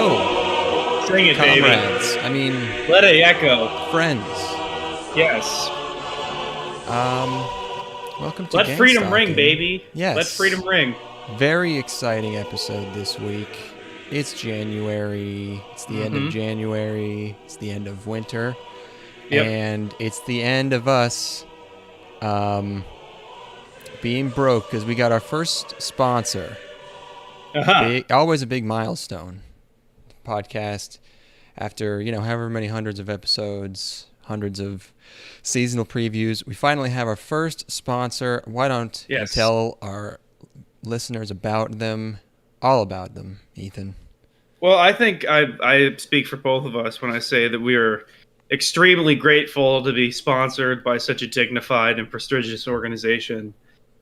Hello, Sing it, comrades. baby. I mean, Let it echo. friends. Yes. Welcome to Let Gang freedom ring, Stalking. baby. Yes. Let freedom ring. Very exciting episode this week. It's January. It's the end of January. It's the end of winter. Yep. And it's the end of us being broke because we got our first sponsor. Always a big milestone. Podcast after, however many hundreds of episodes, hundreds of seasonal previews, we finally have our first sponsor. Why don't you tell our listeners about them, all about them, Ethan? Well, I think I speak for both of us when I say that we are extremely grateful to be sponsored by such a dignified and prestigious organization.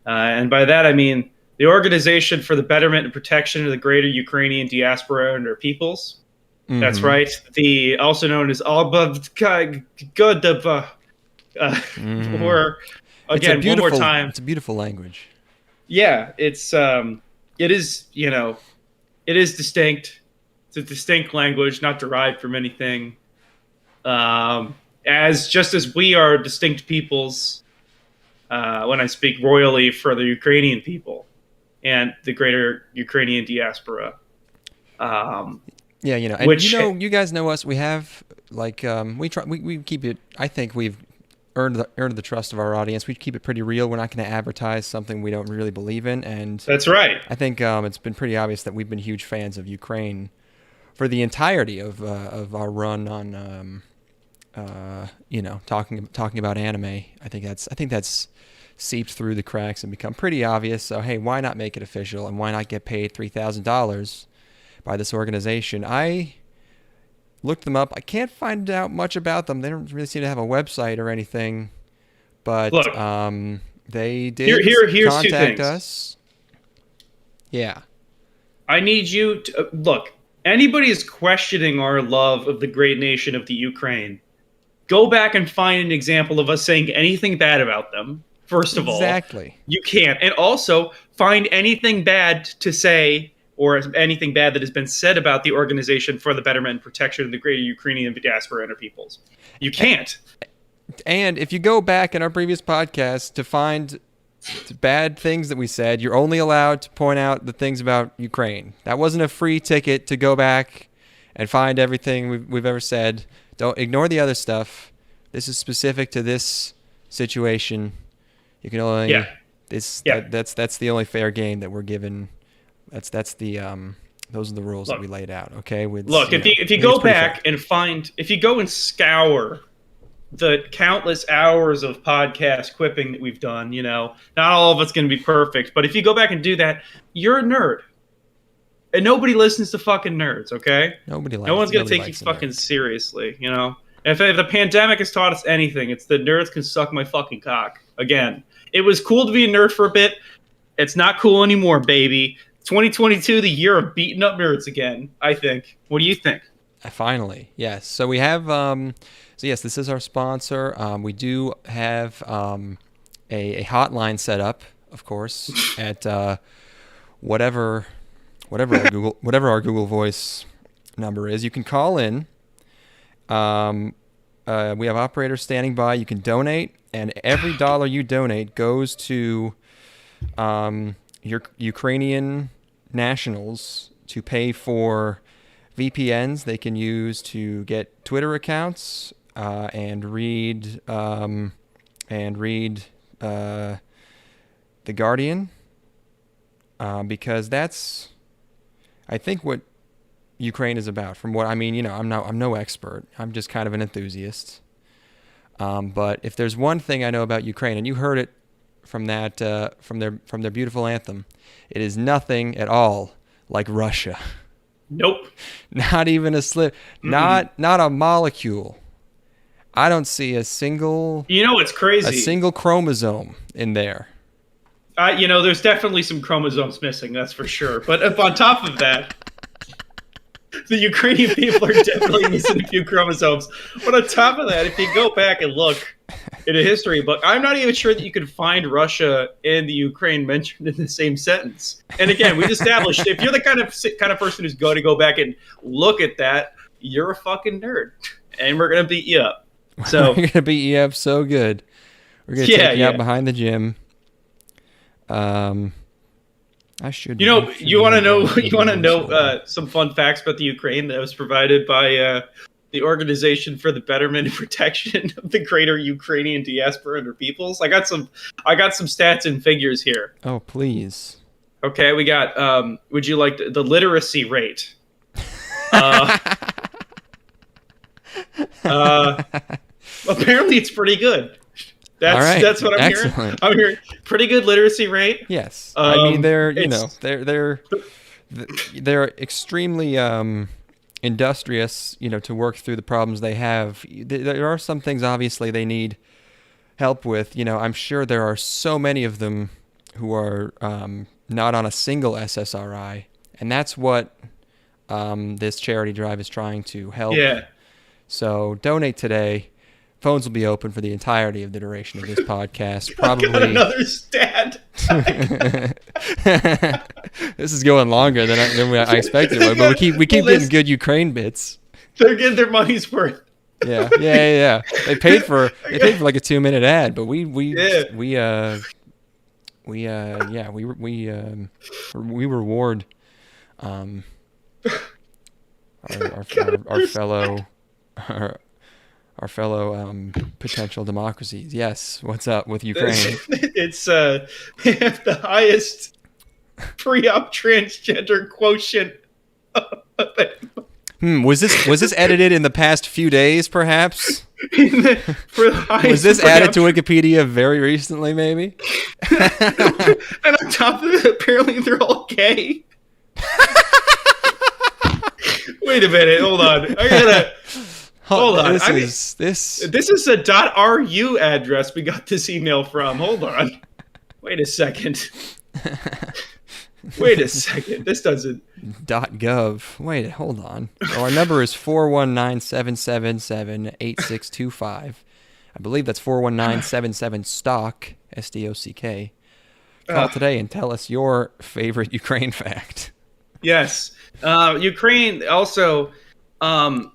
And by that, I mean the Organization for the Betterment and Protection of the Greater Ukrainian Diaspora and their Peoples. Mm-hmm. That's right. The also known as Albavka Godava. Or again, one more time. It's a beautiful language. Yeah, it is distinct. It's a distinct language, not derived from anything. As we are distinct peoples, when I speak royally for the Ukrainian people and the greater Ukrainian diaspora. And you guys know us. We have we keep it. I think we've earned the trust of our audience. We keep it pretty real. We're not going to advertise something we don't really believe in, and that's right. I think it's been pretty obvious that we've been huge fans of Ukraine for the entirety of our run on talking about anime. I think that's seeped through the cracks and become pretty obvious. So hey, why not make it official, and why not get paid $3,000 by this organization? I looked them up. I can't find out much about them. They don't really seem to have a website or anything. But look, they did here's contact us. Yeah. I need you to look. Anybody is questioning our love of the great nation of the Ukraine, go back and find an example of us saying anything bad about them. First of all, exactly. You can't. And also find anything bad to say or anything bad that has been said about the Organization for the Betterment and Protection of the Greater Ukrainian Diaspora and her Peoples. You can't. And if you go back in our previous podcast to find bad things that we said, you're only allowed to point out the things about Ukraine. That wasn't a free ticket to go back and find everything we've ever said. Don't ignore the other stuff. This is specific to this situation. You can only that's the only fair game that we're given. That's the those are the rules that we laid out. Okay. If you go back and if you go and scour the countless hours of podcast quipping that we've done, not all of it's going to be perfect, but if you go back and do that, you're a nerd, and nobody listens to fucking nerds. Okay. No one's going to take you fucking seriously. If the pandemic has taught us anything, it's that nerds can suck my fucking cock. Again, it was cool to be a nerd for a bit. It's not cool anymore, baby. 2022, the year of beating up nerds again, I think. What do you think? Finally, yes. So we have, this is our sponsor. We do have a hotline set up, of course, at whatever our Google Voice number is. You can call in. We have operators standing by. You can donate, and every dollar you donate goes to your Ukrainian nationals to pay for VPNs they can use to get Twitter accounts and read The Guardian, because that's, I think, what Ukraine is about. From what I'm no expert. I'm just kind of an enthusiast. But if there's one thing I know about Ukraine, and you heard it from that from their beautiful anthem, it is nothing at all like Russia. Nope. Not even a slip. Not a molecule. I don't see a single. It's crazy. A single chromosome in there. There's definitely some chromosomes missing. That's for sure. But if on top of that, the Ukrainian people are definitely missing a few chromosomes. But on top of that, if you go back and look, in a history book. I'm not even sure that you can find Russia and the Ukraine mentioned in the same sentence. And again, we've established if you're the kind of person who's going to go back and look at that, you're a fucking nerd, and we're gonna beat you up. So we're gonna beat you up so good. We're gonna take you out behind the gym. I should. You want to know some fun facts about the Ukraine that was provided by the Organization for the Betterment and Protection of the Greater Ukrainian Diaspora and Her Peoples. I got some stats and figures here. Oh, please. Okay, we got. Would you like the literacy rate? Apparently, it's pretty good. That's what I'm hearing. I'm hearing pretty good literacy rate. Yes, I mean they're extremely industrious, to work through the problems they have. There are some things obviously they need help with. I'm sure there are so many of them who are not on a single SSRI, and that's what this charity drive is trying to help. Yeah. So donate today. Phones will be open for the entirety of the duration of this podcast. Probably got another stat. This is going longer than I expected it would, but we keep getting good Ukraine bits. They're getting their money's worth. Yeah. They paid for like a 2-minute ad, but we reward our fellow potential democracies. Yes, what's up with Ukraine? It's we have the highest pre-op transgender quotient. Was this edited in the past few days, perhaps? Was this added to Wikipedia very recently, maybe? And on top of it, apparently they're all gay. Wait a minute, hold on. Hold on. This is a .ru address we got this email from. Hold on. Wait a second. This doesn't. .gov. Wait, hold on. Our number is 419-777-8625. I believe that's 419-77-STOCK, S-D-O-C-K. Call today and tell us your favorite Ukraine fact. Yes. Ukraine also...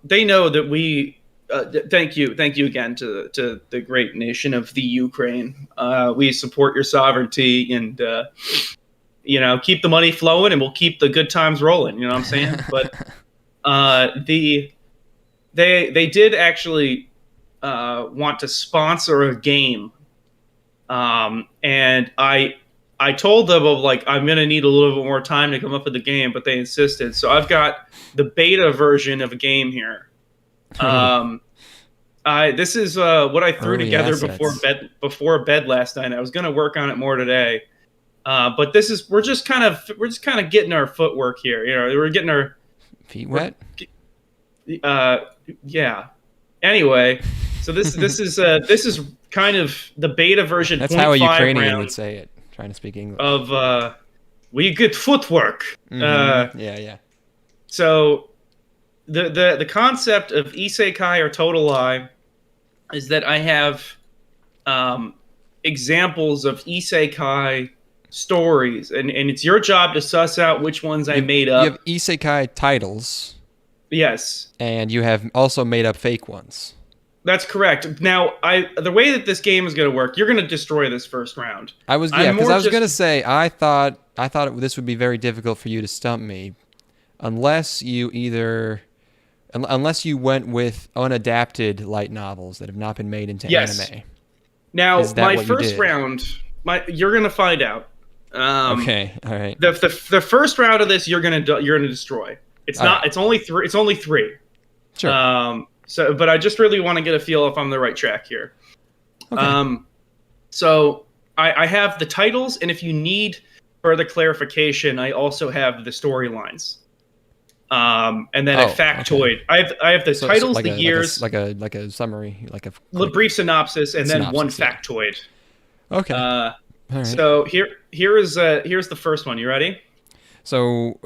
they know that we thank you again to the great nation of the Ukraine. We support your sovereignty and keep the money flowing, and we'll keep the good times rolling. You know what I'm saying? But they did actually want to sponsor a game, and I told them I'm gonna need a little bit more time to come up with the game, but they insisted. So I've got the beta version of a game here. This is what I threw together before bed last night. I was gonna work on it more today, but we're just kind of getting our footwork here. We're getting our feet wet. Yeah. Anyway, so this is kind of the beta version. That's how a Ukrainian would say it. Trying to speak English. Of we get footwork. Mm-hmm. Yeah. So the concept of isekai or total lie is that I have examples of isekai stories, and it's your job to suss out which ones I made up. You have isekai titles. Yes. And you have also made up fake ones. That's correct. Now, the way that this game is going to work, you're going to destroy this first round. Because I was going to say I thought this would be very difficult for you to stump me, unless you went with unadapted light novels that have not been made into anime. Now, my first round, you're going to find out. Okay, all right. The first round of this, you're going to destroy. It's not. Right. It's only three. It's only three. Sure. But I just really want to get a feel if I'm on the right track here. Okay. So I have the titles, and if you need further clarification, I also have the storylines. And then a factoid. Okay. I have the titles, the years, like a summary, like a brief synopsis, and then one factoid. Okay. All right. So here's the first one. You ready? So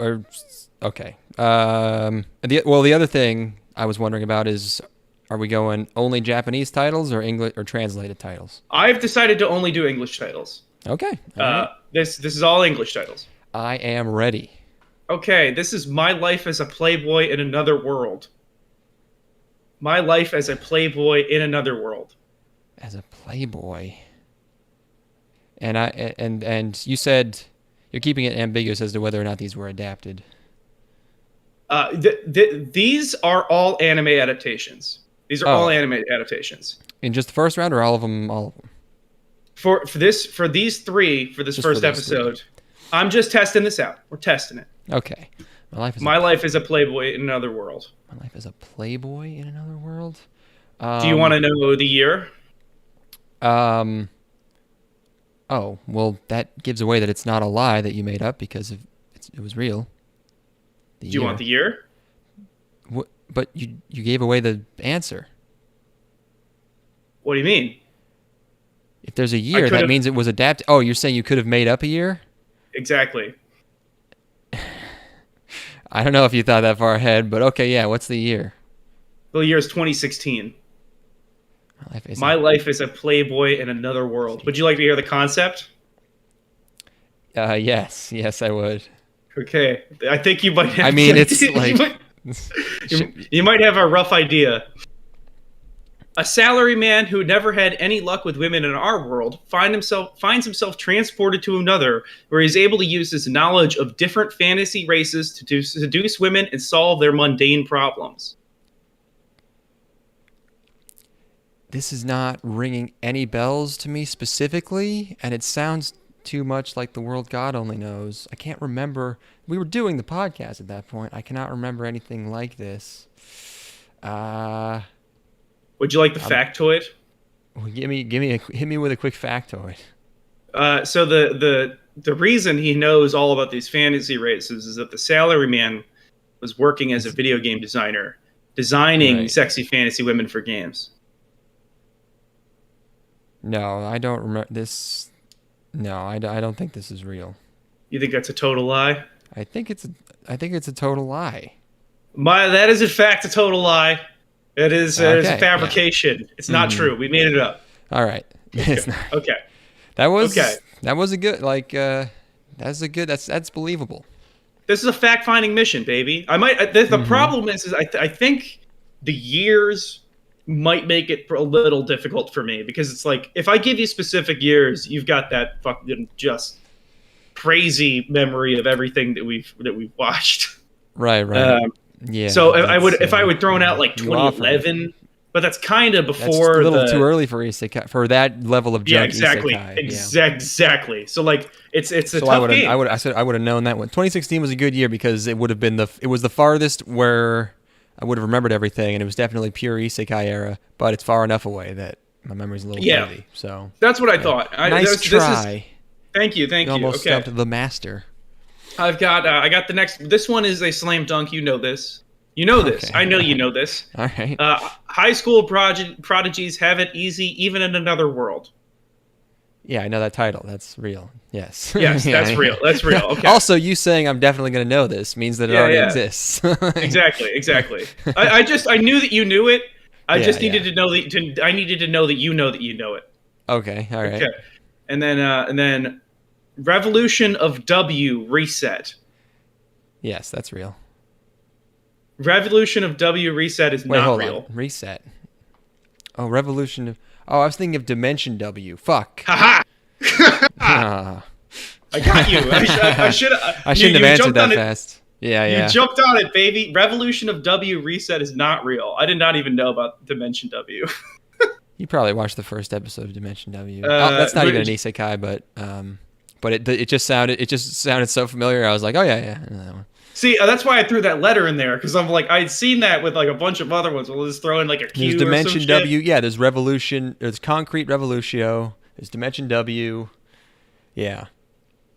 okay. The other thing I was wondering about is, Are we going only Japanese titles or English or translated titles? I've decided to only do English titles. Okay. All right. This is all English titles. I am ready. Okay, this is My Life as a Playboy in Another World. My Life as a Playboy in Another World. As a playboy. And you said you're keeping it ambiguous as to whether or not these were adapted. These are all anime adaptations. These are all anime adaptations. In just the first round, or all of them? All of them. For these three, for this just first episode, three. I'm just testing this out. We're testing it. Okay. My life is a playboy in another world. My life is a playboy in another world. Do you want to know the year? Oh, well, that gives away that it's not a lie that you made up because it was real. Do you want the year? What, but you gave away the answer. What do you mean? If there's a year, that means it was adapted. Oh, you're saying you could have made up a year? Exactly. I don't know if you thought that far ahead, but okay, yeah. What's the year? The year is 2016. My life is a playboy in another world. Would you like to hear the concept? Yes, I would. Okay, I think you might have. I mean, it's like you might have a rough idea. A salaryman who never had any luck with women in our world finds himself transported to another, where he's able to use his knowledge of different fantasy races to seduce women and solve their mundane problems. This is not ringing any bells to me specifically, and it sounds too much like the world God only knows. I can't remember. We were doing the podcast at that point. I cannot remember anything like this. Would you like the factoid? Well, hit me with a quick factoid. So the reason he knows all about these fantasy races is that the salaryman was working as a video game designer, designing sexy fantasy women for games. No, I don't remember this. No, I don't think this is real. You think that's a total lie? I think it's a total lie. That is in fact a total lie. It is a fabrication. Yeah. It's not true. We made it up. All right. Okay. That was a good that's believable. This is a fact-finding mission, baby. The problem is I think the years might make it a little difficult for me, because it's like if I give you specific years, you've got that fucking just crazy memory of everything that we've watched. Right. Yeah. So if I would thrown out like 2011, but that's kind of before. That's a little too early for isekai, for that level of junk. Yeah, exactly. So like it's a tough game. I would have known that one. 2016 was a good year because it would have been it was the farthest where I would have remembered everything, and it was definitely pure isekai era. But it's far enough away that my memory's a little fuzzy. So that's what I thought. Nice try. Thank you. You almost stumped the master. I got the next. This one is a slam dunk. You know this. You know this. I know you know this. All right. High school prodigies have it easy, even in another world. Yeah, I know that title. That's real. Yes. Yes, that's real. That's real. Okay. Also, you saying I'm definitely going to know this means that it already exists. Exactly. I knew that you knew it. I needed to know that. I needed to know that you know it. Okay. All right. Okay. And then Revolution of W Reset. Yes, that's real. Revolution of W Reset is not real. On. Reset. Oh, Revolution of... Oh, I was thinking of Dimension W. Fuck. Haha! I got you. I shouldn't have answered that fast. Yeah. You jumped on it, baby. Revolution of W Reset is not real. I did not even know about Dimension W. You probably watched the first episode of Dimension W. That's not even an isekai, but it just sounded so familiar. I was like, oh yeah, I know that one. See, that's why I threw that letter in there, because I'm like, I'd seen that with like a bunch of other ones. We'll just throw in like a Q. There's Dimension or some W. Shit. Yeah, there's Revolution. There's Concrete Revolutio. There's Dimension W. Yeah.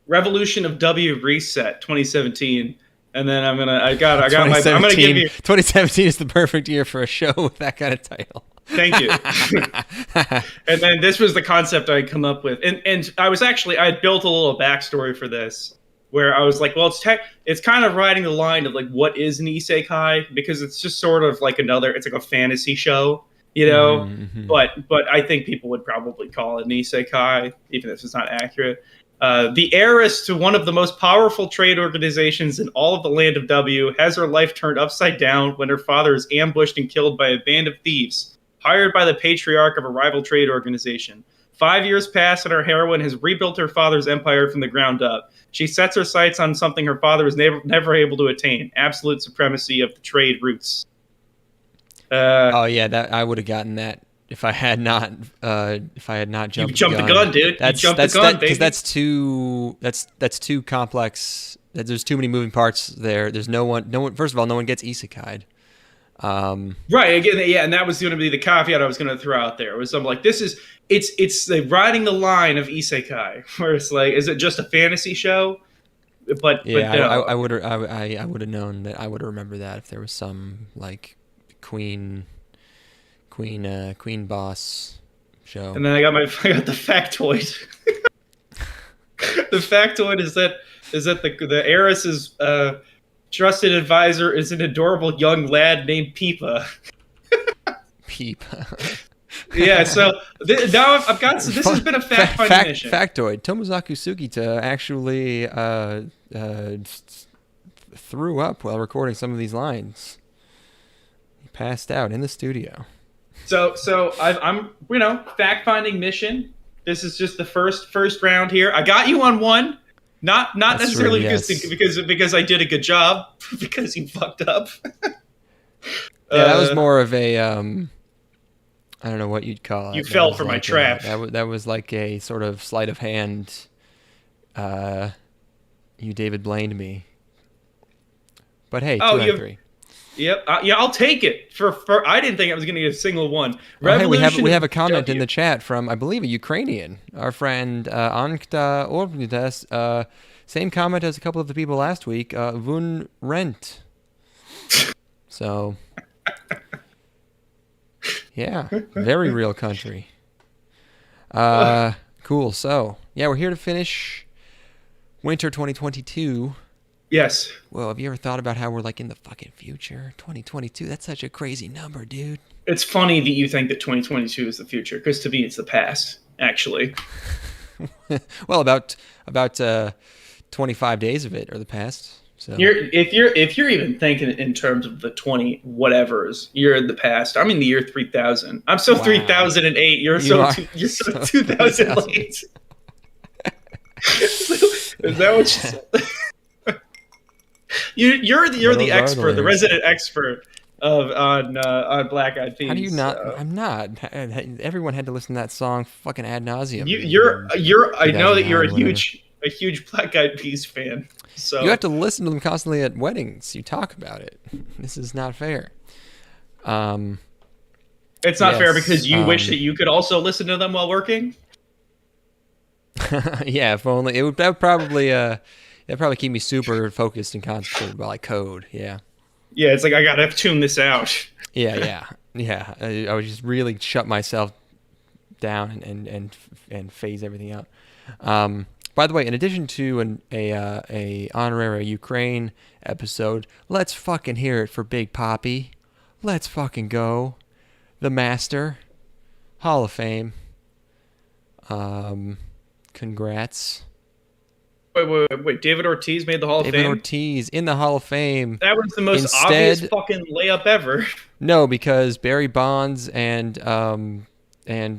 Revolution of W Reset 2017, and then I'm gonna give you 2017 is the perfect year for a show with that kind of title. Thank you. And then this was the concept I'd come up with, and I had built a little backstory for this, where I was like, well, it's kind of riding the line of like what is an isekai, because it's just sort of like it's like a fantasy show, you know. Mm-hmm. But I think people would probably call it an isekai, even if it's not accurate. The heiress to one of the most powerful trade organizations in all of the land of W has her life turned upside down when her father is ambushed and killed by a band of thieves hired by the patriarch of a rival trade organization. 5 years pass and our heroine has rebuilt her father's empire from the ground up. She sets her sights on something her father was never able to attain: absolute supremacy of the trade routes. Oh yeah, that I would have gotten that if I had not jumped. You jumped the gun, dude. That's, you jumped the gun, baby. Because that's too complex. There's too many moving parts there. There's no one. First of all, no one gets isekai'd. Right, again, yeah, and that was going to be the caveat I was going to throw out there. Was I'm like, it's the riding the line of isekai, where it's like, is it just a fantasy show? But yeah, no. I would have known that. I would have remembered that if there was some like queen boss show. And then I got the factoid. The factoid is that the heiress's trusted advisor is an adorable young lad named Peepa. Peepa. Yeah, so now I've got. So this has been a fact-finding mission. Factoid: Tomozaku Sugita actually threw up while recording some of these lines. He passed out in the studio. So I'm fact-finding mission. This is just the first round here. I got you on one. Not That's necessarily true, yes. because I did a good job, because you fucked up. Yeah, that was more of a I don't know what you'd call it. You fell for my trap. That was like a sort of sleight of hand. You David Blained me. But hey, 2 out of 3. Yep. Yeah, I'll take it. For I didn't think I was going to get a single one. Well, hey, we have a comment in the chat from, I believe, a Ukrainian, our friend Ankta Ornides. Same comment as a couple of the people last week. Vun Rent. So, yeah, very real country. Cool. So, yeah, we're here to finish winter 2022. Yes. Well, have you ever thought about how we're like in the fucking future? 2022, that's such a crazy number, dude. It's funny that you think that 2022 is the future, because to me it's the past, actually. Well, about 25 days of it are the past. So if you're even thinking in terms of the 20 whatevers, you're in the past. I'm in the year 3000. I'm so 3008. You're so 2000 late. Is that what you said? You're the expert, the resident expert on Black Eyed Peas. How do you not? So. I'm not. Everyone had to listen to that song fucking ad nauseum. I know that you're a huge Black Eyed Peas fan. So you have to listen to them constantly at weddings. You talk about it. This is not fair. It's not fair because you wish that you could also listen to them while working. Yeah, if only. That would probably that'd probably keep me super focused and concentrated while I code. Yeah. Yeah, it's like I gotta tune this out. Yeah. I would just really shut myself down and phase everything out. By the way, in addition to a honorary Ukraine episode, let's fucking hear it for Big Poppy. Let's fucking go. The Master. Hall of Fame. Congrats. Wait. David Ortiz made the Hall of Fame? David Ortiz in the Hall of Fame. That was the most obvious fucking layup ever. No, because Barry Bonds and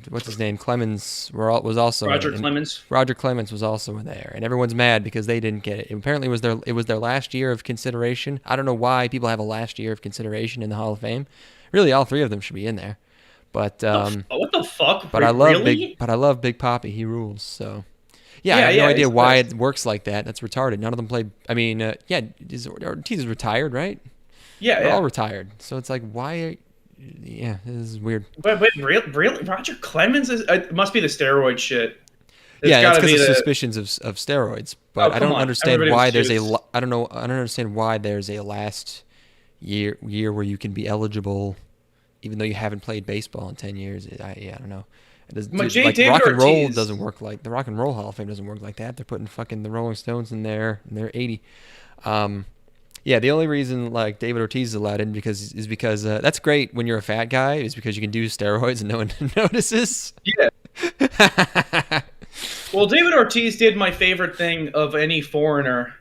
what's his name? Clemens was also Roger Clemens. Roger Clemens was also in there, and everyone's mad because they didn't get it. Apparently, it was their last year of consideration. I don't know why people have a last year of consideration in the Hall of Fame. Really, all three of them should be in there. But what the fuck? But I love Big Poppy. He rules. So yeah, I have no idea why it works like that. That's retarded. None of them played. I mean, Ortiz is retired, right? Yeah, they're all retired. So it's like, why? Yeah, this is weird. Wait, really? Roger Clemens it must be the steroid shit. That's because of suspicions of steroids. But I don't understand why there's I don't understand why there's a last year where you can be eligible, even though you haven't played baseball in 10 years. I don't know. Like David rock and roll Ortiz doesn't work like the Rock and Roll Hall of Fame doesn't work like that. They're putting fucking the Rolling Stones in there, and they're 80. Yeah, the only reason like David Ortiz is allowed in because that's great when you're a fat guy is because you can do steroids and no one notices. Yeah. Well, David Ortiz did my favorite thing of any foreigner,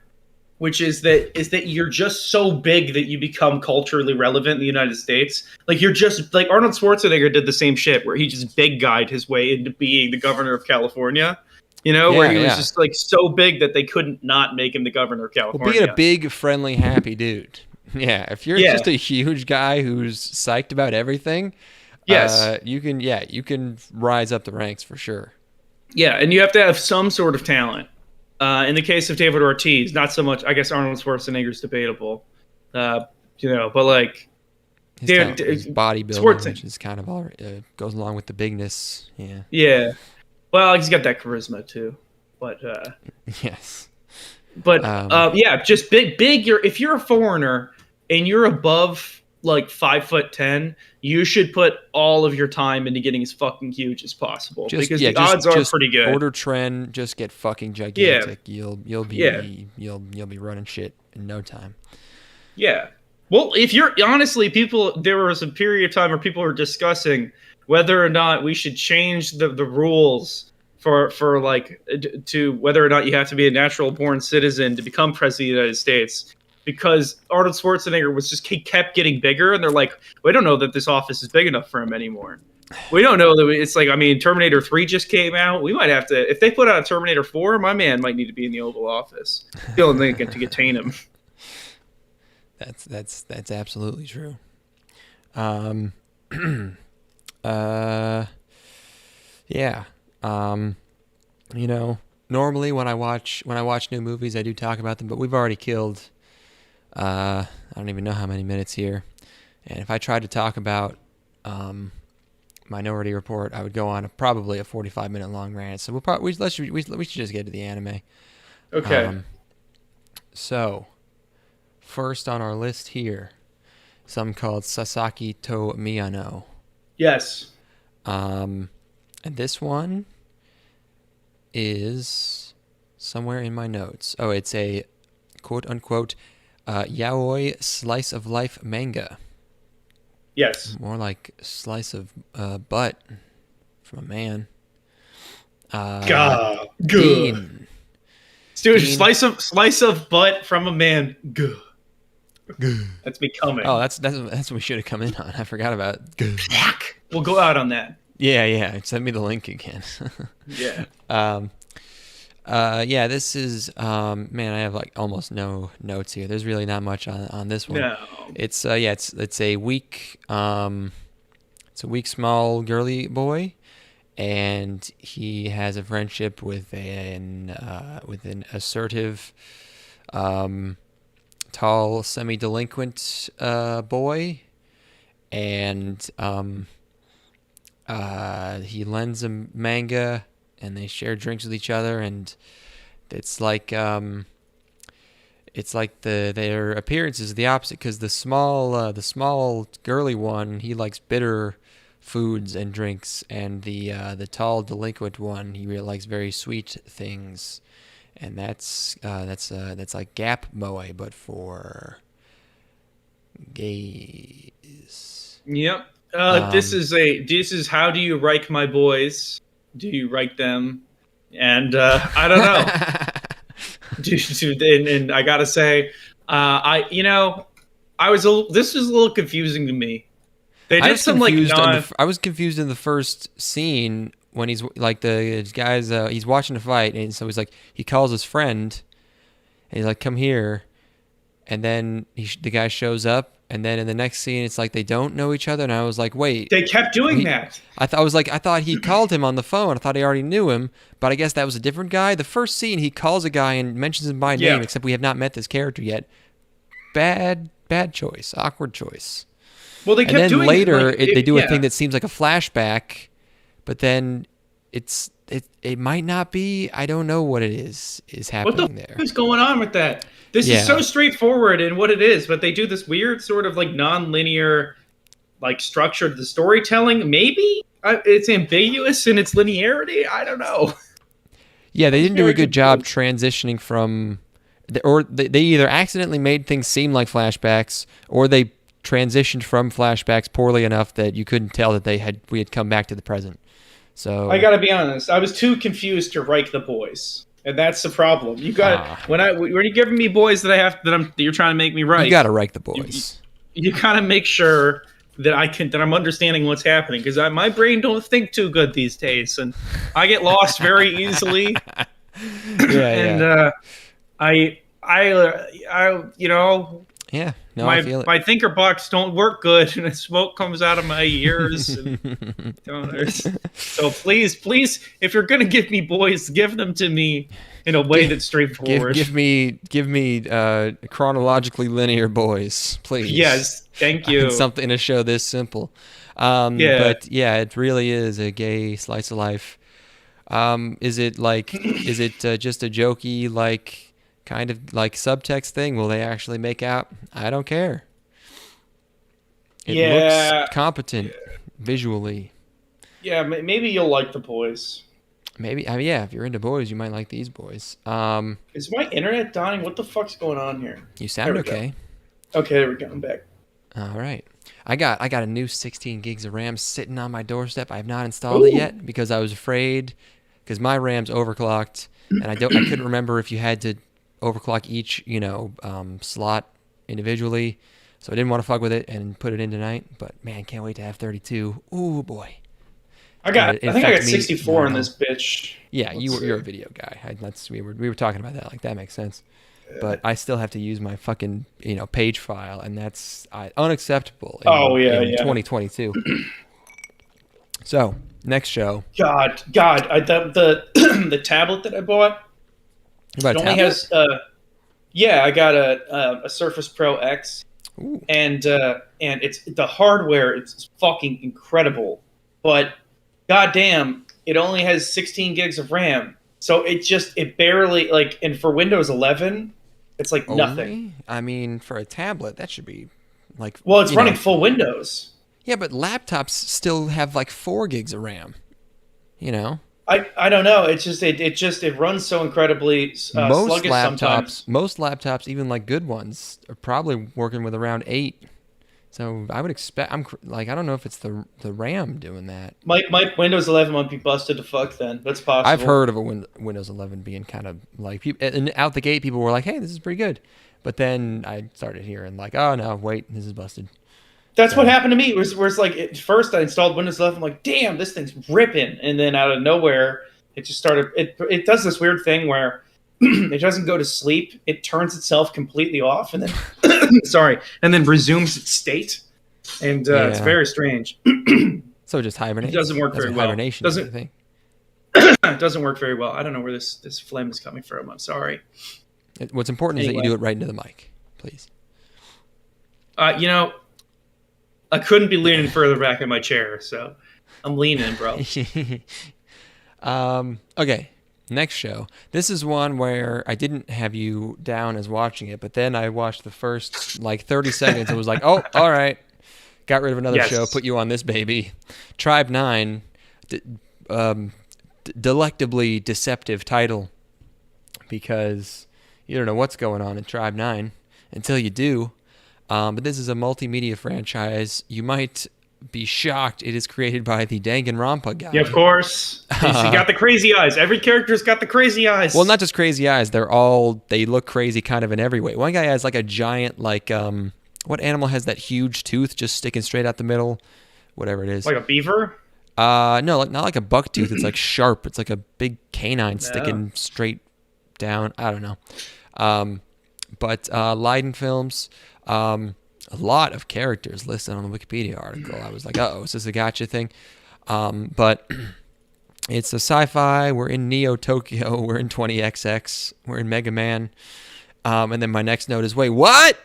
which is that you're just so big that you become culturally relevant in the United States. Like you're just like Arnold Schwarzenegger did the same shit where he just big guyed his way into being the governor of California. Where he was just like so big that they couldn't not make him the governor of California. Well, being a big, friendly, happy dude. Yeah, if you're just a huge guy who's psyched about everything, yes, you can rise up the ranks for sure. Yeah, and you have to have some sort of talent. In the case of David Ortiz, not so much. I guess Arnold Schwarzenegger's debatable, but like his bodybuilding, which is kind of goes along with the bigness. Yeah. Yeah. Well, he's got that charisma too, but yes. But just big. If you're a foreigner and you're above like 5'10", you should put all of your time into getting as fucking huge as possible because the odds are pretty good. Order trend, just get fucking gigantic. Yeah. You'll be running shit in no time. Yeah. Well, if you're honestly, there was a period of time where people were discussing whether or not we should change the rules for like to whether or not you have to be a natural born citizen to become president of the United States, because Arnold Schwarzenegger he kept getting bigger, and they're like, we don't know that this office is big enough for him anymore. We don't know that it's like, I mean, Terminator 3 just came out. We might have to, if they put out a Terminator 4, my man might need to be in the Oval Office. Feeling they get to contain him. That's absolutely true. Yeah. Normally when I watch new movies, I do talk about them, but we've already killed, I don't even know how many minutes here. And if I tried to talk about, Minority Report, I would go on probably a 45-minute long rant. So we should just get to the anime. Okay. So, first on our list here, something called Sasaki to Miyano. Yes. And this one is somewhere in my notes. Oh, it's a quote-unquote yaoi slice of life manga. Yes. More like slice of butt from a man. Good. Dean. Dude, slice of butt from a man. Good. That's becoming. Oh, that's what we should have come in on. I forgot about. We'll go out on that. Yeah. Send me the link again. Yeah. This is man, I have like almost no notes here. There's really not much on this one. No. It's a weak small girly boy, and he has a friendship with an assertive tall semi-delinquent boy, and he lends him manga, and they share drinks with each other, and it's like their appearance is the opposite, because the small girly one, he likes bitter foods and drinks, and the tall delinquent one, he really likes very sweet things, and that's like Gap Moe, but for gays. Yep. This is how do you like my boys? Do you like them? And I don't know. And I gotta say, this was a little confusing to me. They did I was confused in the first scene when he's like the guy's he's watching a fight, and so he's like, he calls his friend, and he's like, come here, and then the guy shows up. And then in the next scene, it's like they don't know each other, and I was like, "Wait." They kept doing that. I thought he called him on the phone. I thought he already knew him, but I guess that was a different guy. The first scene, he calls a guy and mentions him by name, except we have not met this character yet. Bad choice, awkward choice. Well, they kept doing later, it. Like, they do a thing that seems like a flashback, but then it might not be. I don't know what it is happening there. What is going on with that? This is so straightforward in what it is, but they do this weird sort of like non-linear, like structure to the storytelling. Maybe it's ambiguous in its linearity. I don't know. Yeah, they didn't do a good job transitioning from, or they either accidentally made things seem like flashbacks, or they transitioned from flashbacks poorly enough that you couldn't tell that we had come back to the present. So I gotta be honest, I was too confused to rank the boys, and that's the problem. You got when you're giving me boys that you're trying to make me right. You got to rank the boys. You gotta make sure that I'm understanding what's happening, because my brain don't think too good these days, and I get lost very easily. I I feel it. My thinker box don't work good, and the smoke comes out of my ears. So please, if you're gonna give me boys, give them to me in a way that's straightforward. Give me chronologically linear boys, please. Yes, thank you. Something to show this simple. But it really is a gay slice of life. Is it just a jokey, like, kind of like subtext thing? Will they actually make out? I don't care. It looks competent visually. Yeah, maybe you'll like the boys. Maybe, if you're into boys, you might like these boys. Is my internet dying? What the fuck's going on here? You sound okay. Go. Okay, there we go. I'm back. All right. I got a new 16 gigs of RAM sitting on my doorstep. I have not installed it yet because I was afraid, because my RAM's overclocked, and I couldn't remember if you had to overclock each slot individually, so I didn't want to fuck with it and put it in tonight. But man, can't wait to have 32. Ooh boy. I think I got 64 in this bitch. Yeah, you're a video guy. We were talking about that. Like, that makes sense. Yeah. But I still have to use my fucking page file, and that's unacceptable. In 2022. So next show. God, the tablet that I bought. You bought a tablet? Has. I got a Surface Pro X. Ooh. And it's the hardware. It's fucking incredible, but goddamn, it only has 16 gigs of RAM. So it barely, like, and for Windows 11, it's like nothing. I mean, for a tablet, that should be like. Well, it's running full Windows. Yeah, but laptops still have like 4 gigs of RAM. I don't know. It's just it runs so incredibly sluggish sometimes. Most laptops, even like good ones, are probably working with around 8. So I would expect. I don't know if it's the RAM doing that. My Windows 11 might be busted to fuck. Then that's possible. I've heard of a Windows 11 being kind of like, and out the gate, people were like, "Hey, this is pretty good," but then I started hearing like, "Oh no, wait, this is busted." That's what happened to me. Where it's like, at first I installed Windows 11, I'm like, "Damn, this thing's ripping," and then out of nowhere, it just started. It does this weird thing where it doesn't go to sleep. It turns itself completely off, and then and then resumes its state, and it's very strange. So just hibernate. It doesn't work very well. Hibernation, I think. It doesn't work very well. I don't know where this phlegm is coming from. I'm sorry. What's important is that you do it right into the mic, please. I couldn't be leaning further back in my chair, so I'm leaning, bro. Okay. Next show. This is one where I didn't have you down as watching it, but then I watched the first 30 seconds and was like, oh, all right. Got rid of another show, put you on this baby. Tribe 9, delectably deceptive title, because you don't know what's going on in Tribe 9 until you do. But this is a multimedia franchise. You might be shocked. It is created by the Danganronpa guy. Yeah, of course. He's got the crazy eyes. Every character's got the crazy eyes. Well, not just crazy eyes. They look crazy kind of in every way. One guy has like a giant, what animal has that huge tooth just sticking straight out the middle? Whatever it is. Like a beaver? No, not like a buck tooth. It's like sharp. It's like a big canine sticking straight down. I don't know. But Leiden Films, a lot of characters listed on the Wikipedia article. I was like, is this a gotcha thing? But it's a sci-fi. We're in Neo Tokyo. We're in 20XX. We're in Mega Man. And then my next note is, wait, what?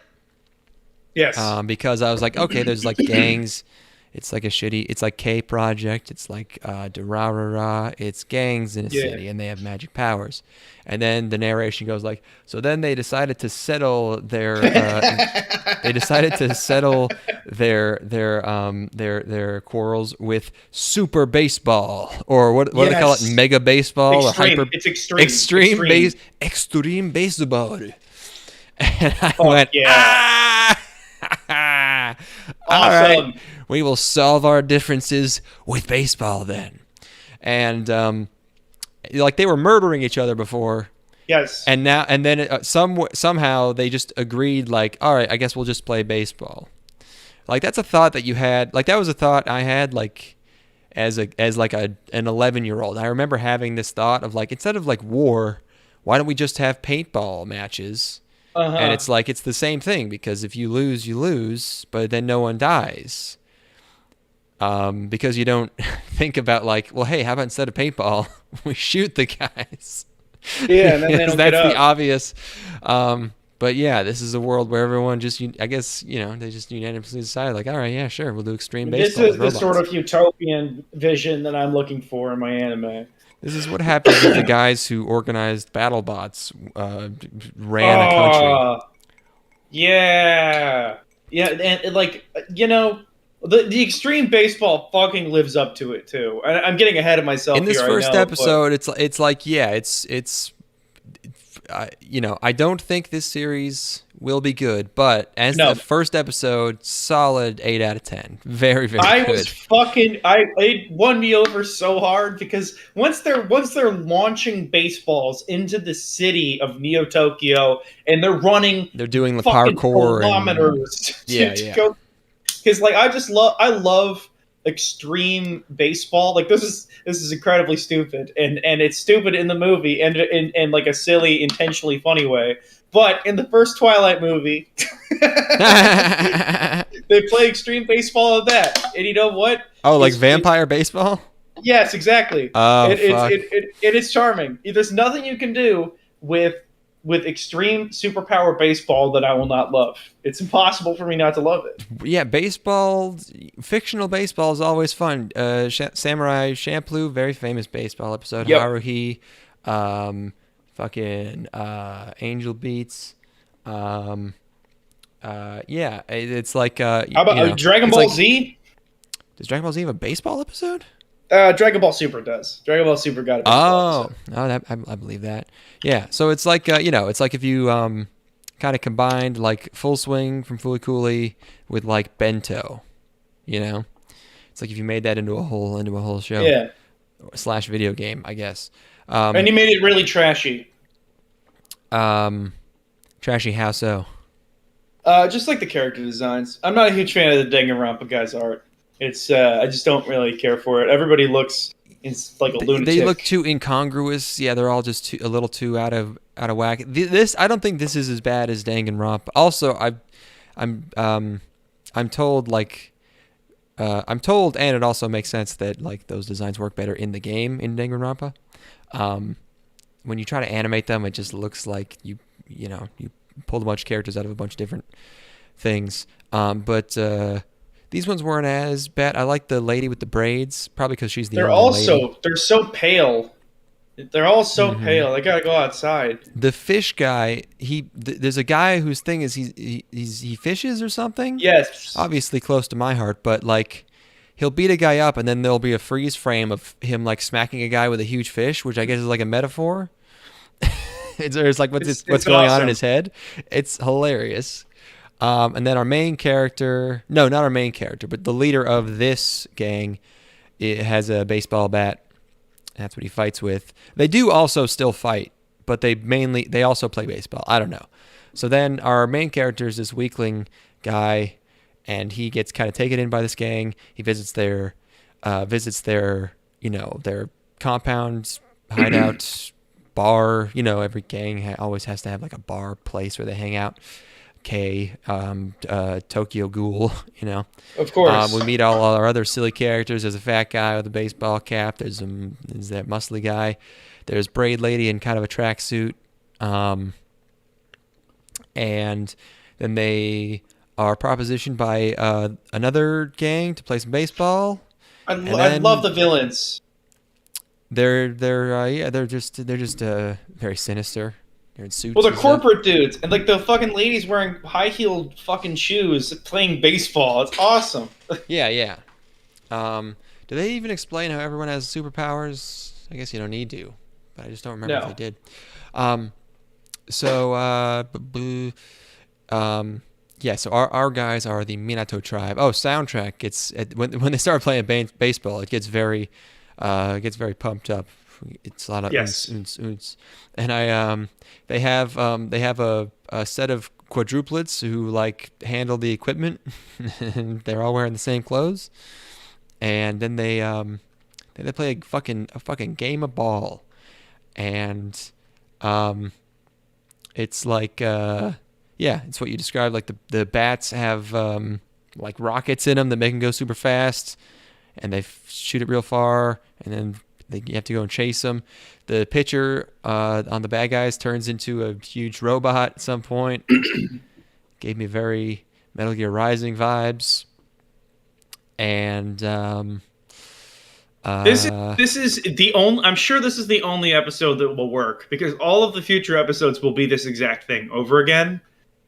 Yes. Because I was like, okay, there's like gangs It's like a shitty. It's like K Project. It's like Durarara. It's gangs in a city, and they have magic powers. And then the narration goes like, so then they decided to settle their. They decided to settle their quarrels with Super Baseball, or what do they call it? Mega Baseball, extreme. or hyper. It's extreme. Extreme baseball. And I Fuck went, yeah. All Awesome. right, we will solve our differences with baseball then. And like they were murdering each other before. Yes. And then somehow they just agreed, like, all right, I guess we'll just play baseball. Like that's a thought that you had. Like that was a thought I had, like as an 11-year-old. I remember having this thought of like, instead of like war, why don't we just have paintball matches? And it's like, it's the same thing, because if you lose, you lose, but then no one dies. Because you don't think about like, well, hey, how about instead of paintball, we shoot the guys? Yeah, and then they don't that's get up. the obvious. But yeah, this is a world where everyone just, I guess, they just unanimously decided, like, all right, yeah, sure, we'll do extreme baseball. This is the sort of utopian vision that I'm looking for in my anime. This is what happens if the guys who organized BattleBots ran a country. Yeah, and like the extreme baseball fucking lives up to it too. I'm getting ahead of myself in this here, first I know, episode. It's like, yeah, it's I don't think this series will be good, but as the first episode, solid 8 out of 10. Very, very good. It won me over so hard, because once they're launching baseballs into the city of Neo Tokyo and they're doing the parkour kilometers to go, because like I love extreme baseball. Like this is incredibly stupid, and it's stupid in the movie and in like a silly, intentionally funny way. But in the first Twilight movie, they play extreme baseball of that, and you know what? Oh, like vampire baseball? Yes, exactly. Oh, it's charming. There's nothing you can do with extreme superpower baseball that I will not love. It's impossible for me not to love it. Yeah, fictional baseball is always fun. Samurai Champloo, very famous baseball episode. Yep. Haruhi, Angel Beats. Yeah, it's like. How about Dragon Ball Z? Does Dragon Ball Z have a baseball episode? Dragon Ball Super does. Dragon Ball Super got a baseball episode. I believe that. Yeah, so it's like it's like if you kind of combined like Full Swing from Fooly Cooly with like Bento, it's like if you made that into a whole show. Yeah. / video game, I guess. And you made it really trashy. Trashy how so? Just like the character designs. I'm not a huge fan of the Danganronpa guy's art. It's I just don't really care for it. Everybody looks like a lunatic. They look too incongruous. Yeah, they're all just a little too out of whack. This I don't think this is as bad as Danganronpa. Also, I'm told and it also makes sense that like those designs work better in the game in Danganronpa. When you try to animate them, it just looks like you pulled a bunch of characters out of a bunch of different things. But these ones weren't as bad. I like the lady with the braids, probably because she's the only lady. They're so pale. They're all so pale. They gotta go outside. The fish guy, there's a guy whose thing is he fishes or something. Yes. Obviously close to my heart, but like he'll beat a guy up and then there'll be a freeze frame of him like smacking a guy with a huge fish, which I guess is like a metaphor. It's like what's going on in his head. It's hilarious. And then our main character, no, not our main character, but the leader of this gang, it has a baseball bat. That's what he fights with. They do also still fight, but they also play baseball. I don't know. So then our main character is this weakling guy, and he gets kind of taken in by this gang. He visits their their compound, hideout, bar. Every gang always has to have like a bar place where they hang out. Tokyo Ghoul, Of course. We meet all our other silly characters. There's a fat guy with a baseball cap. There's that muscly guy. There's Braid Lady in kind of a tracksuit. And then they are propositioned by another gang to play some baseball. I love the villains. They're just very sinister. They're in suits. Well, they're and stuff. corporate dudes, and like the fucking ladies wearing high-heeled fucking shoes playing baseball. It's awesome. Yeah. Do they even explain how everyone has superpowers? I guess you don't need to, but I just don't remember if they did. So our guys are the Minato tribe. Oh, soundtrack. When they start playing baseball, it gets very pumped up. It's a lot of oons. And they have a set of quadruplets who like handle the equipment, and they're all wearing the same clothes. And then they play a fucking game of ball, and it's like it's what you described. Like the bats have like rockets in them that make them go super fast, and they shoot it real far, and then you have to go and chase them. The pitcher on the bad guys turns into a huge robot at some point. Gave me very Metal Gear Rising vibes. And this is the only. I'm sure this is the only episode that will work, because all of the future episodes will be this exact thing over again.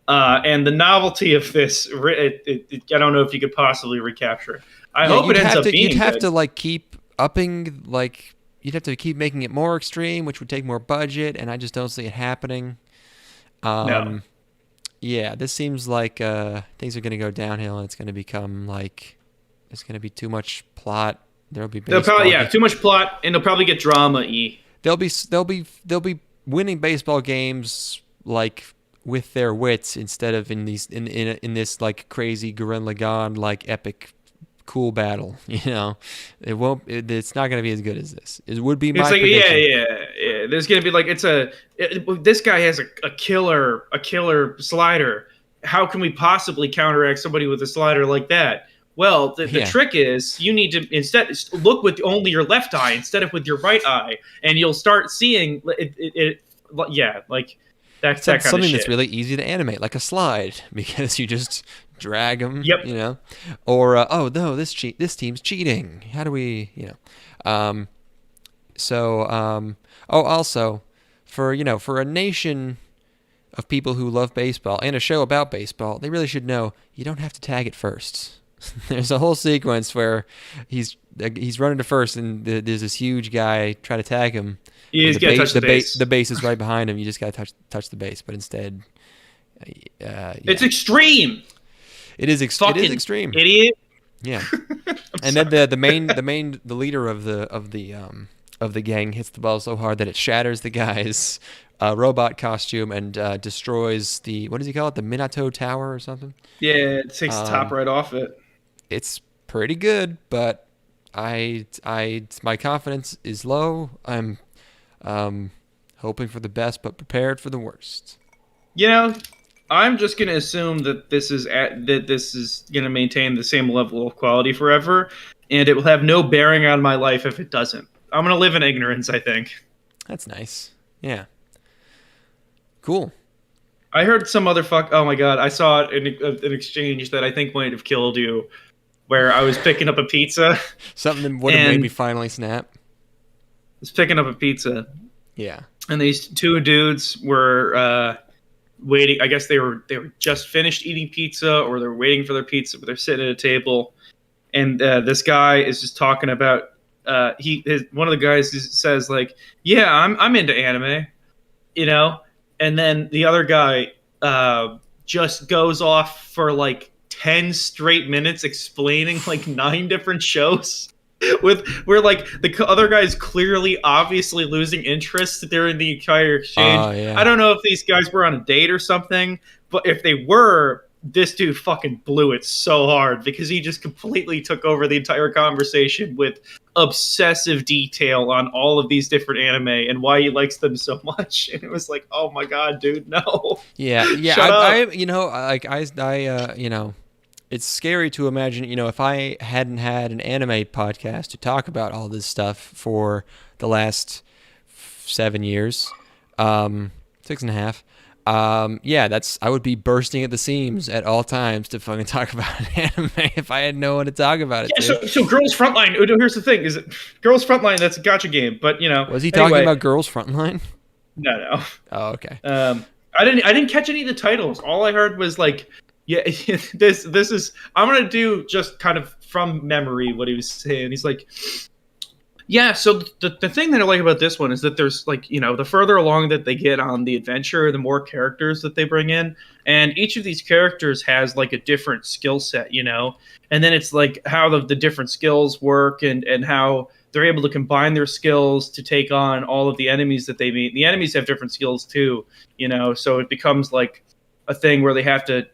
And the novelty of this, I don't know if you could possibly recapture it. I hope it ends up being good. You'd have to like keep upping, like you'd have to keep making it more extreme, which would take more budget, and I just don't see it happening. No. Yeah, this seems like things are going to go downhill, and it's going to become like it's going to be too much plot. There'll be too much plot, and they'll probably get drama-y. They'll be winning baseball games like with their wits instead of in this like crazy Gurren Lagann like epic cool battle. It won't. It's not going to be as good as this. It would be my prediction. Yeah. There's going to be like this guy has a killer slider. How can we possibly counteract somebody with a slider like that? Well, the trick is you need to instead look with only your left eye instead of with your right eye, and you'll start seeing it. Like that's that kind something of shit. That's really easy to animate, like a slide, because you just drag them. Yep. Or oh no, this team's cheating. How do we? Also for a nation of people who love baseball and a show about baseball, they really should know you don't have to tag it first. There's a whole sequence where he's running to first, and there's this huge guy try to tag him. He's got to touch the base. The base is right behind him. You just got to touch the base, but instead, it's extreme. It is extreme. Idiot. Yeah. And then the leader of the gang hits the ball so hard that it shatters the guy's robot costume and destroys the, what does he call it? The Minato Tower or something? Yeah, it takes the top right off it. It's pretty good, but my confidence is low. I'm hoping for the best, but prepared for the worst. I'm just going to assume that this is going to maintain the same level of quality forever, and it will have no bearing on my life if it doesn't. I'm going to live in ignorance, I think. That's nice. Yeah. Cool. I heard some other oh my god, I saw an exchange that I think might have killed you, where I was picking up a pizza. Something that would have made me finally snap. I was picking up a pizza. Yeah. And these two dudes were waiting. I guess they were just finished eating pizza, or they're waiting for their pizza, but they're sitting at a table. And this guy is just talking about one of the guys says like, "Yeah, I'm into anime," and then the other guy just goes off for like 10 straight minutes explaining like 9 different shows. Where like the other guy is clearly obviously losing interest during the entire exchange. Yeah. I don't know if these guys were on a date or something, but if they were, this dude fucking blew it so hard, because he just completely took over the entire conversation with obsessive detail on all of these different anime and why he likes them so much. And it was like, oh my god, dude, no. Yeah. Shut up. It's scary to imagine, if I hadn't had an anime podcast to talk about all this stuff for the last 7 years, 6.5, Yeah, I would be bursting at the seams at all times to fucking talk about anime if I had no one to talk about it. Yeah, so Girls Frontline. Here's the thing: is it Girls Frontline? That's a gotcha game, but Was he talking Anyway, about Girls Frontline? no. Oh, okay. I didn't catch any of the titles. All I heard was like, yeah, this is. I'm gonna do just kind of from memory what he was saying. He's like, yeah. So the thing that I like about this one is that there's like, the further along that they get on the adventure, the more characters that they bring in, and each of these characters has like a different skill set, and then it's like how the different skills work and how they're able to combine their skills to take on all of the enemies that they meet. The enemies have different skills too, so it becomes like a thing where they have to,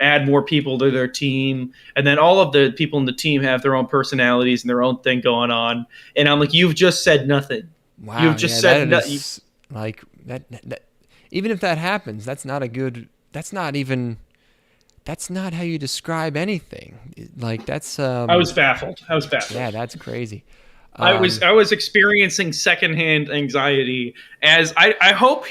add more people to their team. And then all of the people in the team have their own personalities and their own thing going on. And I'm like, you've just said nothing. Wow. You've just said nothing. Like that, even if that happens, that's not how you describe anything. Like that's, I was baffled. Yeah, that's crazy. I was experiencing secondhand anxiety as I hope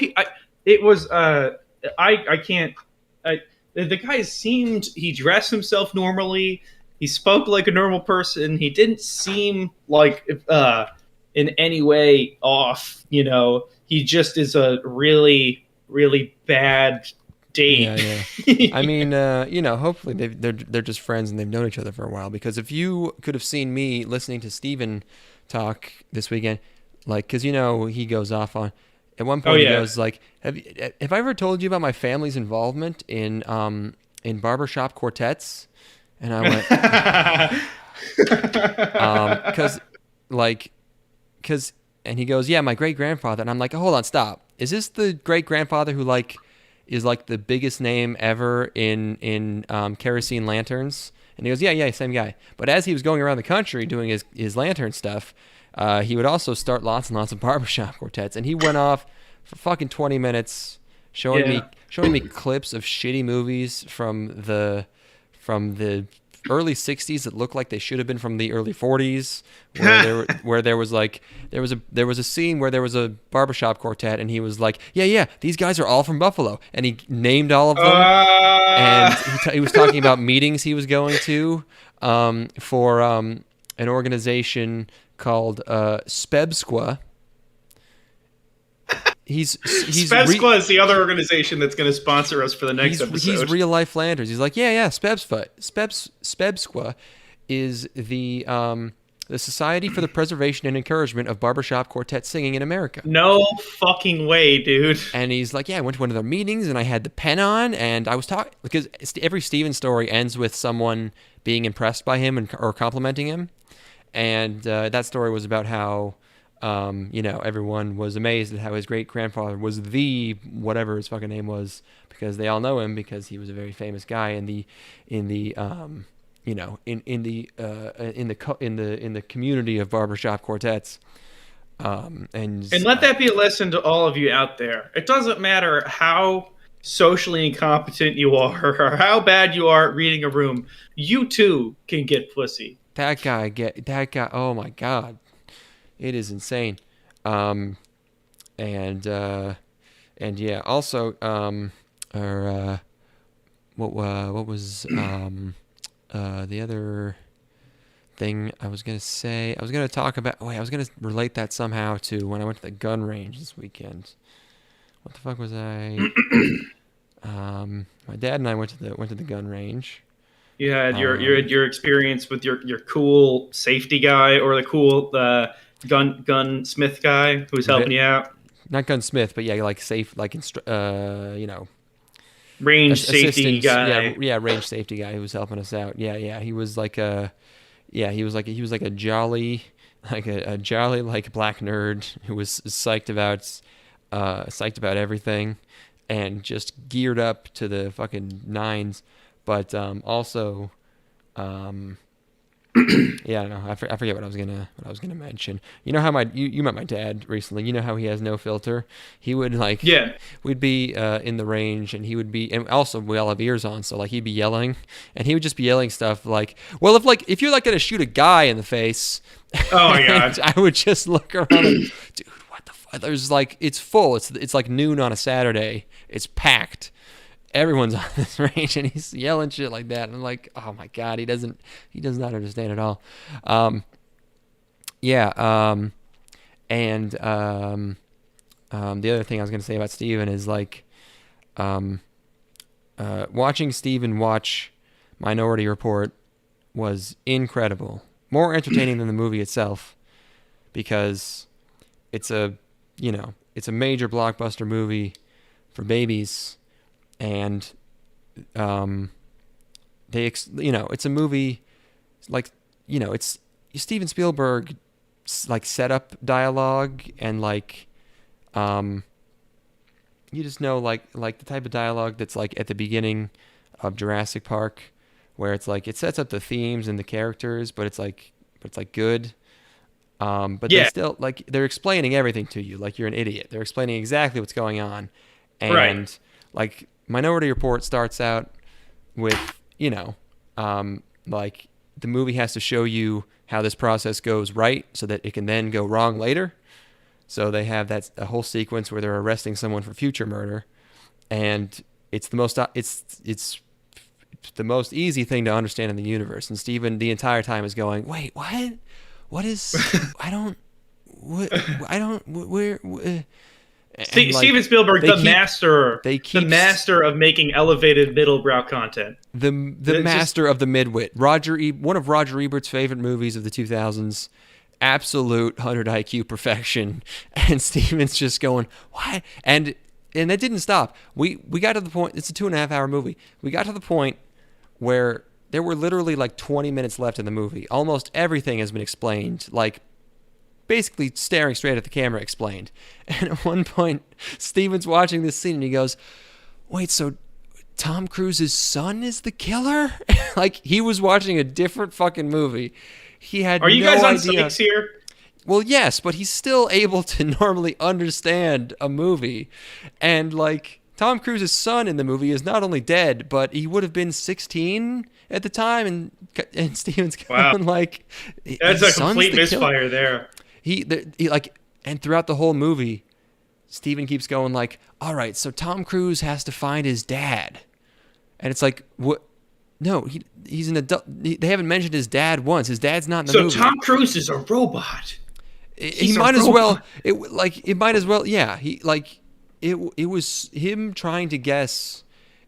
the guy he dressed himself normally. He spoke like a normal person. He didn't seem like in any way off. He just is a really, really bad date. Yeah. I mean, hopefully they're just friends and they've known each other for a while. Because if you could have seen me listening to Steven talk this weekend, like, because he goes off on. At one point, he goes like, "Have I ever told you about my family's involvement in barbershop quartets?" And I went, and he goes, "Yeah, my great grandfather." And I'm like, "Hold on, stop. Is this the great grandfather who is like the biggest name ever in kerosene lanterns?" And he goes, "Yeah, same guy." But as he was going around the country doing his lantern stuff, he would also start lots and lots of barbershop quartets, and he went off for fucking 20 minutes showing me clips of shitty movies from the early 60s that looked like they should have been from the early 40s, where there was a scene where there was a barbershop quartet, and he was like, yeah, these guys are all from Buffalo, and he named all of them, and he was talking about meetings he was going to for an organization called Spebsqua. Spebsqua is the other organization that's going to sponsor us for the next episode. He's real life Flanders. He's like, yeah, Spebsqua is the Society for the Preservation and Encouragement of Barbershop Quartet Singing in America. No fucking way, dude. And he's like, yeah, I went to one of their meetings and I had the pen on and I was talking, because every Steven story ends with someone being impressed by him or complimenting him. And that story was about how everyone was amazed at how his great grandfather was the whatever his fucking name was, because they all know him because he was a very famous guy in the community of barbershop quartets. And let that be a lesson to all of you out there. It doesn't matter how socially incompetent you are or how bad you are at reading a room. You too can get pussy. That guy. Oh my God. It is insane. And yeah, also, what was the other thing I was going to say? I was going to talk about, I was going to relate that somehow to when I went to the gun range this weekend. What the fuck was I? My dad and I went to the gun range. You had your experience with your cool safety guy or the cool gunsmith guy who's helping you out. Not gunsmith, but yeah, like safe, like range safety guy. Yeah, range safety guy who was helping us out. Yeah. He was like a jolly, like black nerd who was psyched about everything, and just geared up to the fucking nines. But also, yeah, no, I forget what I was gonna mention. You know how you met my dad recently. You know how he has no filter. He would we'd be in the range, and he would be, and also we all have ears on, so like he'd be yelling, and he would just be yelling stuff like, well, if you're like gonna shoot a guy in the face, oh my God, I would just look around, and, dude, what the fuck? there's like it's full. It's like noon on a Saturday. It's packed. Everyone's on this range and he's yelling shit like that. And I'm like, oh my God, he does not understand at all. Yeah. And the other thing I was going to say about Steven is like, watching Steven watch Minority Report was incredible. More entertaining than the movie itself, because it's a major blockbuster movie for babies, and it's a movie like, it's Steven Spielberg like set up dialogue, and like you just know like the type of dialogue that's like at the beginning of Jurassic Park, where it's like it sets up the themes and the characters, but it's like good. But they still like they're explaining everything to you like you're an idiot. They're explaining exactly what's going on, and like Minority Report starts out with like the movie has to show you how this process goes right so that it can then go wrong later. So they have a whole sequence where they're arresting someone for future murder, and it's the most easy thing to understand in the universe. And Steven the entire time is going, "Wait, what? What is? I don't. Where?" Steven Spielberg, the master of making elevated middlebrow content. The master of the midwit. One of Roger Ebert's favorite movies of the 2000s. Absolute 100 IQ perfection, and Steven's just going, what? And that didn't stop. We got to the point. It's a 2.5 hour movie. We got to the point where there were literally like 20 minutes left in the movie. Almost everything has been explained, like basically staring straight at the camera explained. And at one point, Steven's watching this scene and he goes, "Wait, so Tom Cruise's son is the killer?" Like he was watching a different fucking movie. He had Are you no guys on idea. stakes here? Well, yes, but he's still able to normally understand a movie. And like Tom Cruise's son in the movie is not only dead, but he would have been 16 at the time, and Steven's going like, that's a complete misfire there. He like, and throughout the whole movie, Steven keeps going like, all right, so Tom Cruise has to find his dad, and it's like, what? No, he's an adult. They haven't mentioned his dad once. His dad's not in the movie. So Tom Cruise is a robot. He might as well. It might as well. Yeah. It was him trying to guess.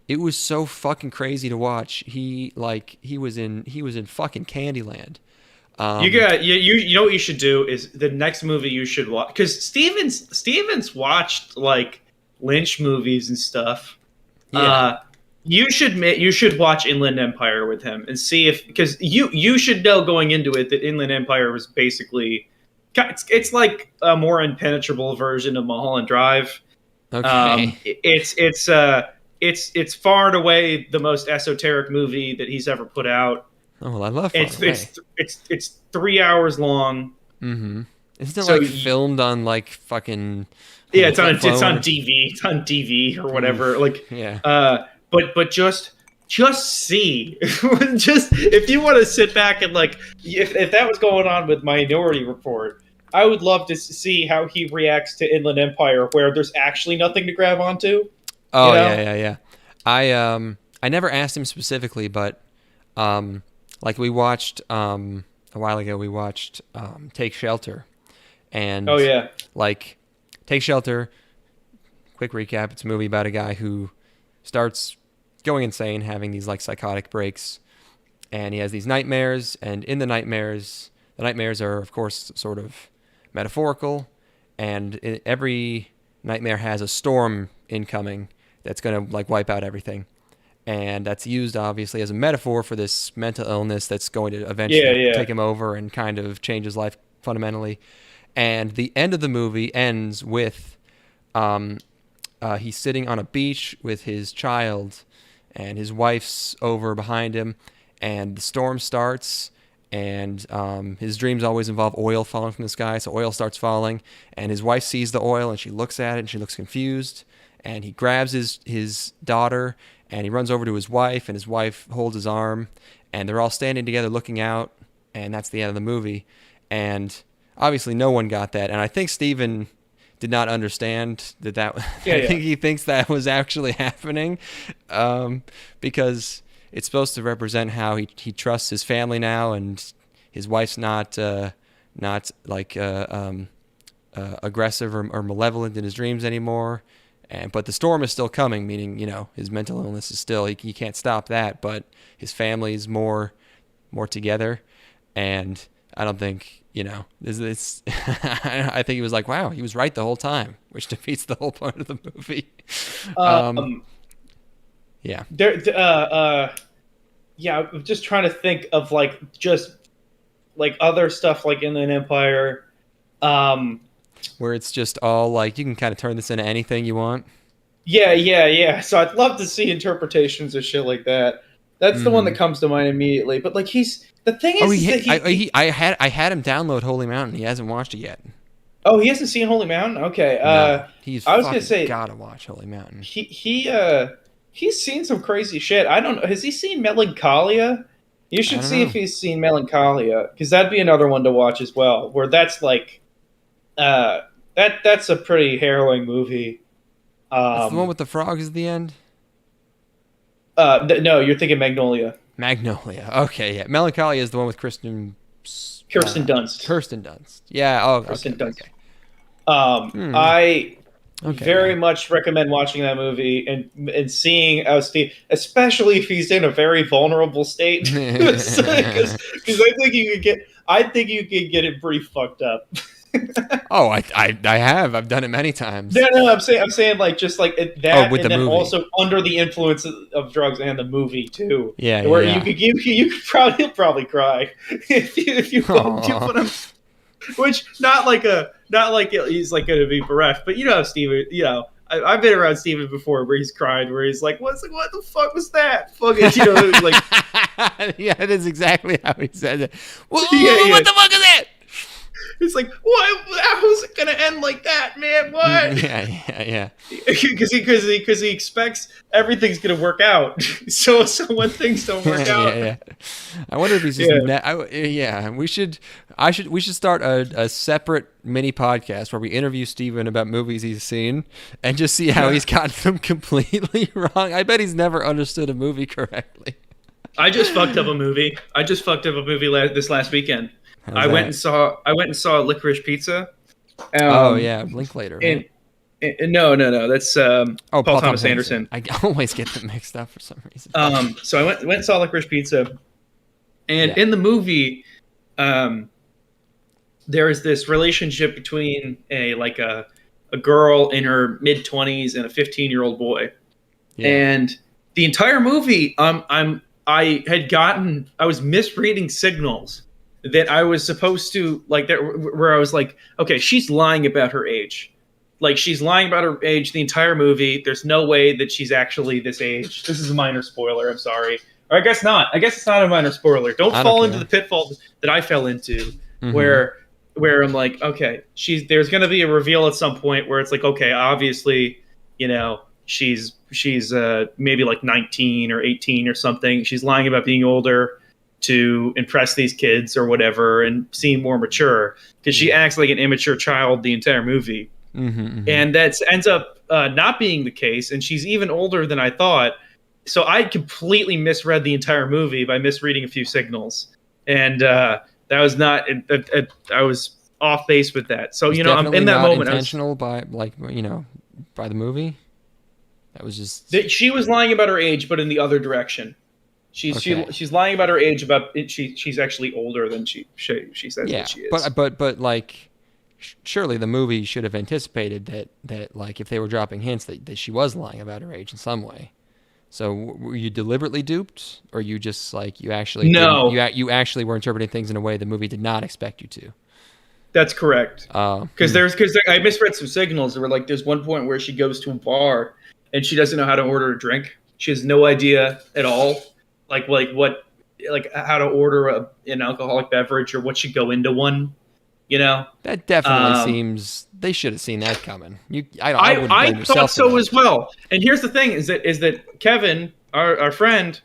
It was so fucking crazy to watch. He was in fucking Candyland. You know what you should do is the next movie you should watch, because Steven's watched like Lynch movies and stuff. Yeah. You should watch Inland Empire with him and see if, because you should know going into it that Inland Empire was basically it's like a more impenetrable version of Mulholland Drive. Okay. It's far and away the most esoteric movie that he's ever put out. Oh, well, I love it's 3 hours long. Mm-hmm. Isn't it filmed on like fucking? Yeah, it's on DV. It's on DV or whatever. But just see, just if you want to sit back and like, if that was going on with Minority Report, I would love to see how he reacts to Inland Empire, where there's actually nothing to grab onto. Oh, yeah. I never asked him specifically, but like we watched a while ago, we watched Take Shelter, and like Take Shelter. Quick recap: it's a movie about a guy who starts going insane, having these like psychotic breaks, and he has these nightmares, and in the nightmares are of course sort of metaphorical, and every nightmare has a storm incoming that's going to like wipe out everything, and that's used obviously as a metaphor for this mental illness that's going to eventually take him over and kind of change his life fundamentally. And the end of the movie ends with he's sitting on a beach with his child, and his wife's over behind him, and the storm starts, and his dreams always involve oil falling from the sky, so oil starts falling, and his wife sees the oil, and she looks at it, and she looks confused, and he grabs his daughter, and he runs over to his wife, and his wife holds his arm, and they're all standing together looking out, and that's the end of the movie. And obviously no one got that, and I think Steven did not understand that. Yeah, I think he thinks that was actually happening, because it's supposed to represent how he trusts his family now, and his wife's not like aggressive or malevolent in his dreams anymore. But the storm is still coming, meaning, his mental illness is still, he can't stop that, but his family's more together. And I don't think, it's I think he was like, wow, he was right the whole time, which defeats the whole point of the movie. Yeah. Yeah, I'm just trying to think of just other stuff like Inland Empire. Where it's just all like, you can kind of turn this into anything you want. Yeah. So I'd love to see interpretations of shit like that. That's the one that comes to mind immediately. But I had him download Holy Mountain. He hasn't watched it yet. Oh, he hasn't seen Holy Mountain? Okay. No, I was gonna say gotta watch Holy Mountain. He's seen some crazy shit. I don't know. Has he seen Melancholia? You should see if he's seen Melancholia, because that'd be another one to watch as well. Where that's that's a pretty harrowing movie. That's the one with the frogs at the end? No, you're thinking Magnolia. Magnolia. Okay, yeah. Melancholia is the one with Kirsten Dunst. Kirsten Dunst. Yeah. Oh, Kirsten Dunst. Okay. I very much recommend watching that movie and seeing how Steve, especially if he's in a very vulnerable state, because I think you could get it pretty fucked up. Oh, I have. I've done it many times. No, I'm saying just like that, with and the then movie. also under the influence of drugs and the movie too. Yeah, where yeah. you could probably cry if you put him. Which not like he's like going to be bereft, but Steven, I've been around Steven before where he's cried, where he's like, what the fuck was that? Fucking, it was like, yeah, that is exactly how he said it. What the fuck is that? It's like, what? How's it gonna end like that, man? What? Yeah. Because he expects everything's gonna work out. So when things don't work out, yeah. I wonder if he's just. We should start a separate mini podcast where we interview Steven about movies he's seen and just see how he's gotten them completely wrong. I bet he's never understood a movie correctly. I just fucked up a movie. This last weekend. I went and saw Licorice Pizza. Linklater. Right? No. That's Paul Thomas Anderson. I always get them mixed up for some reason. So I went and saw Licorice Pizza, and in the movie, there is this relationship between a girl in her mid-20s and a 15-year-old boy, and the entire movie, I was misreading signals that I was supposed to where I was like, okay, she's lying about her age. Like, she's lying about her age the entire movie. There's no way that she's actually this age. This is a minor spoiler. I'm sorry. Or I guess not. I guess it's not a minor spoiler. Don't fall into the pitfall that I fell into, where I'm like, okay, there's going to be a reveal at some point where it's like, okay, obviously, she's maybe like 19 or 18 or something. She's lying about being older to impress these kids or whatever and seem more mature, because she acts like an immature child the entire movie. And that ends up not being the case, and she's even older than I thought. So I completely misread the entire movie by misreading a few signals, and that was not. I was off base with that. So I'm in that moment. Intentional by by the movie. That was just. She was lying about her age, but in the other direction. She's lying about her age. She's actually older than she says that she is. But surely the movie should have anticipated that if they were dropping hints that she was lying about her age in some way. So were you deliberately duped, or you just you actually you actually were interpreting things in a way the movie did not expect you to? That's correct. Because I misread some signals. There were there's one point where she goes to a bar and she doesn't know how to order a drink. She has no idea at all. How to order an alcoholic beverage, or what should go into one, That definitely seems they should have seen that coming. I thought so as well. And here's the thing: is that Kevin, our friend,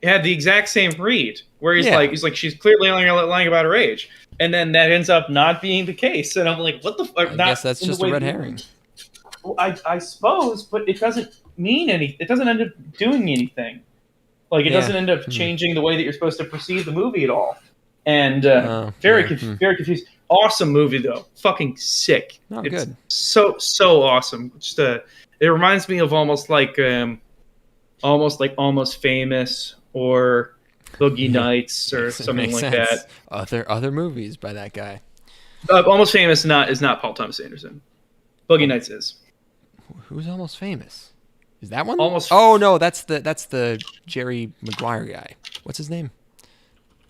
had the exact same read, where he's like she's clearly lying about her age. and then that ends up not being the case. And I'm like, what the fuck? I Not guess that's in the just a way red that- herring. Well, I suppose, but it doesn't mean anything. It doesn't end up doing anything. Like it doesn't end up changing the way that you're supposed to perceive the movie at all. And very confused. Awesome movie though. Fucking sick. Oh, it's good. So awesome. Just it reminds me of almost Almost Famous or Boogie Nights or something like sense. that. Other movies by that guy. Almost Famous is not Paul Thomas Anderson. Boogie Nights is. Who's Almost Famous? Is that one? Oh no, that's the Jerry Maguire guy. What's his name?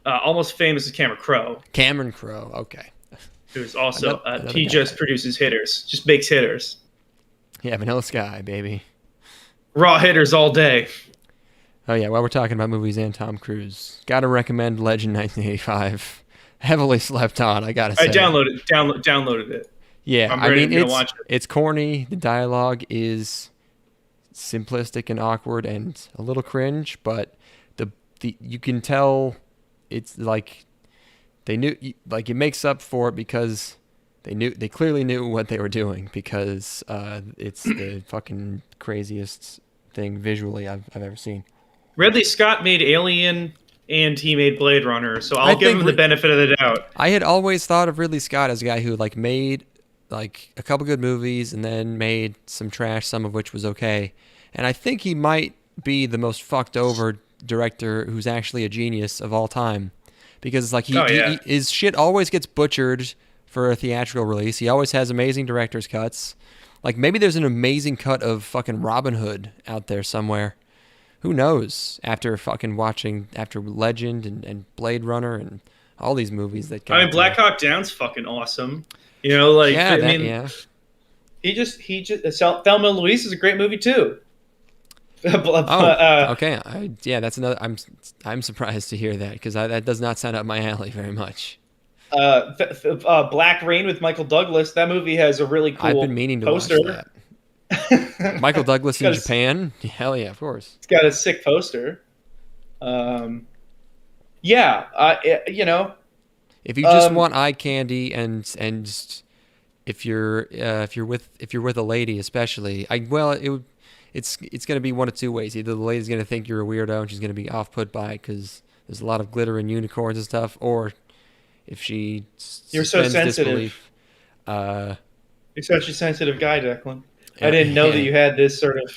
Almost Famous is Cameron Crowe. Cameron Crowe. Okay. Who's also another he guy. just produces hitters, just makes hitters. Yeah, Vanilla Sky, baby. Raw hitters all day. Oh yeah, while we're talking about movies and Tom Cruise, gotta recommend Legend 1985. Heavily slept on, I gotta say. I downloaded it. Yeah, I'm ready to watch it. It's corny. The dialogue is simplistic and awkward and a little cringe, but the you can tell it's like they knew, like it makes up for it because they clearly knew what they were doing, because it's the fucking craziest thing visually I've ever seen. Ridley Scott made Alien and he made Blade Runner, so I'll give him the benefit of the doubt. I had always thought of Ridley Scott as a guy who like made like a couple good movies and then made some trash, some of which was okay. And I think he might be the most fucked over director who's actually a genius of all time, because like his shit always gets butchered for a theatrical release. He always has amazing director's cuts. Like maybe there's an amazing cut of fucking Robin Hood out there somewhere. Who knows? After Legend and Blade Runner and all these movies that I mean, Black Hawk Down's fucking awesome. You know, like he just Thelma and Louise is a great movie too. Okay. That's another. I'm surprised to hear that, because that does not sound up my alley very much. Black Rain with Michael Douglas. That movie has a really cool I've been meaning to poster. watch that. Michael Douglas in Japan? Hell yeah, of course. It's got a sick poster. You know. If you just want eye candy and just, if you're with a lady especially, it's going to be one of two ways. Either the lady's going to think you're a weirdo and she's going to be off put by it because there's a lot of glitter and unicorns and stuff, or if she you're so sensitive. You're such a sensitive guy, Declan. I didn't know that you had this sort of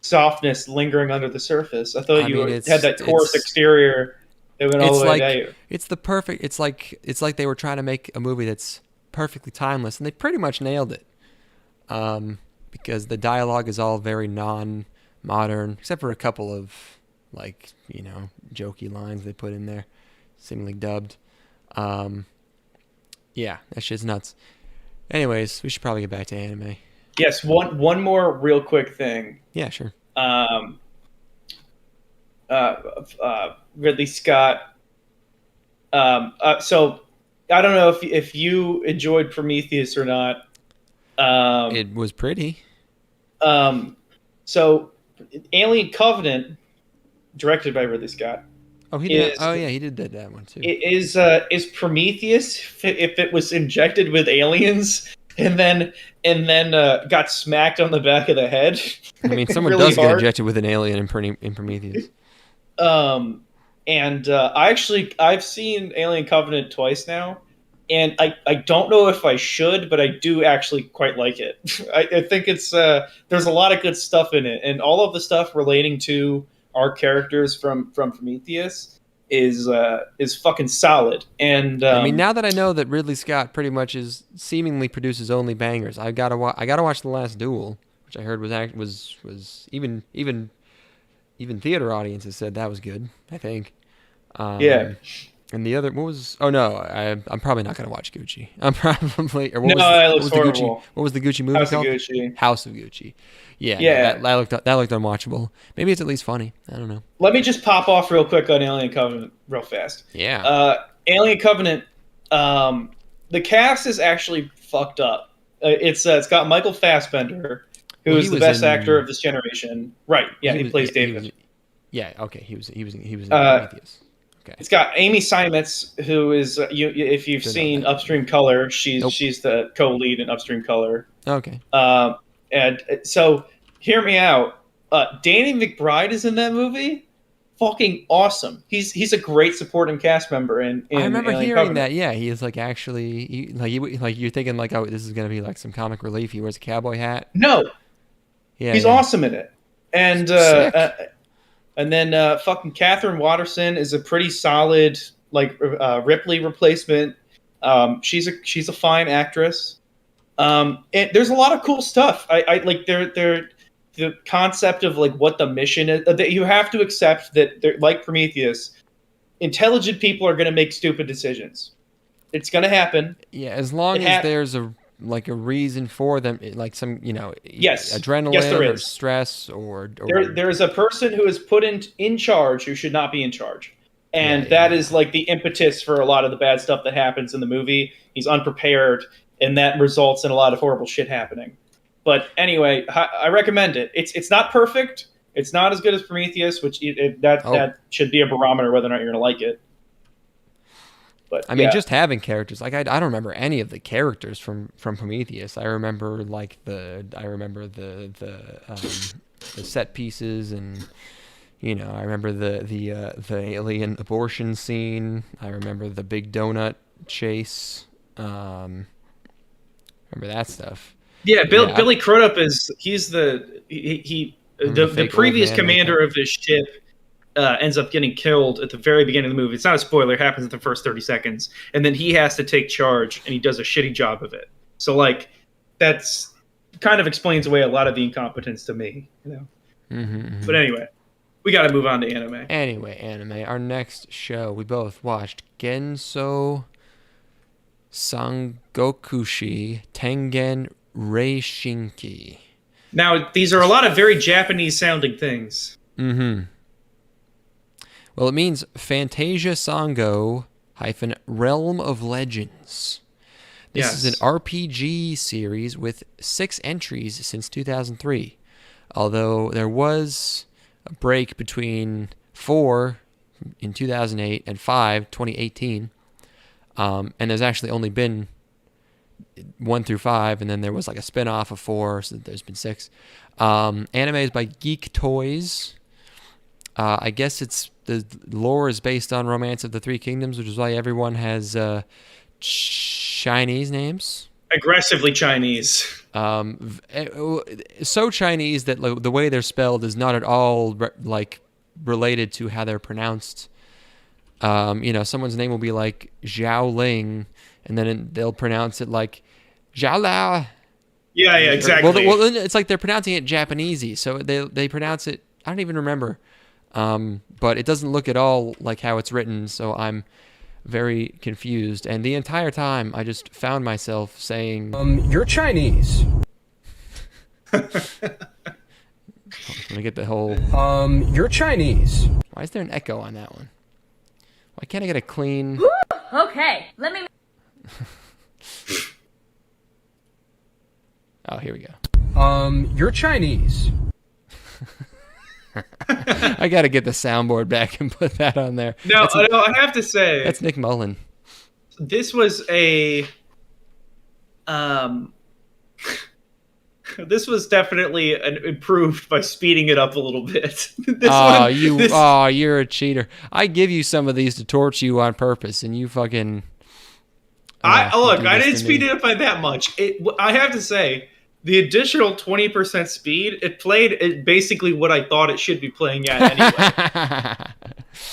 softness lingering under the surface. I thought you had that coarse exterior that went all the way down. It's the perfect. It's like they were trying to make a movie that's perfectly timeless, and they pretty much nailed it. Because the dialogue is all very non-modern, except for a couple of jokey lines they put in there, seemingly dubbed. That shit's nuts. Anyways, we should probably get back to anime. Yes, one more real quick thing. Yeah, sure. Ridley Scott. So I don't know if you enjoyed Prometheus or not. It was pretty. So Alien Covenant, directed by Ridley Scott. Oh, he did. He did that one too. Is Prometheus, if it was injected with aliens and then got smacked on the back of the head? I mean, someone really does get injected with an alien in Prometheus. I've seen Alien Covenant twice now, and I don't know if I should, but I do actually quite like it. I think it's there's a lot of good stuff in it, and all of the stuff relating to our characters from Prometheus is fucking solid. And I mean, now that I know that Ridley Scott pretty much seemingly produces only bangers, I gotta watch The Last Duel, which I heard was even theater audiences said that was good, I think. And the other, what was? Oh no, I'm probably not gonna watch Gucci. I'm probably. Or what was the Gucci? What was the Gucci movie called? House of Gucci. Yeah. That looked unwatchable. Maybe it's at least funny. I don't know. Let me just pop off real quick on Alien Covenant, real fast. Yeah. Alien Covenant. The cast is actually fucked up. It's got Michael Fassbender, who is the best actor of this generation. Right. Yeah, he plays David. Okay. He was in Prometheus. Okay. It's got Amy Seimetz, who is if you've seen Upstream Color, she's the co-lead in Upstream Color. Okay. And so hear me out. Danny McBride is in that movie. Fucking awesome. He's a great supporting cast member in I remember Alien hearing Covenant. that. Yeah, he is like actually like you're thinking like, oh, this is gonna be like some comic relief. He wears a cowboy hat. No, Yeah, he's awesome in it. And Sick. and then fucking Catherine Watterson is a pretty solid like Ripley replacement. She's a fine actress. And there's a lot of cool stuff. I like they're the concept of like what the mission is. That you have to accept that they're like Prometheus. Intelligent people are going to make stupid decisions. It's going to happen. Yeah, as long as there's a reason for them, like some yes, adrenaline there or is. stress or there's a person who is put in charge who should not be in charge, and that is like the impetus for a lot of the bad stuff that happens in the movie. He's unprepared, and that results in a lot of horrible shit happening. But anyway, I recommend it. It's not perfect. It's not as good as Prometheus, which that should be a barometer whether or not you're going to like it. But I mean, just having characters like I don't remember any of the characters from Prometheus. I remember the set pieces, and I remember the alien abortion scene. I remember the big donut chase. Remember that stuff. Yeah, Billy Crudup he's the previous commander of this ship. Ends up getting killed at the very beginning of the movie. It's not a spoiler. It happens in the first 30 seconds. And then he has to take charge, and he does a shitty job of it. So, like, that's kind of explains away a lot of the incompetence to me. But anyway, we got to move on to anime. Anime. Our next show, we both watched Genso Sangokushi Tengen Reishinki. Now, these are a lot of very Japanese-sounding things. Well, it means Fantasia Sango - Realm of Legends. This is an RPG series with 6 entries since 2003. Although there was a break between 4 in 2008 and 5, 2018. And there's actually only been 1 through 5, and then there was like a spin-off of 4, so there's been 6. Anime is by Geek Toys. I guess the lore is based on Romance of the Three Kingdoms, which is why everyone has Chinese names. Aggressively Chinese. So Chinese that the way they're spelled is not at all related to how they're pronounced. Someone's name will be like Zhao Ling, and then they'll pronounce it like Zhao Lao. Yeah, exactly. Well, it's like they're pronouncing it Japanesey, so they pronounce it. I don't even remember. But it doesn't look at all like how it's written, so I'm very confused. And the entire time, I just found myself saying, You're Chinese. Let me get the whole... You're Chinese. Why is there an echo on that one? Why can't I get a clean... Okay, let me... Oh, here we go. You're Chinese. I got to get the soundboard back and put that on there. No, I have to say... That's Nick Mullen. This was this was definitely improved by speeding it up a little bit. You're a cheater. I give you some of these to torch you on purpose, and you fucking... I didn't speed it up by that much. I have to say... The additional 20% speed, it played basically what I thought it should be playing at anyway.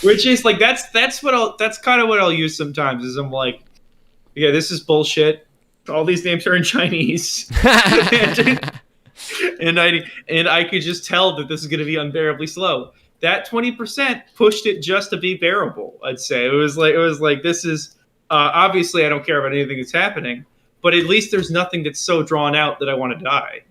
Which is like that's kind of what I'll use sometimes. Is I'm like, yeah, this is bullshit. All these names are in Chinese, and I could just tell that this is going to be unbearably slow. That 20% pushed it just to be bearable. I'd say it was like this is obviously I don't care about anything that's happening. But at least there's nothing that's so drawn out that I want to die.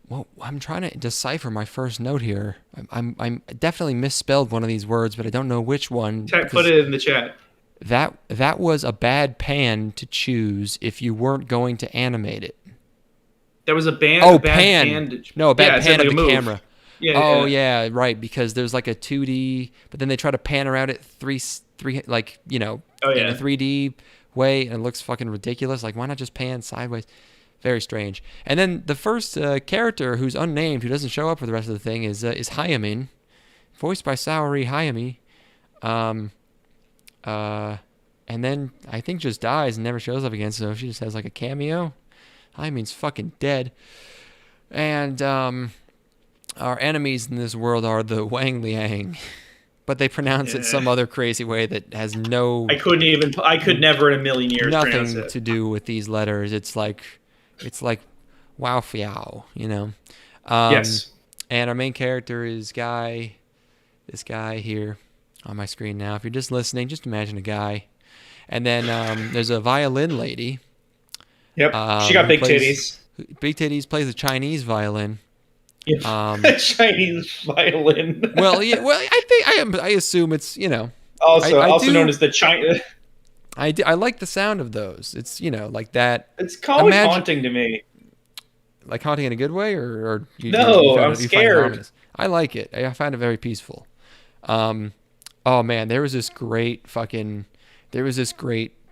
Well, I'm trying to decipher my first note here. I'm definitely misspelled one of these words, but I don't know which one. Put it in the chat. That was a bad pan to choose if you weren't going to animate it. There was a bad pan. No, a bad pan of the camera. Oh yeah, right. Because there's like a 2D, but then they try to pan around it three like in a 3D way, and it looks fucking ridiculous. Like why not just pan sideways? Very strange. And then the first character who's unnamed, who doesn't show up for the rest of the thing, is Hayamin, voiced by Saori Hayami. And then I think just dies and never shows up again. So she just has like a cameo. Hayamin's fucking dead. And our enemies in this world are the Wang Liang, but they pronounce it some other crazy way that has no. I could never in a million years pronounce nothing it. to do with these letters. It's like wow fiao, Yes. And our main character is this guy here on my screen now. If you're just listening, just imagine a guy. And then there's a violin lady. Yep. She got big titties. Big titties, plays a Chinese violin. Yeah. Chinese violin. Well, yeah. Well, I assume it's Also known as the China. I like the sound of those. It's like that. It's always haunting to me. Like haunting in a good way, or I'm scared. I like it. I find it very peaceful. Oh man, there was this great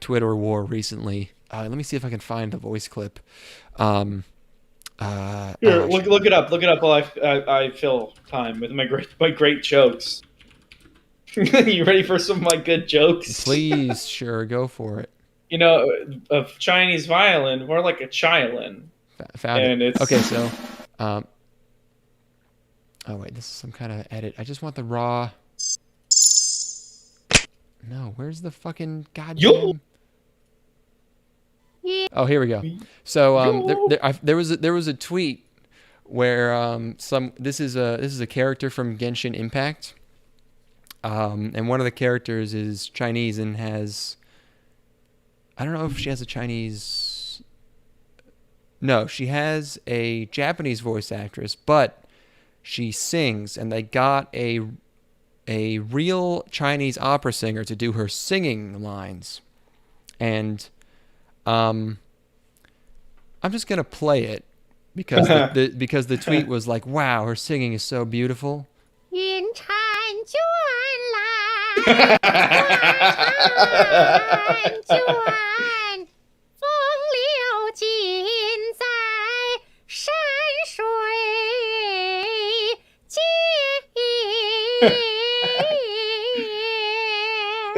Twitter war recently. Let me see if I can find the voice clip. Here, look it up. Look it up while I fill time with my great jokes. You ready for some of my good jokes? Please, sure, go for it. A Chinese violin, more like a chilin. Found it. It's... Okay, so, oh wait, this is some kind of edit. I just want the raw. No, where's the fucking goddamn? Oh, here we go. So there was a tweet where this is a character from Genshin Impact, and one of the characters is Chinese and has, I don't know if she has a Chinese. No, she has a Japanese voice actress, but she sings, and they got a real Chinese opera singer to do her singing lines, and I'm just gonna play it because the tweet was like, "Wow, her singing is so beautiful."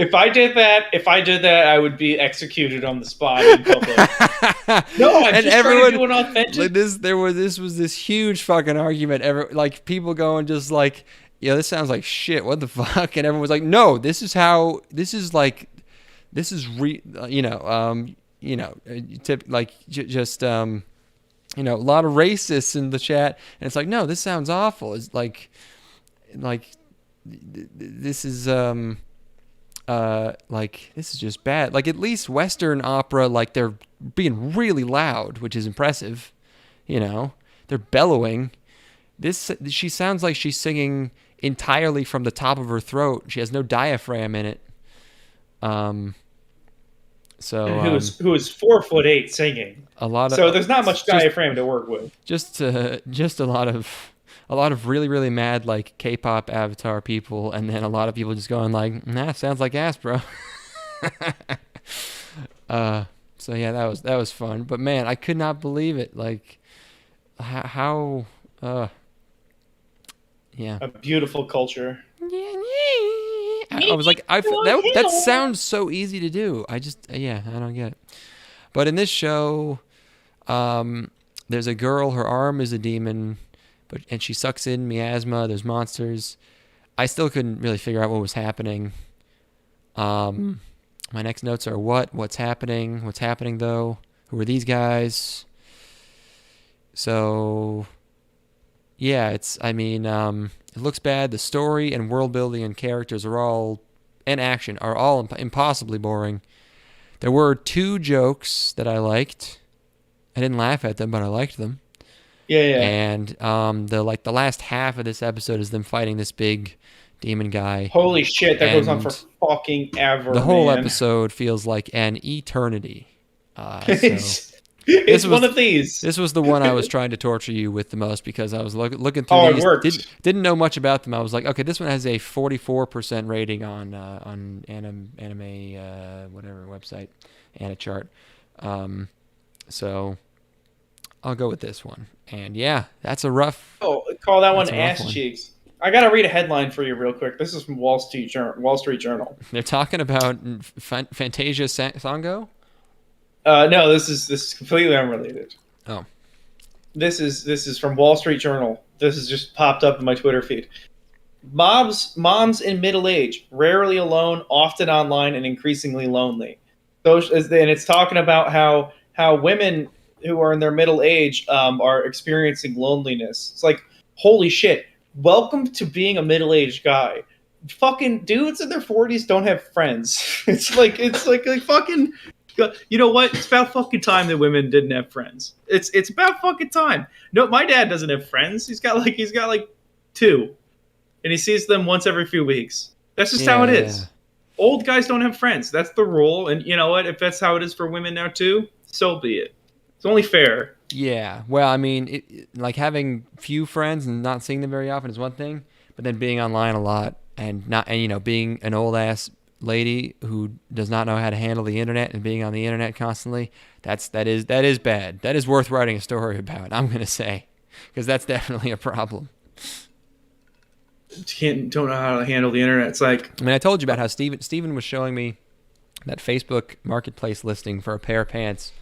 If I did that, I would be executed on the spot in public. No, I'm just trying to do an authentic. This was this huge fucking argument. Like people going just like, this sounds like shit. What the fuck? And everyone was like, no, this is a lot of racists in the chat, and it's like, no, this sounds awful. It's like this is this is just bad. Like at least Western opera, like they're being really loud, which is impressive. They're bellowing. She sounds like she's singing entirely from the top of her throat. She has no diaphragm in it. Who is 4'8" singing? So there's not much diaphragm to work with. Just a lot of really, really mad like K-pop avatar people, and then a lot of people just going like, "Nah, sounds like ass, bro." So yeah, that was fun. But man, I could not believe it. Like, how yeah. A beautiful culture. I was like, that sounds so easy to do. I don't get it. But in this show, there's a girl. Her arm is a demon. And she sucks in miasma. There's monsters. I still couldn't really figure out what was happening. My next notes are what's happening though. Who are these guys? So yeah, it looks bad. The story and world building and characters and action are all impossibly boring. There were 2 jokes that I liked. I didn't laugh at them, but I liked them. Yeah. And the last half of this episode is them fighting this big demon guy. Holy shit, that goes on for fucking ever. The whole episode feels like an eternity. It's one of these. This was the one I was trying to torture you with the most because I was looking through Oh, it these. worked. Didn't know much about them. I was like, okay, this one has a 44% rating on anime whatever website, Anichart. So I'll go with this one. And yeah, that's a rough. Oh, call that one That's a rough ass one. cheeks. I gotta read a headline for you real quick. This is from Wall Street Journal. They're talking about Fantasia Sango. No, this is completely unrelated. Oh, This is from Wall Street Journal. This has just popped up in my Twitter feed. Moms in middle age, rarely alone, often online, and increasingly lonely. So, and it's talking about how women who are in their middle age are experiencing loneliness. It's like, holy shit! Welcome to being a middle-aged guy. Fucking dudes in their 40s don't have friends. It's like fucking. You know what? It's about fucking time that women didn't have friends. It's about fucking time. No, my dad doesn't have friends. He's got like two, and he sees them once every few weeks. That's just how it is. yeah. Old guys don't have friends. That's the rule. And you know what? If that's how it is for women now too, so be it. It's only fair. Yeah. Well, I mean, like having few friends and not seeing them very often is one thing, but then being online a lot and being an old ass lady who does not know how to handle the internet and being on the internet constantly, that is bad. That is worth writing a story about, I'm going to say, because that's definitely a problem. Don't know how to handle the internet. It's like, I mean, I told you about how Steven was showing me that Facebook marketplace listing for a pair of pants,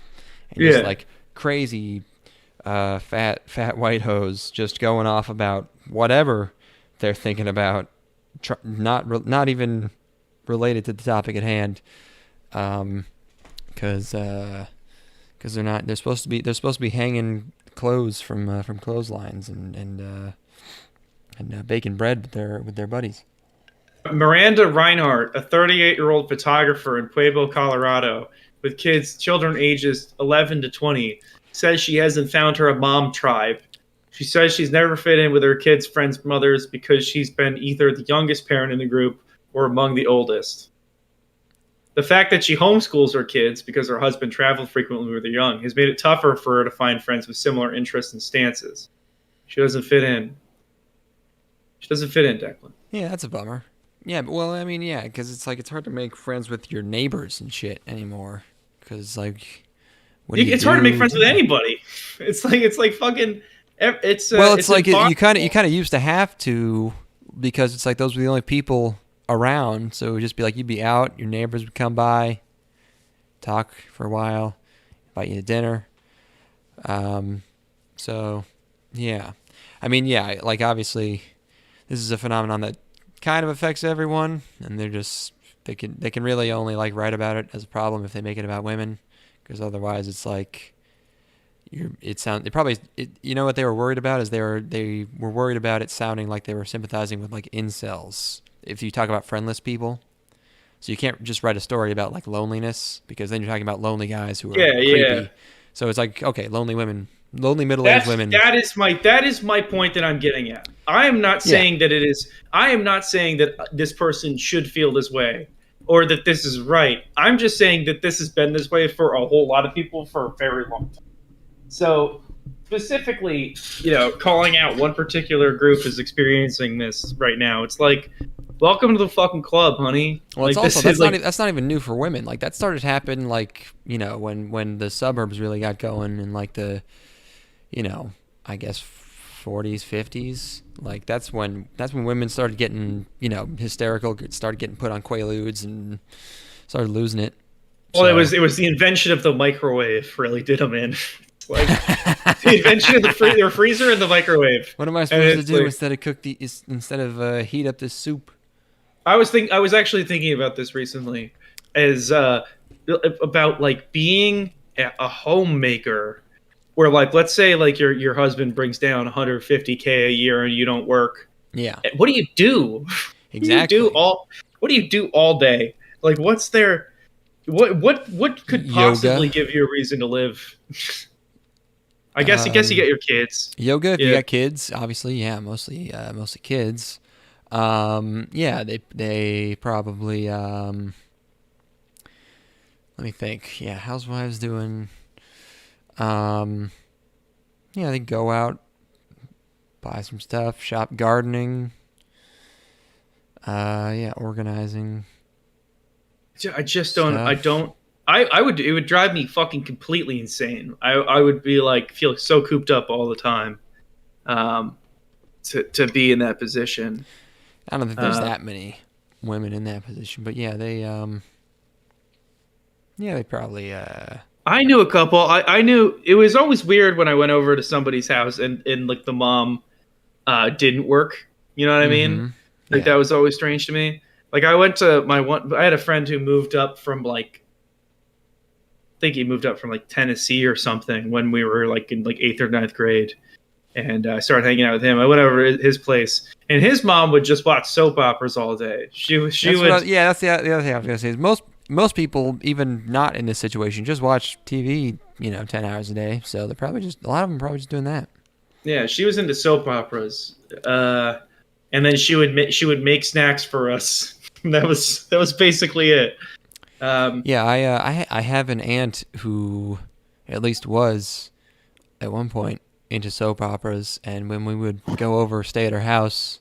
and just like crazy fat white hoes just going off about whatever they're thinking about, not even related to the topic at hand, because they're supposed to be hanging clothes from clotheslines and baking bread with their buddies. Miranda Reinhardt, a 38-year-old photographer in Pueblo, Colorado, with children ages 11 to 20, says she hasn't found her a mom tribe. She says she's never fit in with her kids' friends' mothers because she's been either the youngest parent in the group or among the oldest. The fact that she homeschools her kids because her husband traveled frequently when they're young has made it tougher for her to find friends with similar interests and stances. She doesn't fit in. She doesn't fit in, Declan. Yeah, that's a bummer. Yeah, but, well, I mean, yeah, because it's hard to make friends with your neighbors and shit anymore. Because like, It's hard to make friends with anybody. It's like fucking. It's you kind of used to have to, because it's like those were the only people around. So it would just be like you'd be out, your neighbors would come by, talk for a while, invite you to dinner. So yeah, I mean, yeah, like obviously this is a phenomenon that kind of affects everyone, and they can really only like write about it as a problem if they make it about women, because otherwise it's like you know what they were worried about is they were worried about it sounding like they were sympathizing with like incels if you talk about friendless people. So you can't just write a story about like loneliness, because then you're talking about lonely guys who are creepy. Yeah. So it's like, okay, lonely middle-aged women. That is my point that I'm getting at. I am not saying that this person should feel this way or that this is right. I'm just saying that this has been this way for a whole lot of people for a very long time. So specifically, calling out one particular group is experiencing this right now. It's like, welcome to the fucking club, honey. Well, like, it's also that's not even new for women. Like that started to happen like, when the suburbs really got going in like the, I guess 40s, 50s. Like that's when women started getting, hysterical, started getting put on Quaaludes and started losing it. Well, so, it was the invention of the microwave really did them in. Like the invention of the freezer and the microwave. What am I supposed to do instead of heat up this soup? I was actually thinking about this recently, as about like being a homemaker, where like let's say like your husband brings down $150K a year and you don't work. Yeah. What do you do? Exactly. What do you do all day? Like what's there? What could possibly give you a reason to live? I guess you get your kids. Yoga if you got kids, obviously, yeah, mostly kids. Yeah, they probably let me think. Yeah, housewives doing Yeah, they go out, buy some stuff, shop gardening. Yeah, organizing. I just stuff. I would, it would drive me fucking completely insane. I would be like, feel so cooped up all the time, to be in that position. I don't think there's that many women in that position, but yeah, they probably, I knew a couple. I knew it was always weird when I went over to somebody's house and like the mom didn't work. You know what I mean? Like yeah. that was always strange to me. Like I went to I had a friend who moved up from like, I think he moved up from like Tennessee or something when we were like in like 8th or 9th grade. And I started hanging out with him. I went over to his place, and his mom would just watch soap operas all day. She would. That's the other thing I was gonna say is most people, even not in this situation, just watch TV, 10 hours a day. So they're probably a lot of them are probably just doing that. Yeah, she was into soap operas, and then she would make snacks for us. That was basically it. Yeah, I have an aunt who, at least was, at one point, into soap operas, and when we would go over, stay at her house,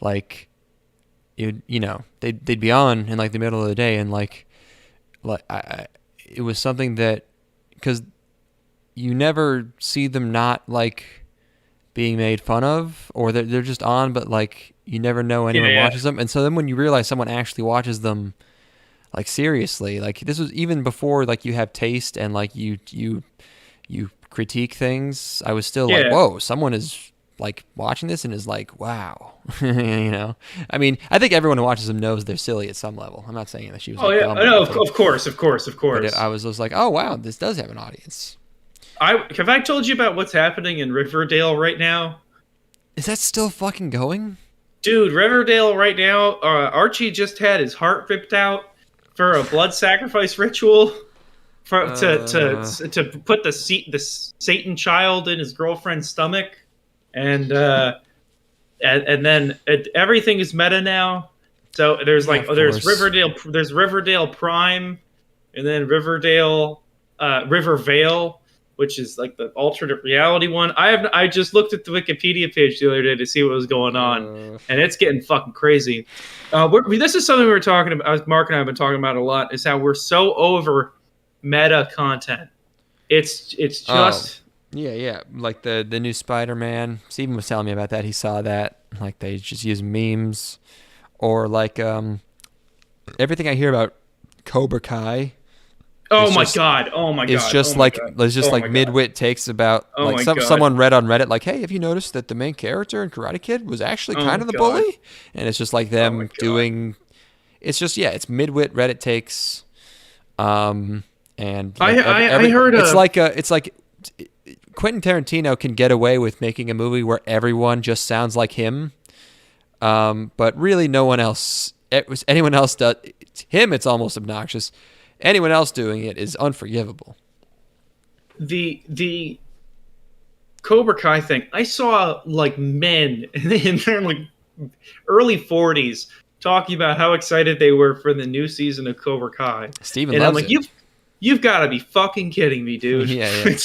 like, they'd be on in like the middle of the day, and it was something that, because you never see them not like being made fun of, or they're just on, but like you never know anyone watches them, and so then when you realize someone actually watches them, like seriously, like this was even before like you have taste and like you critique things, I was still like, whoa, someone is like watching this and is like, wow. I mean, I think everyone who watches them knows they're silly at some level. I'm not saying that she was dumb. No, of course. But I was just like, oh wow, this does have an audience. Have I told you about what's happening in Riverdale right now? Is that still fucking going? Dude, Riverdale right now, Archie just had his heart ripped out for a blood sacrifice ritual to put the Satan child in his girlfriend's stomach, and then everything is meta now. So there's there's Riverdale Prime, and then Rivervale, which is like the alternate reality one. I just looked at the Wikipedia page the other day to see what was going on, and it's getting fucking crazy. This is something we were talking about. Mark and I have been talking about a lot. Is how we're so over meta content. It's just yeah. Like the new Spider-Man. Steven was telling me about that. He saw that. Like they just use memes, or like everything I hear about Cobra Kai. Oh my god! It's just mid-wit takes about someone read on Reddit like, hey, have you noticed that the main character in Karate Kid was actually kind of the bully? And it's just like them doing. It's just it's mid-wit Reddit takes. And I heard it's like Quentin Tarantino can get away with making a movie where everyone just sounds like him, but really no one else. Anyone else does him? It's almost obnoxious. Anyone else doing it is unforgivable. The Cobra Kai thing, I saw like men in their like early 40s talking about how excited they were for the new season of Cobra Kai. Steven and loves I'm like, it. You've got to be fucking kidding me, dude. Yeah.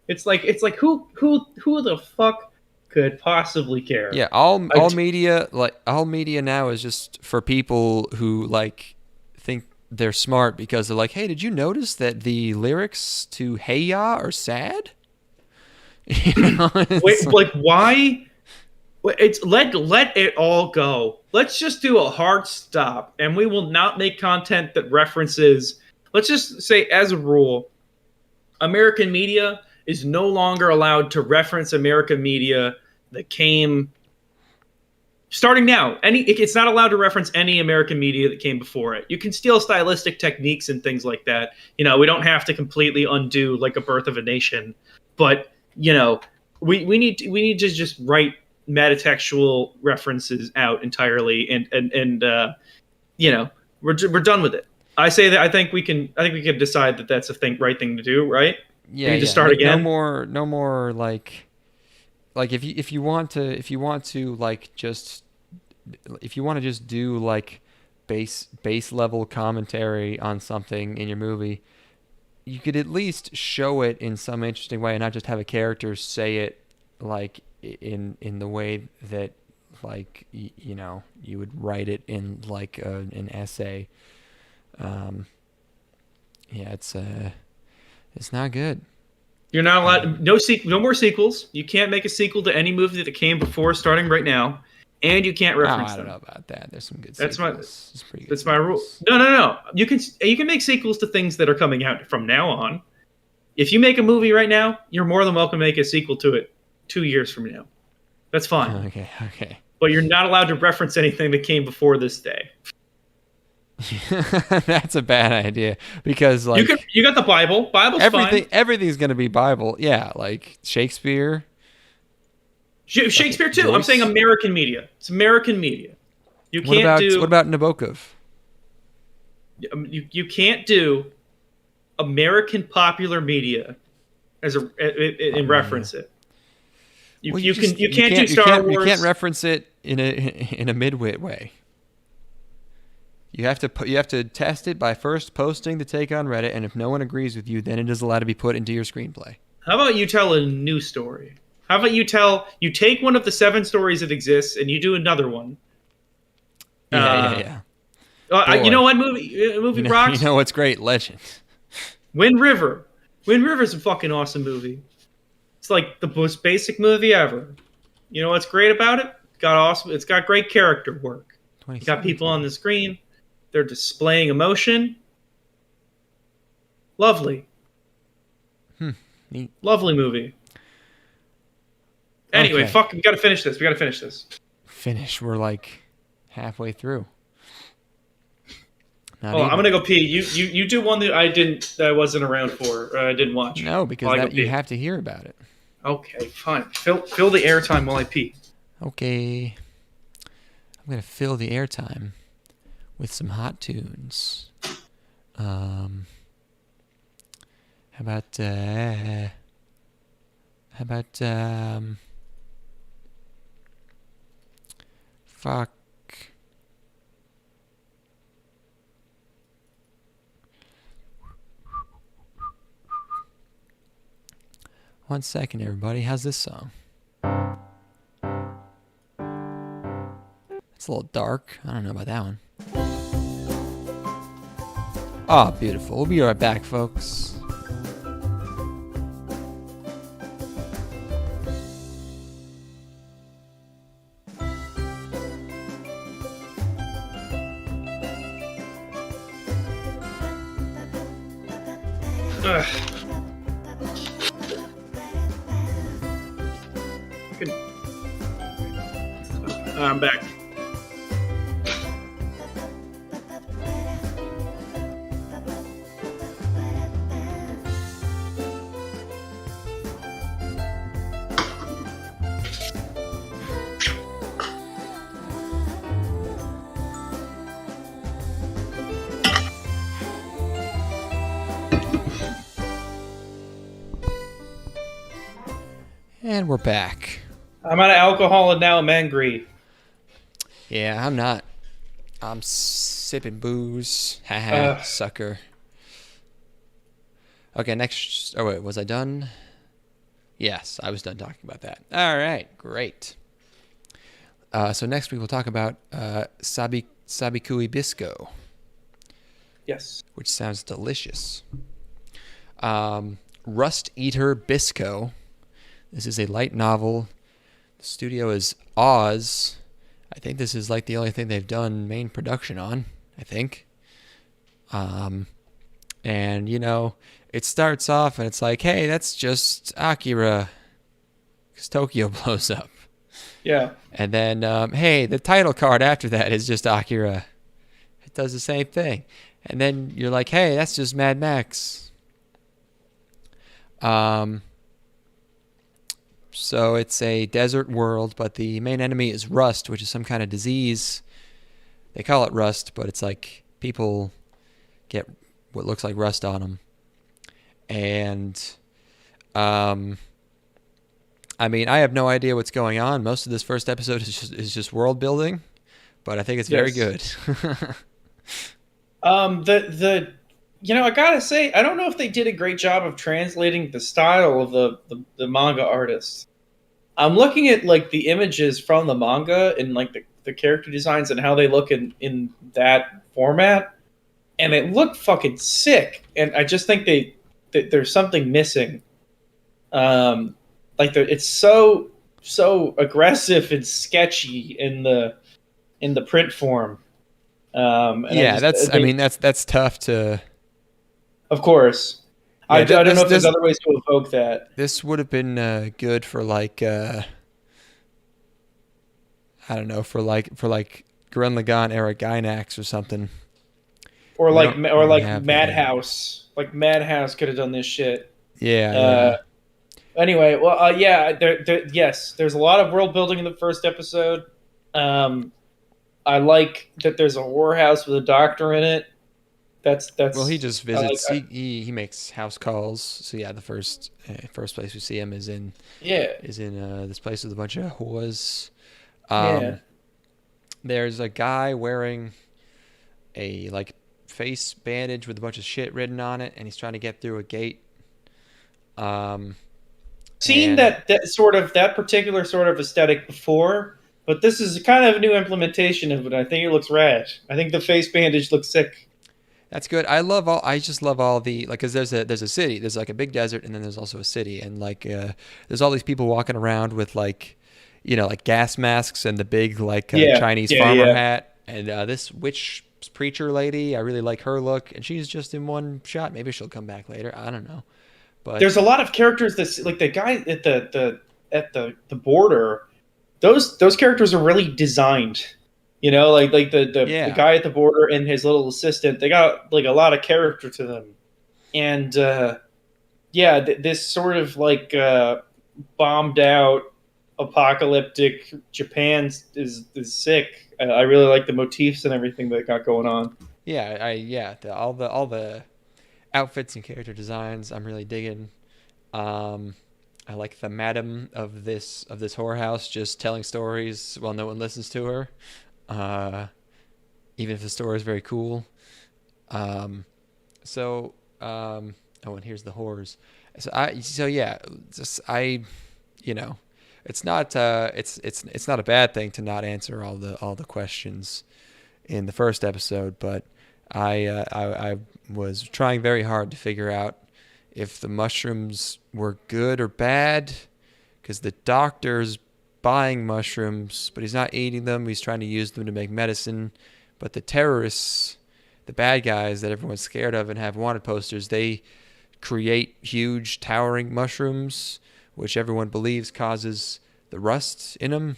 It's like who the fuck could possibly care? Yeah, all media now is just for people who like think they're smart because they're like, hey, did you notice that the lyrics to Hey Ya are sad? Wait, like why? It's let it all go. Let's just do a hard stop, and we will not make content that references. Let's just say, as a rule, American media is no longer allowed to reference American media that came. Starting now, it's not allowed to reference any American media that came before it. You can steal stylistic techniques and things like that. We don't have to completely undo like A Birth of a Nation, but we need to just write metatextual references out entirely, and we're done with it. I say that I think we can decide that that's right thing to do, right? Yeah, we need to start again. No more like if you want to just do like base level commentary on something in your movie, you could at least show it in some interesting way and not just have a character say it like in the way that like you know you would write it in like an essay. Yeah, it's not good. You're not allowed. No more sequels. You can't make a sequel to any movie that came before, starting right now, and you can't reference I don't them. know about that. There's some good. That's sequels. It's pretty good. That's my rule. No. You can make sequels to things that are coming out from now on. If you make a movie right now, you're more than welcome to make a sequel to it 2 years from now. That's fine. Okay. But you're not allowed to reference anything that came before this day. That's a bad idea because like you got the Bible. Bible's fine. Everything's gonna be Bible. Yeah, like Shakespeare. Shakespeare too. Joyce. I'm saying American media. It's American media. You can't What about Nabokov? You can't do American popular media as and reference it. You can't do Star Wars. You can't reference it in a midwit way. You have to test it by first posting the take on Reddit, and if no one agrees with you, then it is allowed to be put into your screenplay. How about you tell a new story? How about you take one of the 7 stories that exists and you do another one? Yeah. You know what movie rocks? You know what's great? Legend. Wind River. Wind River's a fucking awesome movie. It's like the most basic movie ever. You know what's great about it? It's got great character work. You got people on the screen. They're displaying emotion. Lovely. Neat. Lovely movie. Anyway, Okay. we gotta finish this. Finish. We're like halfway through. I'm gonna go pee. You do one that I wasn't around for. Or I didn't watch. No, because you have to hear about it. Okay, fine. Fill the airtime while I pee. Okay. I'm gonna fill the airtime with some hot tunes. How about fuck. One second, everybody. How's this song? It's a little dark. I don't know about that one. Oh, beautiful. We'll be right back, folks. I'm back. And we're back. I'm out of alcohol and now I'm angry. Yeah, I'm not. I'm sipping booze. Haha, sucker. Okay, next. Oh, wait, was I done? Yes, I was done talking about that. All right, great. So next week we'll talk about Sabikui Bisco. Yes. Which sounds delicious. Rust Eater Bisco. This is a light novel. The studio is Oz. I think this is like the only thing they've done main production on, I think. And, you know, it starts off and it's like, hey, that's just Akira. Because Tokyo blows up. Yeah. And then, hey, the title card after that is just Akira. It does the same thing. And then you're like, hey, that's just Mad Max. So it's a desert world, but the main enemy is rust, which is some kind of disease. They call it rust, but it's like people get what looks like rust on them. And, I mean, I have no idea what's going on. Most of this first episode is just world building, but I think it's very good. I gotta say, I don't know if they did a great job of translating the style of the manga artists. I'm looking at like the images from the manga and like the character designs and how they look in that format, and it looked fucking sick. And I just think there's something missing. It's so aggressive and sketchy in the print form. And Yeah, I they, mean that's tough to. of course. Yeah, I don't know if there's other ways to evoke that. this would have been good for like I don't know, for like Gurren Lagann era Gynax or something. Or We like don't or really like have that. Madhouse. Like Madhouse could have done this shit. Yeah. Anyway, well, yeah, yes, there's a lot of world building in the first episode. I like that there's a whorehouse with a doctor in it. That's Well, he just I like visits. He makes house calls. So yeah, the first place we see him is in yeah, this place with a bunch of whores. yeah. There's a guy wearing a like face bandage with a bunch of shit written on it, and he's trying to get through a gate. Seen And that particular sort of aesthetic before, but this is kind of a new implementation of it. I think it looks rad. I think the face bandage looks sick. that's good. I just love all the like, cause there's a city. There's like a big desert, and then there's also a city, and like there's all these people walking around with like, like gas masks and the big like Chinese farmer hat, and this witch preacher lady. I really like her look, and she's just in one shot. Maybe she'll come back later. I don't know. But There's a lot of characters that like the guy at the border. Those characters are really designed. Like the guy at the border and his little assistant. They got like a lot of character to them, and this sort of like bombed out apocalyptic Japan is sick. I really like the motifs and everything that got going on. all the outfits and character designs I'm really digging. I like the madam of this whorehouse just telling stories while no one listens to her, even if the story is very cool. So oh, and here's the whores. It's not a bad thing to not answer all the questions in the first episode, but I was trying very hard to figure out if the mushrooms were good or bad, because the doctor's buying mushrooms, but he's not eating them. He's trying to use them to make medicine. But the terrorists, the bad guys that everyone's scared of and have wanted posters, they create huge towering mushrooms, which everyone believes causes the rust in them.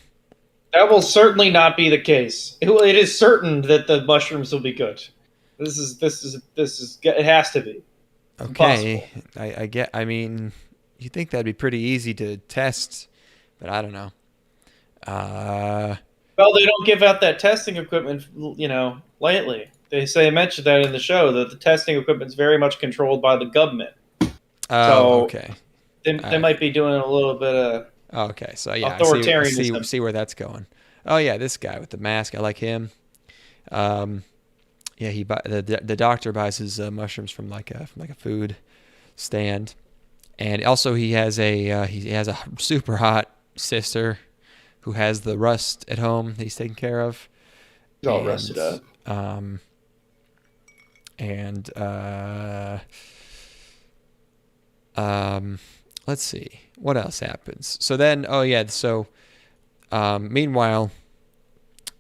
That will certainly not be the case. It is certain that the mushrooms will be good. This is it has to be. Okay, I mean, you think that'd be pretty easy to test, but I don't know. Well, they don't give out that testing equipment, lightly. They mentioned that in the show that the testing equipment is very much controlled by the government. Oh, okay. They might be doing a little bit of okay. So yeah, authoritarianism. see where that's going. Oh yeah, this guy with the mask, I like him. Yeah, the doctor buys his mushrooms from like a food stand, and also he has a super hot sister who has the rust at home that he's taking care of. He's all rusted up. Let's see what else happens. So then, meanwhile,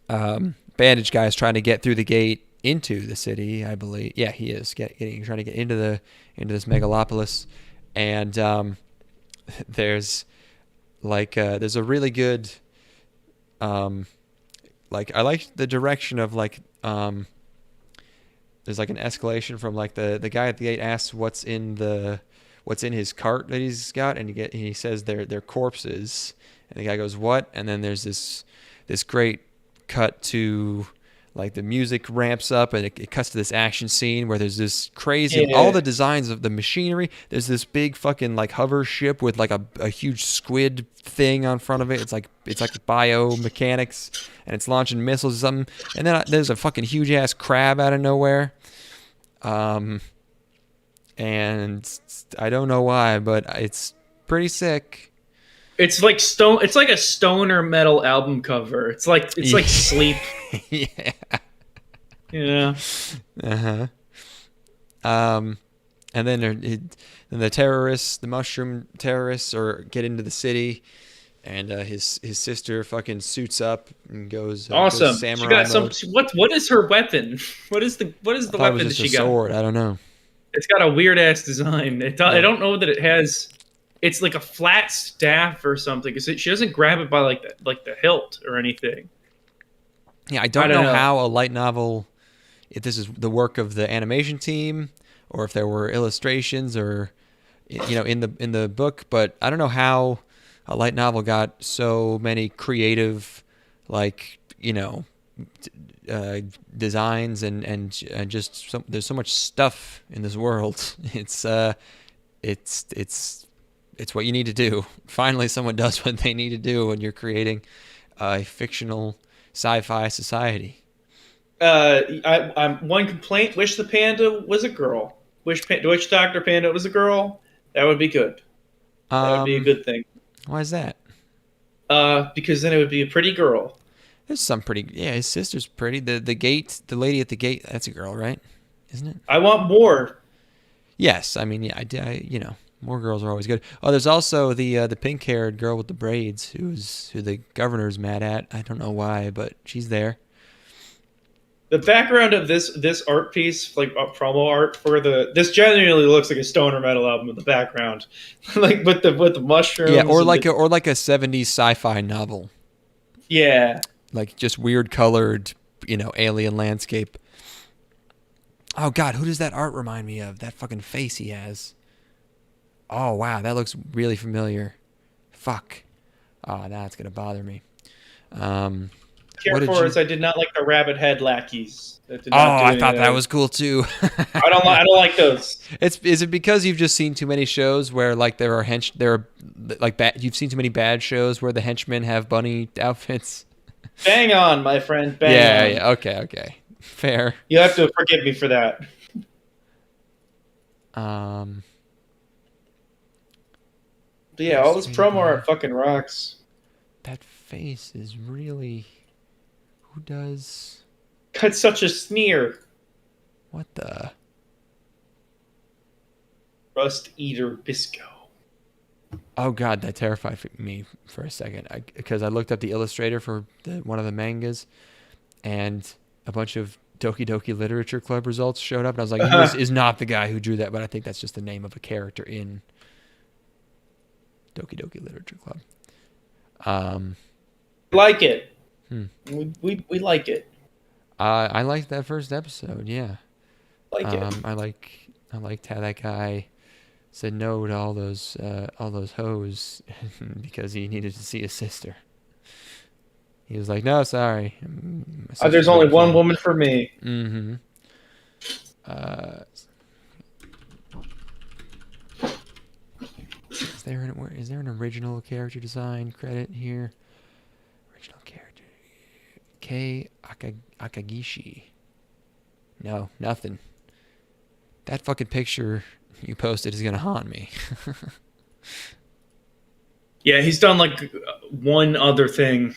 Bandage Guy is trying to get through the gate into the city, I believe. Yeah, he is trying to get into this megalopolis, and there's a really good I like the direction of there's like an escalation from like the guy at the gate asks what's in his cart that he's got, and he says they're corpses, and the guy goes what, and then there's this great cut to like the music ramps up, and it cuts to this action scene where there's this crazy all the designs of the machinery. There's this big fucking like hover ship with like a huge squid thing on front of it. It's like biomechanics, and it's launching missiles or something. And then there's a fucking huge ass crab out of nowhere. and I don't know why, but it's pretty sick. It's like stone. It's like a stoner metal album cover. It's like Sleep. Yeah. Yeah. Uh-huh. And then the terrorists, the mushroom terrorists, get into the city, and his sister fucking suits up and goes Awesome. goes samurai She got some. mode. What is her weapon? What is the I thought it weapon was that just she a got? sword. I don't know. It's got a weird ass design. I don't know that it has. It's like a flat staff or something. She doesn't grab it by like the hilt or anything. Yeah, I don't know how a light novel, if this is the work of the animation team or if there were illustrations or in the book, but I don't know how a light novel got so many creative designs and just there's so much stuff in this world. It's what you need to do. Finally, someone does what they need to do when you're creating a fictional sci-fi society. I'm one complaint. Wish the panda was a girl. Wish Dr. Panda was a girl. That would be good. That would be a good thing. Why is that? Because then it would be a pretty girl. There's some pretty. Yeah, his sister's pretty. The lady at the gate. That's a girl, right? Isn't it? I want more. Yes, I mean, yeah, more girls are always good. Oh, there's also the pink-haired girl with the braids, who the governor's mad at. I don't know why, but she's there. The background of this art piece, like promo art for this, genuinely looks like a stoner metal album in the background, like with the mushrooms. Yeah, or like a 70s sci-fi novel. Yeah, like just weird colored, alien landscape. Oh God, who does that art remind me of? That fucking face he has. Oh wow, that looks really familiar. Fuck. Oh, now it's gonna bother me. I did not like the rabbit head lackeys. I thought that was cool too. I don't like those. Is it because you've just seen too many shows where like you've seen too many bad shows where the henchmen have bunny outfits? Bang on, my friend. Bang on. Yeah. Okay. Fair. You have to forgive me for that. But yeah, all this promo art fucking rocks. That face is really. Who does? Got such a sneer. What the? Rust Eater Bisco. Oh God, that terrified me for a second. Because I looked up the illustrator for one of the mangas, and a bunch of Doki Doki Literature Club results showed up, and I was like, "This is not the guy who drew that," but I think that's just the name of a character in Doki Doki Literature Club. Like it. We like it. I liked that first episode. Yeah. Like it. I liked how that guy said no to all those hoes because he needed to see his sister. He was like, "No, sorry. There's only one woman for me." Mm-hmm. Is there an original character design credit here? Original character. Kei Akagishi. No, nothing. That fucking picture you posted is gonna haunt me. Yeah, he's done like one other thing.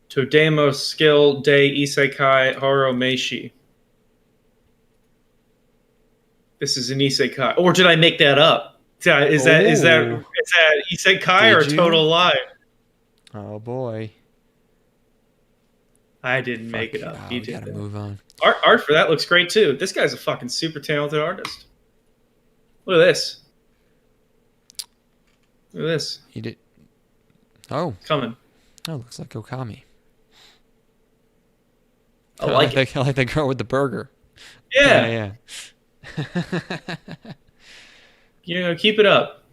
Todemo Skill Day Isekai Haro Meishi. This is an isekai, or did I make that up? Is that isekai or a total lie? Oh boy. I didn't make it up. You did. Gotta move on. Art for that looks great too. This guy's a fucking super talented artist. Look at this. Look at this. He did. Oh. Coming. Oh, looks like Okami. I like it. I like that girl with the burger. Yeah. Keep it up.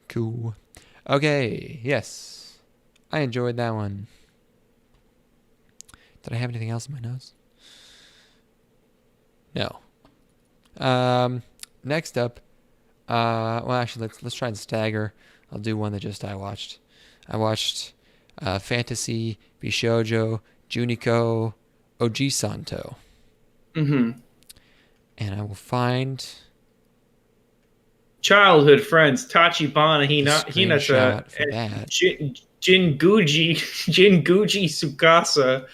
Cool. Okay. Yes. I enjoyed that one. Did I have anything else in my notes? No. Next up. Well, actually, let's try and stagger. I'll do one that just I watched. I watched Fantasy Bishoujo Juniko Ojisanto. Mm-hmm. And I will find childhood friends Tachibana Screenshot Hinata for and that. Jinguji Tsukasa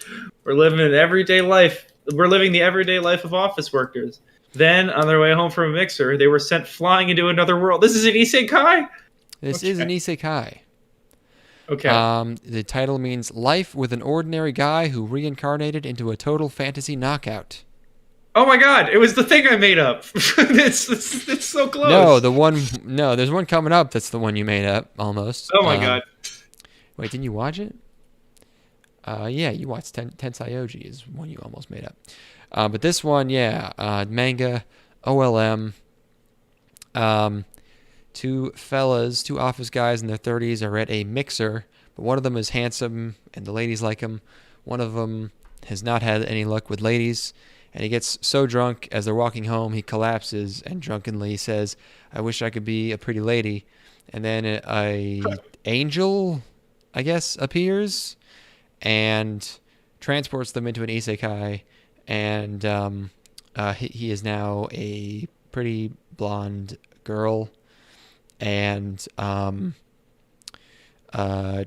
were living an everyday life. We're living the everyday life of office workers. Then, on their way home from a mixer, they were sent flying into another world. This is an isekai? This is an isekai. Okay. The title means life with an ordinary guy who reincarnated into a total fantasy knockout. Oh my god, it was the thing I made up. it's so close. No, there's one coming up that's the one you made up, almost. Oh my god. Wait, didn't you watch it? Yeah, you watched Tensai is one you almost made up. But this one, manga, OLM. Two office guys in their 30s are at a mixer, but one of them is handsome and the ladies like him. One of them has not had any luck with ladies, and he gets so drunk as they're walking home, he collapses and drunkenly says, "I wish I could be a pretty lady." And then a angel, I guess, appears and transports them into an isekai, and he is now a pretty blonde girl, and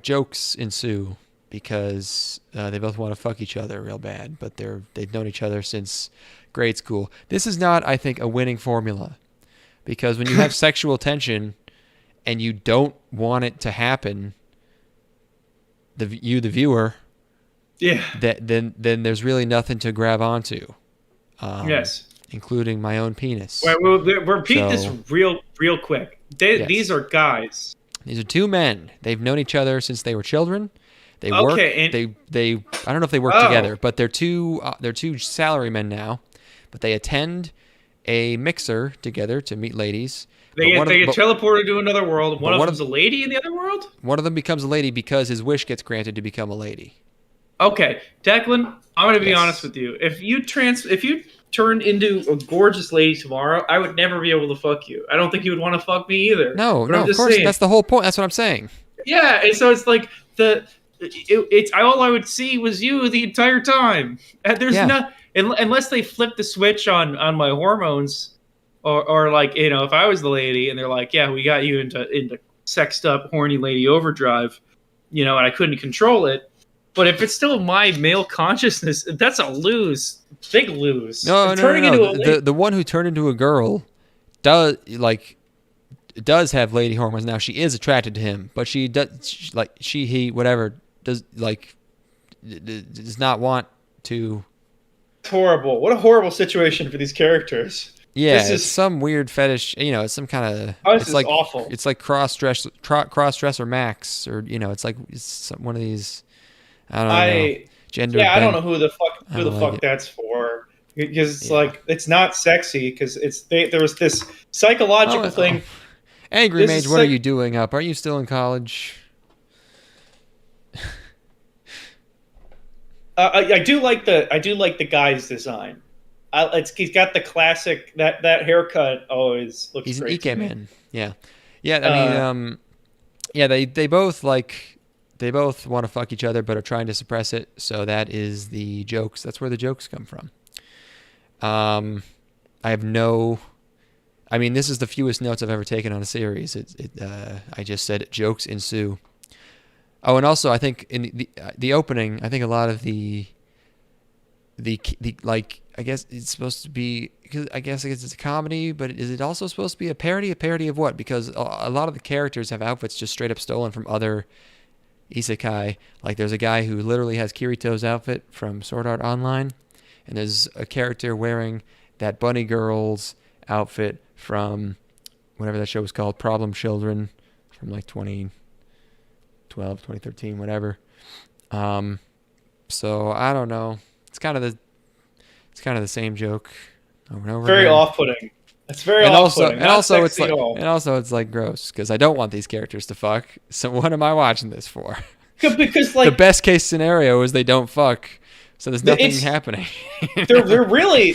jokes ensue because they both want to fuck each other real bad, but they've known each other since grade school. This is not, I think, a winning formula, because when you have sexual tension and you don't want it to happen, the viewer, then there's really nothing to grab onto. Yes. Including my own penis. Right, we'll repeat this real quick. Yes. These are guys. These are two men. They've known each other since they were children. They work. I don't know if they work together, but they're two salarymen now. But they attend a mixer together to meet ladies. They get teleported to another world. One of them's a lady in the other world? One of them becomes a lady because his wish gets granted to become a lady. Okay, Declan, I'm going to be honest with you. If you turned into a gorgeous lady tomorrow, I would never be able to fuck you. I don't think you would want to fuck me either. No, of course. Saying. That's the whole point. That's what I'm saying. Yeah, and so it's like all I would see was you the entire time. And there's unless they flip the switch on my hormones, or like, you know, if I was the lady and they're like, yeah, we got you into sexed up horny lady overdrive, you know, and I couldn't control it. But if it's still my male consciousness, that's a big lose. No. The one who turned into a girl does have lady hormones now. She is attracted to him, but she does not want to. It's horrible. What a horrible situation for these characters. Yeah, it's some weird fetish. You know, it's some kind of. It's like awful. It's like cross-dresser Max, or you know, it's one of these. I don't know. Gender. Yeah, I don't know who the fuck that's for, because it's like, it's not sexy, because there was this psychological thing. Angry Mage, what are you doing up? Are you still in college? I do like the guy's design. He's got the classic that haircut always looks. He's great an Ike-man. Yeah. I mean, they both They both want to fuck each other, but are trying to suppress it. So that is the jokes. That's where the jokes come from. This is the fewest notes I've ever taken on a series. I just said jokes ensue. Oh, and also I think in the opening, I think a lot of the I guess it's supposed to be, because I guess it's a comedy, but is it also supposed to be a parody? A parody of what? Because a lot of the characters have outfits just straight up stolen from other isekai. Like there's a guy who literally has Kirito's outfit from Sword Art Online, and there's a character wearing that bunny girl's outfit from whatever that show was called, Problem Children, from like 2012, 2013, whatever. So I don't know. It's kind of the same joke over and over. Very again. Off-putting. It's very off-putting. And also it's like gross, because I don't want these characters to fuck. So what am I watching this for? Because like the best case scenario is they don't fuck, so there's nothing happening. They're really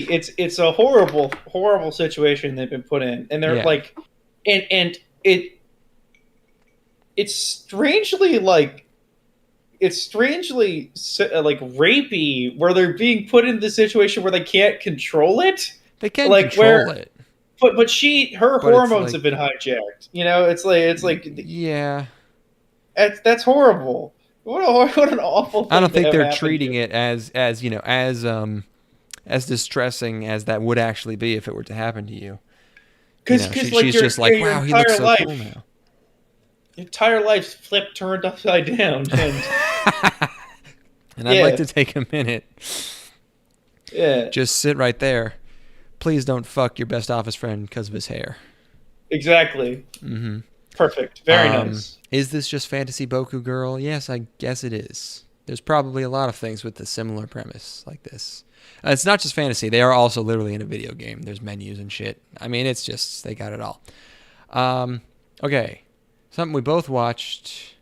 it's a horrible situation they've been put in, and they're like, and it's strangely like rapey, where they're being put in the situation where they can't control it. They can't control it. But her But it's hormones like- have been hijacked. You know, it's like Yeah. that's horrible. What an awful thing. I don't think to have they're happen treating to you. it as distressing as that would actually be if it were to happen to you. Because like she's your, just like, your wow, he looks entire so life, cool now. your entire life's flipped, turned upside down, and And I'd like to take a minute. yeah, Just sit right there. Please don't fuck your best office friend because of his hair. exactly. Mm-hmm. Perfect. Very nice. Is this just fantasy Boku Girl? Yes, I guess it is. There's probably a lot of things with a similar premise like this. It's not just fantasy. They are also literally in a video game. There's menus and shit. I mean, it's just, they got it all. Okay. Something we both watched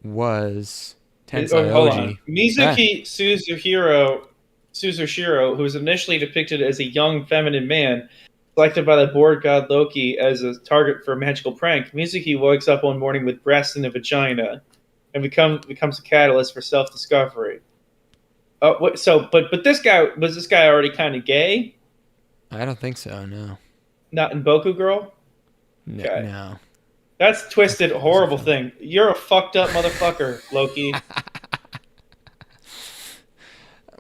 was Tensai Hold OG. on. Mizuki Suzushiro, who was initially depicted as a young feminine man, selected by the board god Loki as a target for a magical prank, Mizuki wakes up one morning with breasts and a vagina, and becomes a catalyst for self-discovery. But this guy already kind of gay? I don't think so, no. Not in Boku Girl? No. Okay. No. That's twisted, horrible thing. You're a fucked up motherfucker, Loki.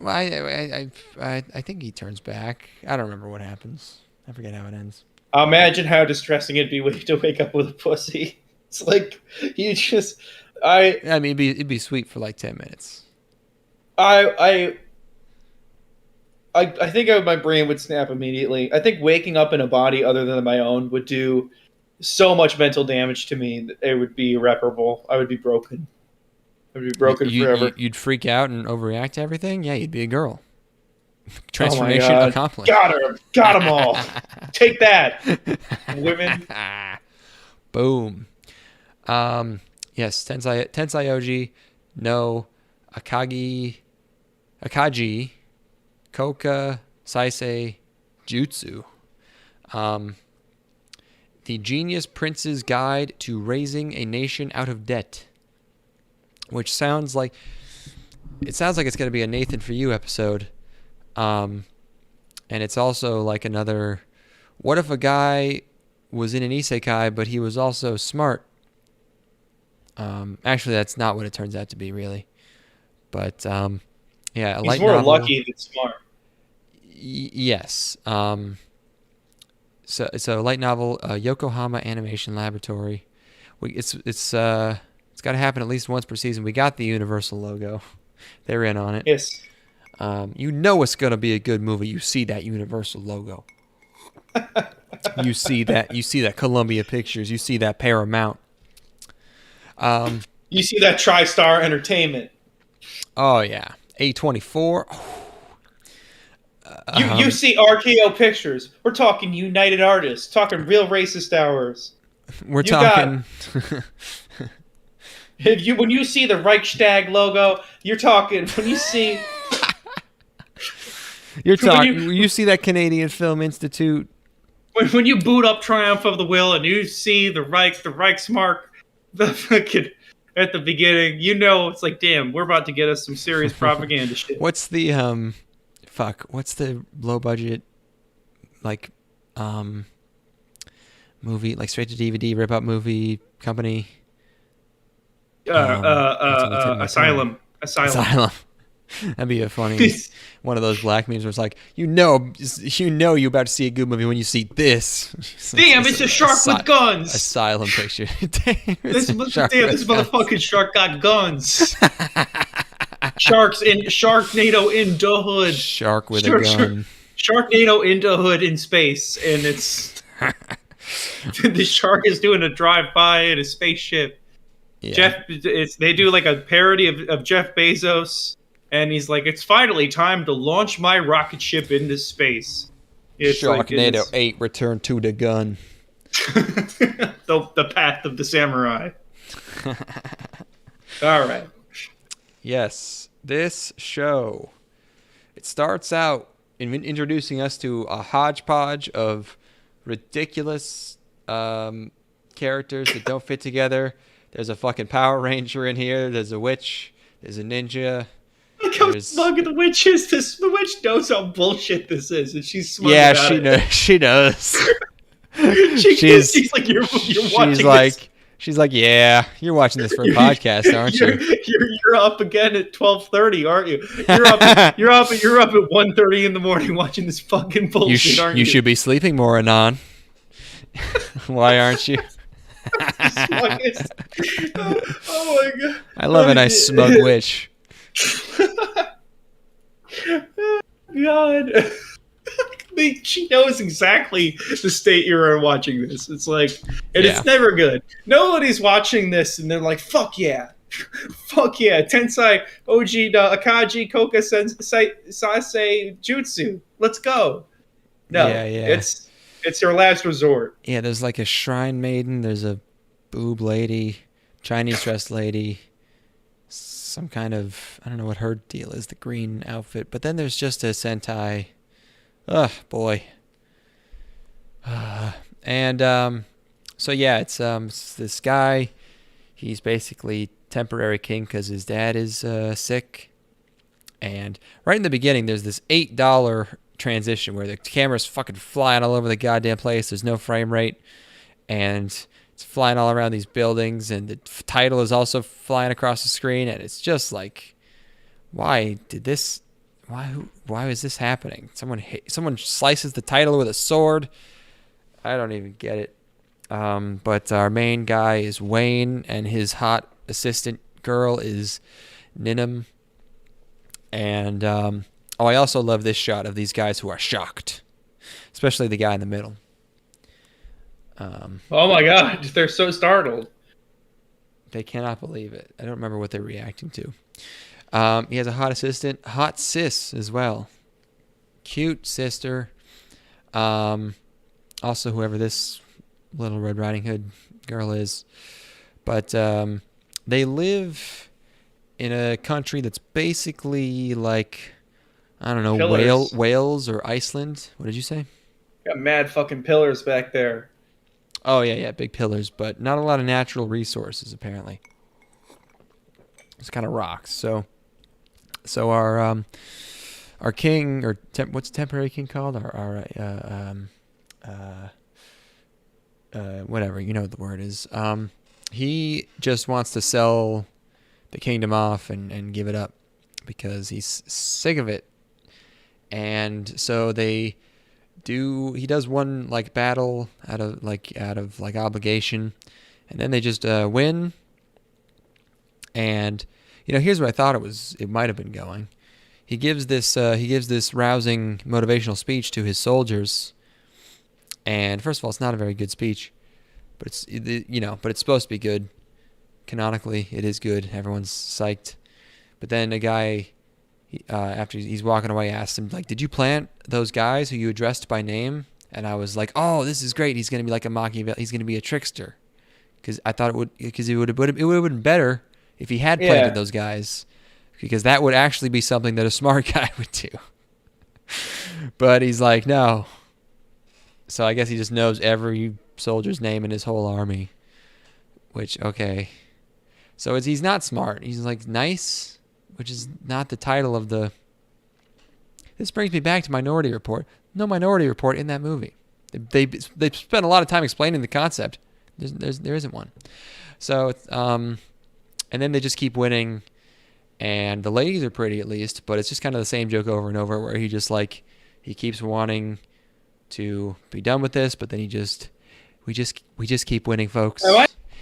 Well, I think he turns back. I don't remember what happens. I forget how it ends. Imagine how distressing it'd be to wake up with a pussy. It's like you just I mean, it'd be sweet for like 10 minutes. I think my brain would snap immediately. I think waking up in a body other than my own would do so much mental damage to me that it would be irreparable. I would be broken. I would be broken forever. You'd freak out and overreact to everything? Yeah, you'd be a girl. Oh my Transformation God. accomplished. Got her. Got them all. Take that, women. Boom. Yes, Tensai OG, no, Akaji, Koka, Saisei, Jutsu. The Genius Prince's Guide to Raising a Nation Out of Debt. Which sounds like it's going to be a Nathan for You episode. And it's also like another, what if a guy was in an isekai, but he was also smart? Actually, that's not what it turns out to be, really. But, yeah, a He's light more novel. lucky than smart. Yes. So light novel, Yokohama Animation Laboratory. It's got to happen at least once per season. We got the Universal logo. They're in on it. Yes. You know it's going to be a good movie. You see that Universal logo. You see that Columbia Pictures. You see that Paramount. You see that TriStar Entertainment. Oh yeah, A24. You see RKO Pictures. We're talking United Artists. Talking real racist hours. We're talking. When you see the Reichstag logo, you're talking. When you see. You're talking. You see that Canadian Film Institute. When you boot up Triumph of the Will and you see the Reichsmark, the fucking at the beginning, you know it's like, damn, we're about to get us some serious propaganda shit. What's the What's the low budget movie, like straight to DVD rip up movie company? Asylum. That'd be a funny one of those black memes where it's like, you know you're about to see a good movie when you see this. Damn, it's a shark with guns. Asylum picture. This motherfucking shark got guns. Sharks in Sharknado in the hood. Shark with a gun. Sharknado in the hood in space, and it's the shark is doing a drive-by in a spaceship. Yeah. They do like a parody of Jeff Bezos, and he's like, "It's finally time to launch my rocket ship into space." It's Sharknado 8, Return to the Gun. the path of the samurai. All right. Yes, this show. It starts out in introducing us to a hodgepodge of ridiculous characters that don't fit together. There's a fucking Power Ranger in here. There's a witch. There's a ninja. like how smug the witch is. The witch knows how bullshit this is, and she's smug Yeah, about it. she knows. She's like, you're watching this. She's like, yeah, you're watching this for a podcast, aren't you? You're up again at 12:30, aren't you? You're up at 1:30 in the morning watching this fucking bullshit, aren't you? You should be sleeping more, Anon. Why aren't you? Oh my god! I love a nice smug witch. God. She knows exactly the state you're in watching this. It's like, and it's never good. Nobody's watching this and they're like, fuck yeah. Fuck yeah. Tensai, Oji, Akaji, Koka, Sase, Jutsu. Let's go. No, it's your last resort. Yeah, there's like a shrine maiden. There's a boob lady, Chinese dressed lady, some kind of, I don't know what her deal is, the green outfit. But then there's just a Sentai. Oh boy. So yeah, it's this guy. He's basically temporary king because his dad is sick. And right in the beginning, there's this $8 transition where the camera's fucking flying all over the goddamn place. There's no frame rate, and it's flying all around these buildings, and the title is also flying across the screen, and it's just like, why is this happening? Someone slices the title with a sword. I don't even get it. But our main guy is Wayne, and his hot assistant girl is Ninam. And I also love this shot of these guys who are shocked, especially the guy in the middle. Oh my god, they're so startled. They cannot believe it. I don't remember what they're reacting to. He has a hot assistant, hot sis as well. Cute sister. Also, whoever this little Red Riding Hood girl is. But they live in a country that's basically like, I don't know, Wales or Iceland. What did you say? Got mad fucking pillars back there. Oh, yeah, big pillars, but not a lot of natural resources, apparently. It's kind of rocks, so our king, or what's temporary king called? Whatever, you know what the word is. He just wants to sell the kingdom off and give it up because he's sick of it. And so he does one like battle out of obligation, and then they just win. And here's where I thought it might have been going. He gives this rousing motivational speech to his soldiers, and first of all, it's not a very good speech, but it's supposed to be good. Canonically, it is good. Everyone's psyched. But then a guy, after he's walking away, asked him, like, "Did you plant those guys who you addressed by name?" And I was like, "Oh, this is great. He's gonna be like a Machiavelli. He's gonna be a trickster." Because I thought it would have been better if he had planted those guys, because that would actually be something that a smart guy would do. But he's like, no. So I guess he just knows every soldier's name in his whole army. Which, okay. So he's not smart. He's like nice, which is not the title of the... This brings me back to Minority Report. No Minority Report in that movie. They spent a lot of time explaining the concept. There isn't one. So, and then they just keep winning, and the ladies are pretty at least, but it's just kind of the same joke over and over, where he keeps wanting to be done with this, but then we just keep winning, folks.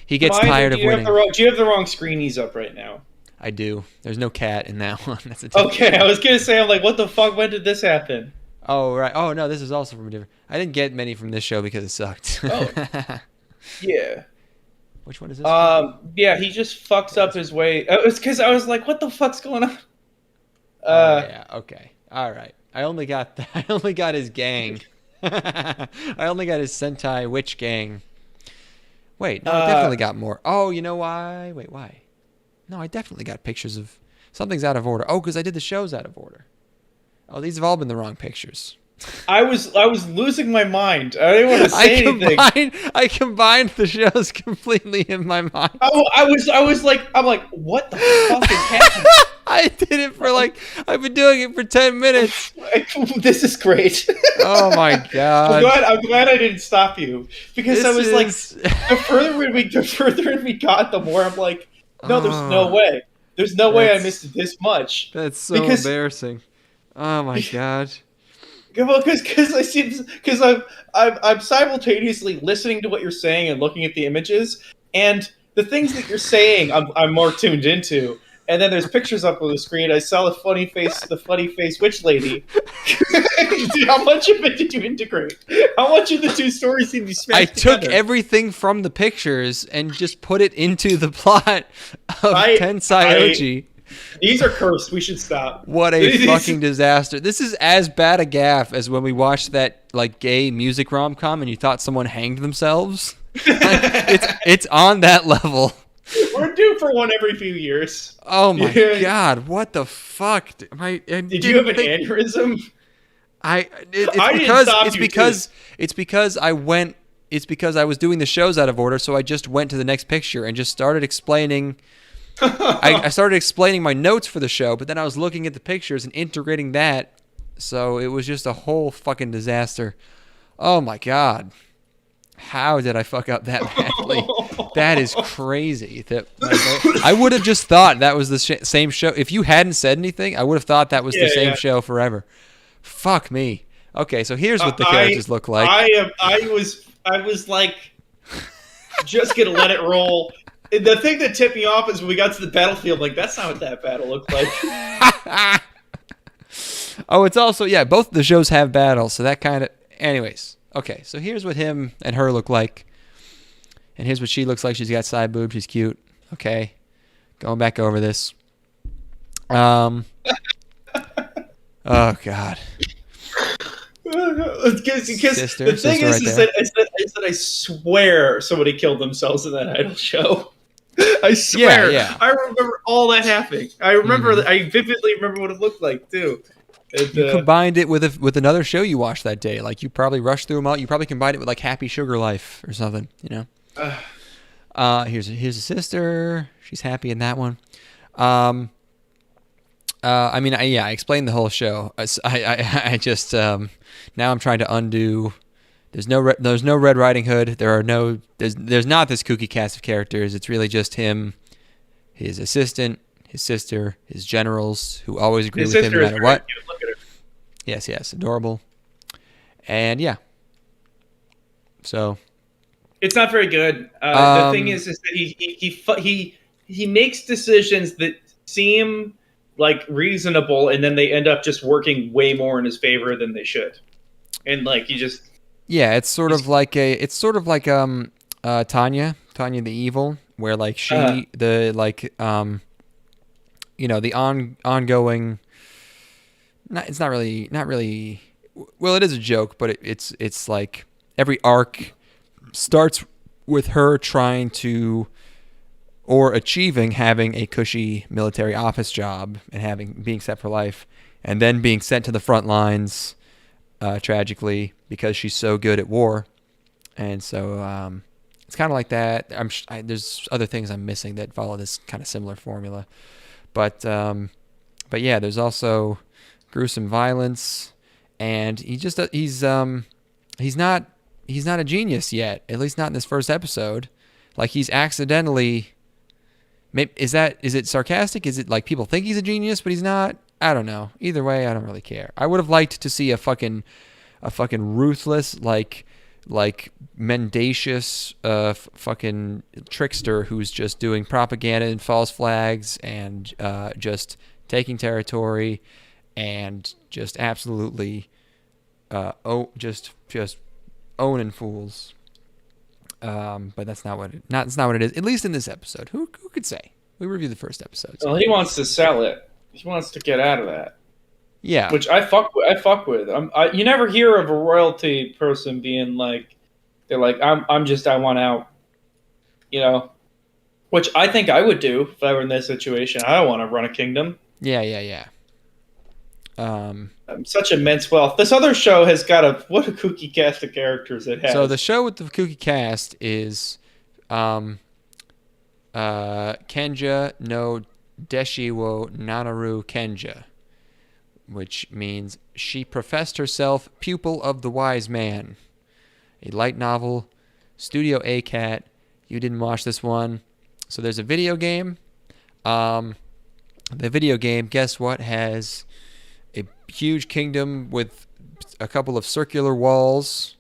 He gets tired of winning. Do you have the wrong screenies up right now? I do. There's no cat in that one. That's okay, I was gonna say, I'm like, what the fuck? When did this happen? Oh right. Oh no, this is also from a different. I didn't get many from this show because it sucked. Oh. Yeah. Which one is this? Yeah, he just fucks up his way. It was because I was like, what the fuck's going on? Yeah. Okay. All right. I only got his gang. I only got his Sentai witch gang. Wait, no, I definitely got more. Oh, you know why? Wait, why? No, I definitely got pictures of... Something's out of order. Oh, because I did the shows out of order. Oh, these have all been the wrong pictures. I was losing my mind. I didn't want to say anything. I combined the shows completely in my mind. I'm like, what the fuck is happening? I did it for I've been doing it for 10 minutes. This is great. Oh my god. I'm glad I didn't stop you because I was like, the further we got, the more I'm like, no, there's no way. There's no way I missed this much. That's so embarrassing. Oh my god. Well, because I'm simultaneously listening to what you're saying and looking at the images, and the things that you're saying, I'm more tuned into. And then there's pictures up on the screen. I saw the funny face witch lady. Dude, how much of it did you integrate? How much of the two stories did you smash I together? took everything from the pictures and just put it into the plot of Tensai Oji. These are cursed. We should stop. What a fucking disaster. This is as bad a gaffe as when we watched that gay music rom-com and you thought someone hanged themselves. It's on that level. We're due for one every few years. Oh my god, what the fuck? Did you have an aneurysm? It's because I was doing the shows out of order, so I just went to the next picture and just started explaining. I started explaining my notes for the show, but then I was looking at the pictures and integrating that, so it was just a whole fucking disaster. Oh my god. How did I fuck up that badly? That is crazy. I would have just thought that was the same show. If you hadn't said anything, I would have thought that was the same show forever. Fuck me. Okay, so here's what the characters look like. I was like, just gonna let it roll. The thing that tipped me off is when we got to the battlefield. Like, that's not what that battle looked like. Oh, it's also both the shows have battles, so that kind of. Anyways. Okay, so here's what him and her look like. And here's what she looks like. She's got side boob. She's cute. Okay. Going back over this. Oh, God. Because the thing is that I swear somebody killed themselves in that idol show. I swear. Yeah. I remember all that happening. I remember. I vividly remember what it looked like, too. You combined it with another show you watched that day. Like, you probably rushed through them all. You probably combined it with Happy Sugar Life or something, you know? Here's a sister. She's happy in that one. I explained the whole show. I just now I'm trying to undo. There's no Red Riding Hood. There's not this kooky cast of characters. It's really just him, his assistant, his sister, his generals, who always agree with him no matter what. Look at her. Yes, adorable. And yeah. So. It's not very good. The thing is that he makes decisions that seem like reasonable, and then they end up just working way more in his favor than they should. And he just. Yeah, it's sort of like Tanya the Evil, where the ongoing. It's not really. Well, it is a joke, but it's like every arc starts with her trying to or achieving having a cushy military office job and being set for life, and then being sent to the front lines, tragically, because she's so good at war, and so it's kind of like that. There's other things I'm missing that follow this kind of similar formula. But yeah, there's also gruesome violence, and he's not a genius yet, at least not in this first episode. Like, he's accidentally. Is it sarcastic? Is it like people think he's a genius, but he's not? I don't know. Either way, I don't really care. I would have liked to see a fucking ruthless, like mendacious fucking trickster who's just doing propaganda and false flags and just taking territory and just absolutely just owning fools. But that's not what it is. At least in this episode. Who could say? We reviewed the first episode. So. Well, he wants to sell it. He wants to get out of that. Yeah, which I fuck with. You never hear of a royalty person being like, they're like, I want out. You know, which I think I would do if I were in this situation. I don't want to run a kingdom. Yeah. I'm such immense wealth. This other show has got what a kooky cast of characters it has. So the show with the kooky cast is Kenja no Deshi wo Nanaru Kenja, which means she professed herself pupil of the wise man. A light novel, Studio ACAT. You didn't watch this one. So there's a video game. The video game, guess what, has a huge kingdom with a couple of circular walls.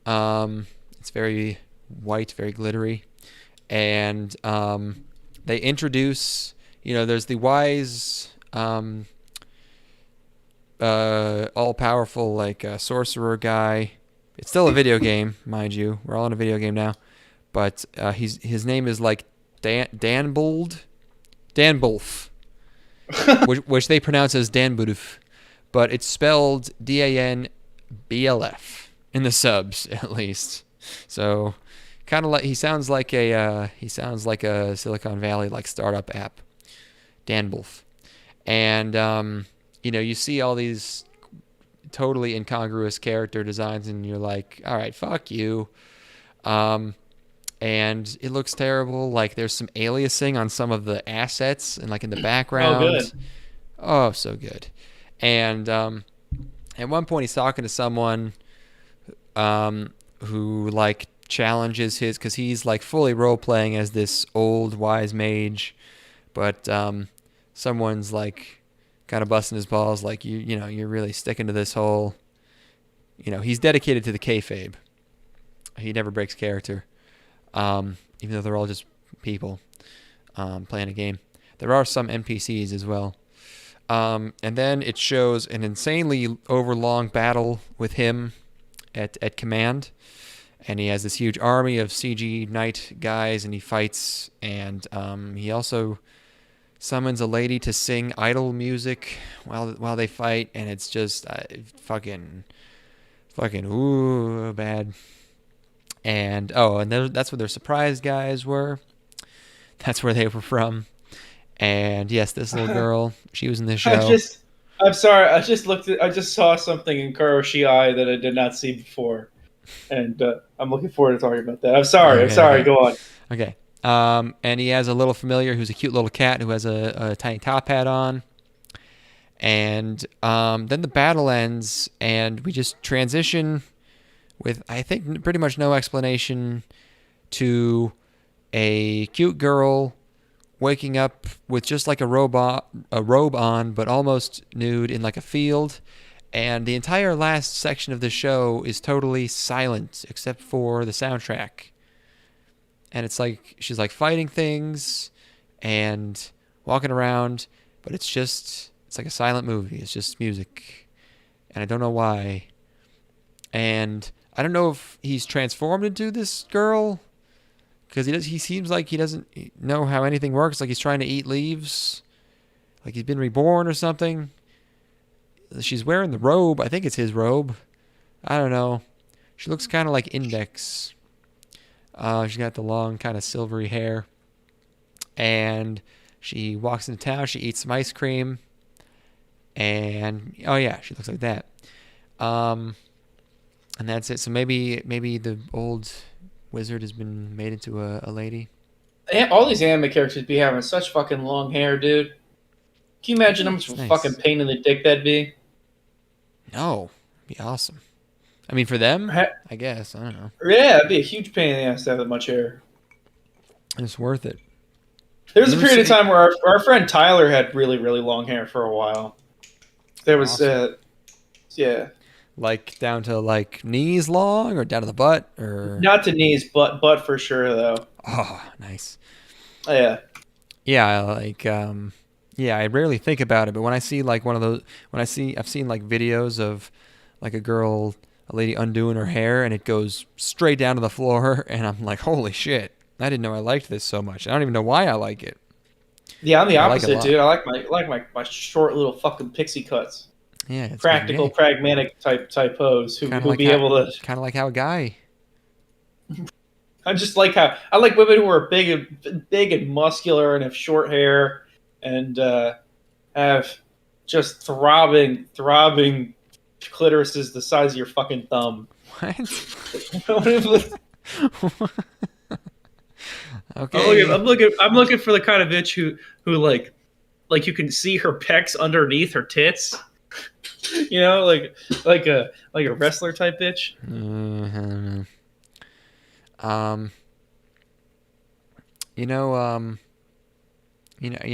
It's very white, very glittery. And they introduce, there's the wise, all-powerful, sorcerer guy. It's still a video game, mind you. We're all in a video game now. But his name is like Danbulf, which they pronounce as Danbulf, but it's spelled DANBLF in the subs at least. So kind of like he sounds like a Silicon Valley startup app, Danbulf, and you see all these totally incongruous character designs, and you're like, all right, fuck you. And it looks terrible. Like there's some aliasing on some of the assets and in the background. Oh, good. Oh, so good. And at one point he's talking to someone who challenges his, because he's fully role playing as this old wise mage, but someone's kind of busting his balls, you're really sticking to this whole, he's dedicated to the kayfabe. He never breaks character. Even though they're all just people playing a game. There are some NPCs as well. And then it shows an insanely overlong battle with him at command. And he has this huge army of CG knight guys, and he fights. And he also summons a lady to sing idle music while they fight. And it's just fucking ooh, bad. And that's where their surprise guys were. That's where they were from. And yes, this little girl, she was in this show. I'm sorry. I just saw something in Kuroshii that I did not see before, and I'm looking forward to talking about that. I'm sorry. Okay. Go on. Okay. And he has a little familiar who's a cute little cat who has a tiny top hat on. And then the battle ends, and we just transition with, I think, pretty much no explanation to a cute girl waking up with just a robe on, but almost nude in a field. And the entire last section of the show is totally silent except for the soundtrack. And it's she's fighting things and walking around, but it's like a silent movie. It's just music. And I don't know why. And I don't know if he's transformed into this girl, because he seems like he doesn't know how anything works. Like he's trying to eat leaves, like he's been reborn or something. She's wearing the robe. I think it's his robe. I don't know. She looks kind of like Index. She's got the long kind of silvery hair, and she walks into town. She eats some ice cream, and oh yeah, she looks like that. And that's it. So maybe the old wizard has been made into a lady. All these anime characters be having such fucking long hair, dude. Can you imagine how much of a fucking pain in the dick that'd be? No, it'd be awesome. I mean, for them, I guess. I don't know. Yeah, it'd be a huge pain in the ass to have that much hair. It's worth it. There was a period of time where our friend Tyler had really, really long hair for a while. There was, awesome. Yeah. Down to knees long, or down to the butt, or not to knees, butt for sure though. Oh, nice. Yeah. Yeah, yeah, I rarely think about it, but when I see one of those, I've seen videos of a lady undoing her hair, and it goes straight down to the floor, and I'm like, holy shit, I didn't know I liked this so much. I don't even know why I like it. Yeah, I'm the opposite, dude. I like my short little fucking pixie cuts. Yeah, it's practical, pragmatic type pose who will be able to kind of like how a guy. I just like how I like women who are big and muscular and have short hair and have just throbbing clitorises the size of your fucking thumb. What? Okay. I'm looking for the kind of bitch who like you can see her pecs underneath her tits. You know, like a wrestler type bitch. I don't know. You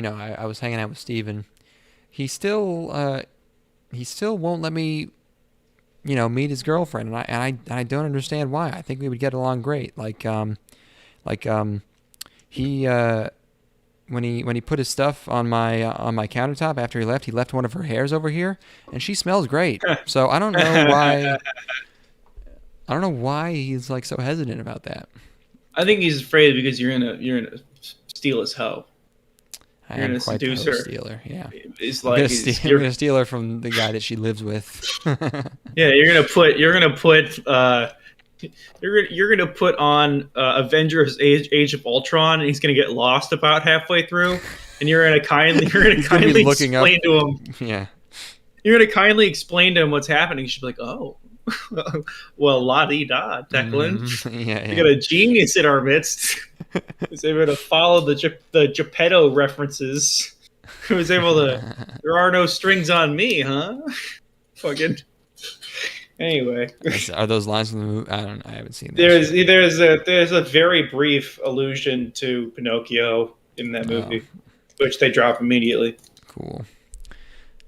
know, I was hanging out with Steven. He still won't let me, meet his girlfriend, and I don't understand why. I think we would get along great. Like he when he put his stuff on my countertop after he left one of her hairs over here, and she smells great. So I don't know why. I don't know why he's like so hesitant about that. I think he's afraid because you're gonna steal his hoe. I You're am gonna quite the seduce hoe her. stealer. Yeah, It's I'm like gonna, I'm gonna steal her from the guy that she lives with. yeah, you're gonna put on Avengers Age of Ultron, and he's gonna get lost about halfway through, and you're gonna He's gonna be kindly looking up. explain to him. Yeah. You're gonna kindly explain to him what's happening. She'll be like, "Oh, well, la di da, Declan. Yeah, We got a genius in our midst. Who's able to follow the Geppetto references. Who's able to? There are no strings on me, huh? Fucking. Anyway, Are those lines from the movie? I haven't seen that. there's a very brief allusion to Pinocchio in that movie, which they drop immediately. Cool.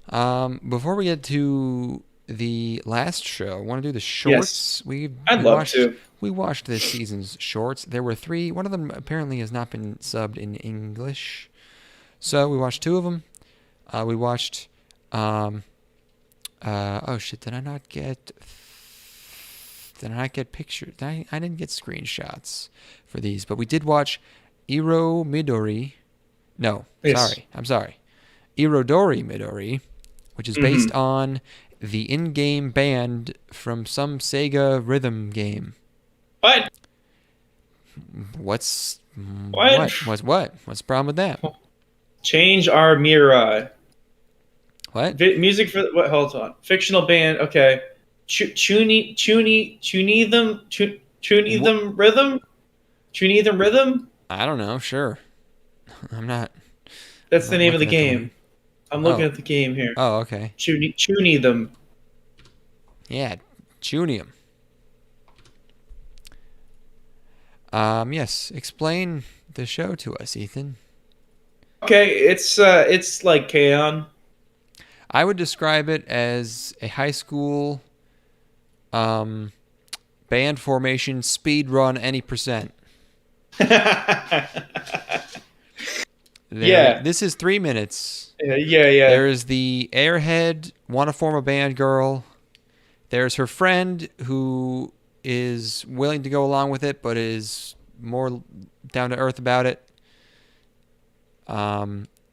Before we get to the last show, I want to do the shorts. Yes. I'd love to. We watched this season's shorts. There were 3. One of them apparently has not been subbed in English, so we watched 2 of them. We watched. Oh shit! Did I not get pictures? I didn't get screenshots for these, but we did watch Iro Midori. No, yes. I'm sorry. Irodori Midori, which is based on the in-game band from some Sega rhythm game. What? What's what? What's the problem with that? Change our Mirai. What? Music for what? Hold on. Fictional band. Okay. Tuni them rhythm. I don't know. Sure. I'm not. That's the name of the game. I'm looking at the game here. Oh, okay. Tuni them. Yeah, Tunium. Yes. Explain the show to us, Ethan. Okay, it's like K-On! I would describe it as a high school band formation speed run any percent. Yeah. This is 3 minutes. Yeah. There is the airhead, want to form a band girl. There's her friend who is willing to go along with it, but is more down to earth about it.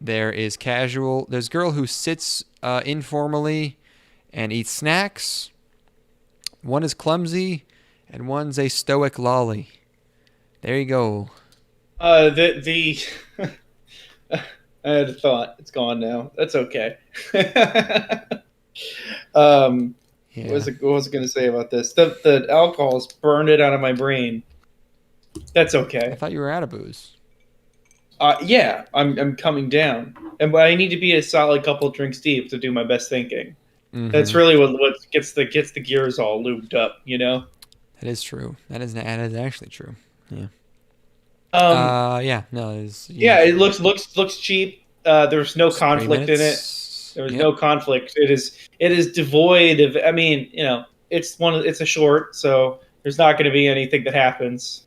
There is casual. There's a girl who sits informally and eats snacks. One is clumsy, and one's a stoic lolly. There you go. The I had a thought. It's gone now. That's okay. Yeah. What was I going to say about this? The alcohol's burned it out of my brain. That's okay. I thought you were out of booze. Yeah, I'm coming down, but I need to be a solid couple drinks deep to do my best thinking. Mm-hmm. That's really what gets the gears all lubed up, you know. That is true. That is actually true. Yeah. No. It looks cheap. There's no conflict in it. There was no conflict. It is devoid of. I mean, it's a short, so there's not going to be anything that happens.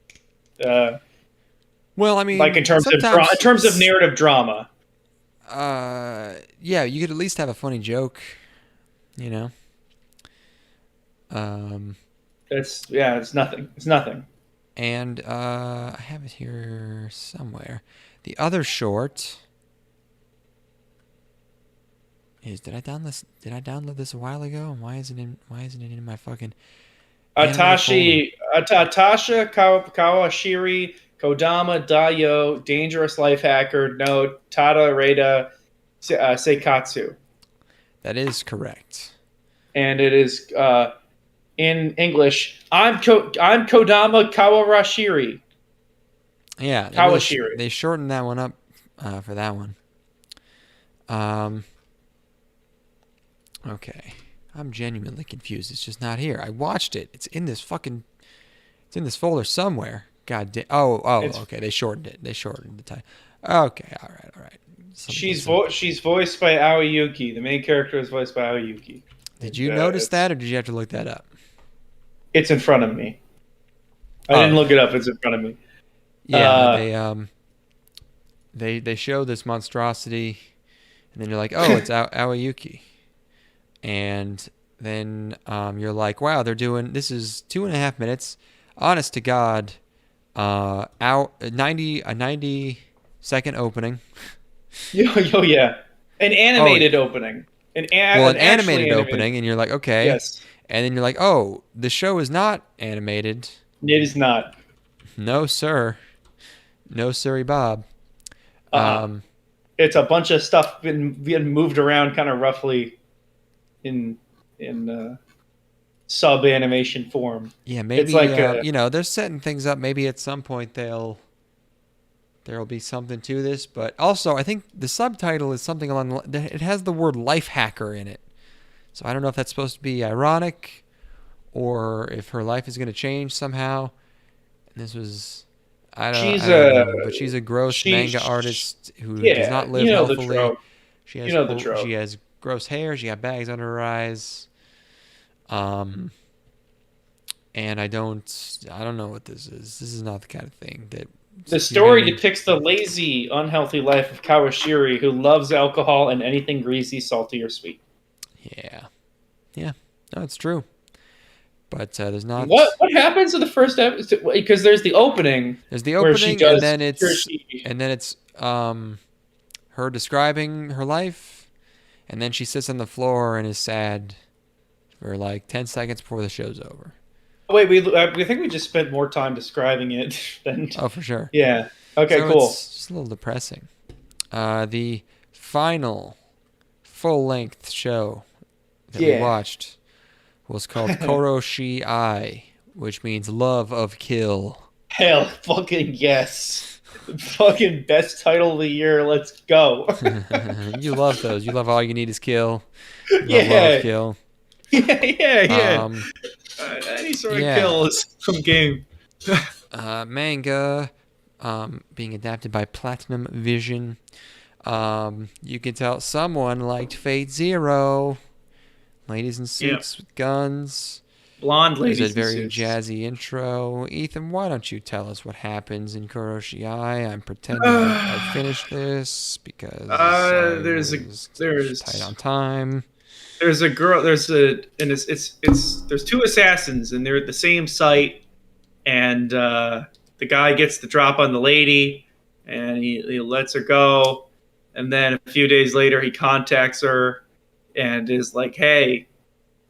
Well, I mean, like in terms of narrative drama. Yeah, you could at least have a funny joke, It's nothing. It's nothing. And I have it here somewhere. The other short is did I download this a while ago? Why isn't it in my fucking Atasha Kawashiri Kodama Dayo Dangerous Life Hacker no Tada Reda Seikatsu. That is correct. And it is in English. I'm Kodama Kawarashiri. Yeah, Kawashiri. they shortened that one up for that one. Okay. I'm genuinely confused. It's just not here. I watched it. It's in this folder somewhere. God damn. Okay. They shortened it. They shortened the time. Okay. All right. She's voiced by Aoyuki. The main character is voiced by Aoyuki. Did you notice that, or did you have to look that up? It's in front of me. I didn't look it up. It's in front of me. Yeah. They show this monstrosity, and then you're like, oh, it's Aoyuki. And then you're like, wow, they're doing, this is 2.5 minutes. Honest to God, a 90-second opening. Yeah. An animated opening. An animated opening, and you're like, okay. Yes. And then you're like, oh, the show is not animated. It is not. No, sir. No, sirry, Bob. It's a bunch of stuff being moved around kind of roughly in sub animation form. Yeah, maybe it's like they're setting things up. Maybe at some point there'll be something to this. But also, I think the subtitle is something along it has the word life hacker in it. So I don't know if that's supposed to be ironic or if her life is going to change somehow. And this was I don't know, but she's a gross manga artist who does not live healthily. She has gross hair. She got bags under her eyes. And I don't know what this is. This is not the kind of thing that. The story depicts the lazy, unhealthy life of Kawashiri, who loves alcohol and anything greasy, salty, or sweet. Yeah, no, it's true. But there's not. What happens in the first episode? Because there's the opening. There's the opening, and then it's her describing her life, and then she sits on the floor and is sad for like 10 seconds before the show's over. Wait, we think we just spent more time describing it than. Oh, for sure. Yeah. Okay. So cool. It's just a little depressing. The final full-length show that we watched was called Koroshi Ai, which means love of kill. Hell, fucking yes. Fucking best title of the year. Let's go. You love those. You love All You Need Is Kill. Love Kill. Yeah. Any sort of kill is some game. Manga being adapted by Platinum Vision. You can tell someone liked Fate Zero. Ladies in suits with guns. Blonde ladies in suits. There's a very jazzy intro. Ethan, why don't you tell us what happens in Koroshi Ai? I'm pretending I finished this because there's tight on time. There's a girl. There's two assassins, and they're at the same site. And the guy gets the drop on the lady, and he lets her go. And then a few days later, he contacts her, and is like, "Hey,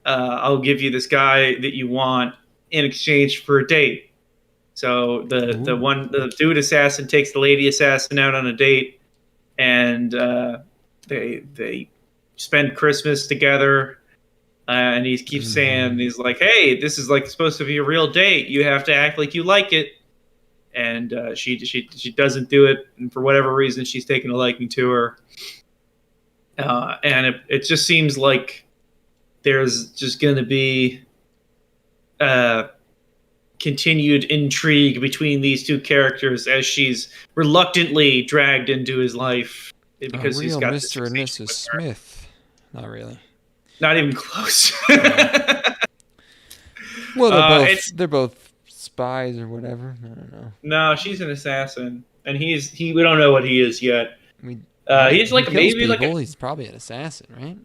I'll give you this guy that you want in exchange for a date." So the dude assassin takes the lady assassin out on a date, and they spend Christmas together. And he keeps saying, he's like, "Hey, this is like supposed to be a real date. You have to act like you like it." And she doesn't do it, and for whatever reason, she's taken a liking to her. And it just seems like there's just going to be continued intrigue between these two characters as she's reluctantly dragged into his life because he's got Mr. and Mrs. Smith. Not really. Not even close. Well, they're both spies or whatever. I don't know. No, she's an assassin, and we don't know what he is yet. He's like he's probably an assassin, right?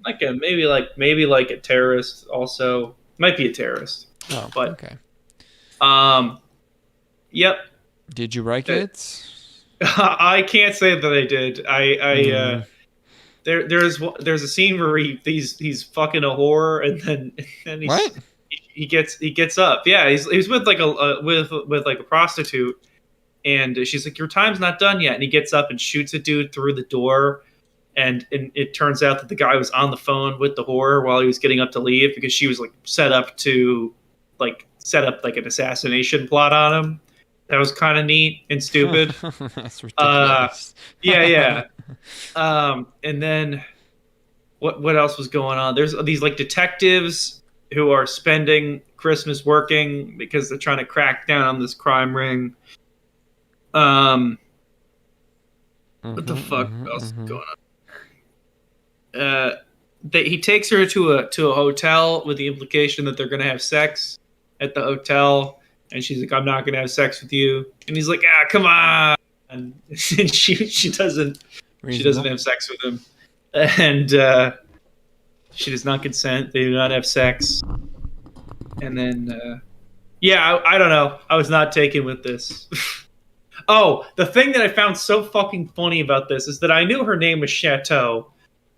Maybe like a terrorist. Also, might be a terrorist. Oh, but okay. Yep. Did you like it? I can't say that I did. There's a scene where he's fucking a whore, and then he gets up. Yeah, he's with like a prostitute. And she's like, "Your time's not done yet." And he gets up and shoots a dude through the door. And it turns out that the guy was on the phone with the whore while he was getting up to leave because she was like set up like an assassination plot on him. That was kind of neat and stupid. That's ridiculous. Yeah. And then what else was going on? There's these like detectives who are spending Christmas working because they're trying to crack down on this crime ring. What the fuck else is going on? He takes her to a hotel with the implication that they're gonna have sex at the hotel, and she's like, "I'm not gonna have sex with you," and he's like, "Ah, come on," and she doesn't have sex with him, and she does not consent. They do not have sex, and then I don't know. I was not taken with this. Oh, the thing that I found so fucking funny about this is that I knew her name was Chateau,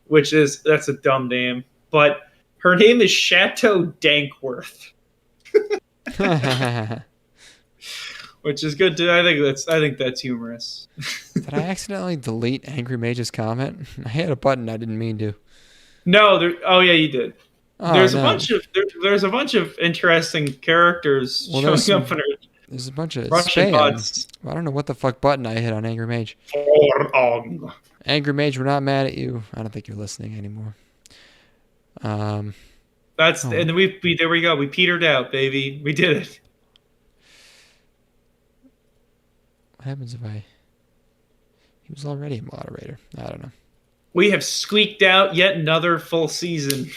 that's a dumb name, but her name is Chateau Dankworth. Which is good too. I think that's humorous. Did I accidentally delete Angry Mage's comment? I hit a button I didn't mean to. No, oh yeah, you did. Oh, there's no. a bunch of interesting characters showing up in her. There's a bunch of Russian spam. bots. I don't know what the fuck button I hit on Angry Mage. Angry Mage, we're not mad at you. I don't think you're listening anymore. And then we there we go. We petered out, baby. We did it. What happens if he was already a moderator? I don't know. We have squeaked out yet another full season.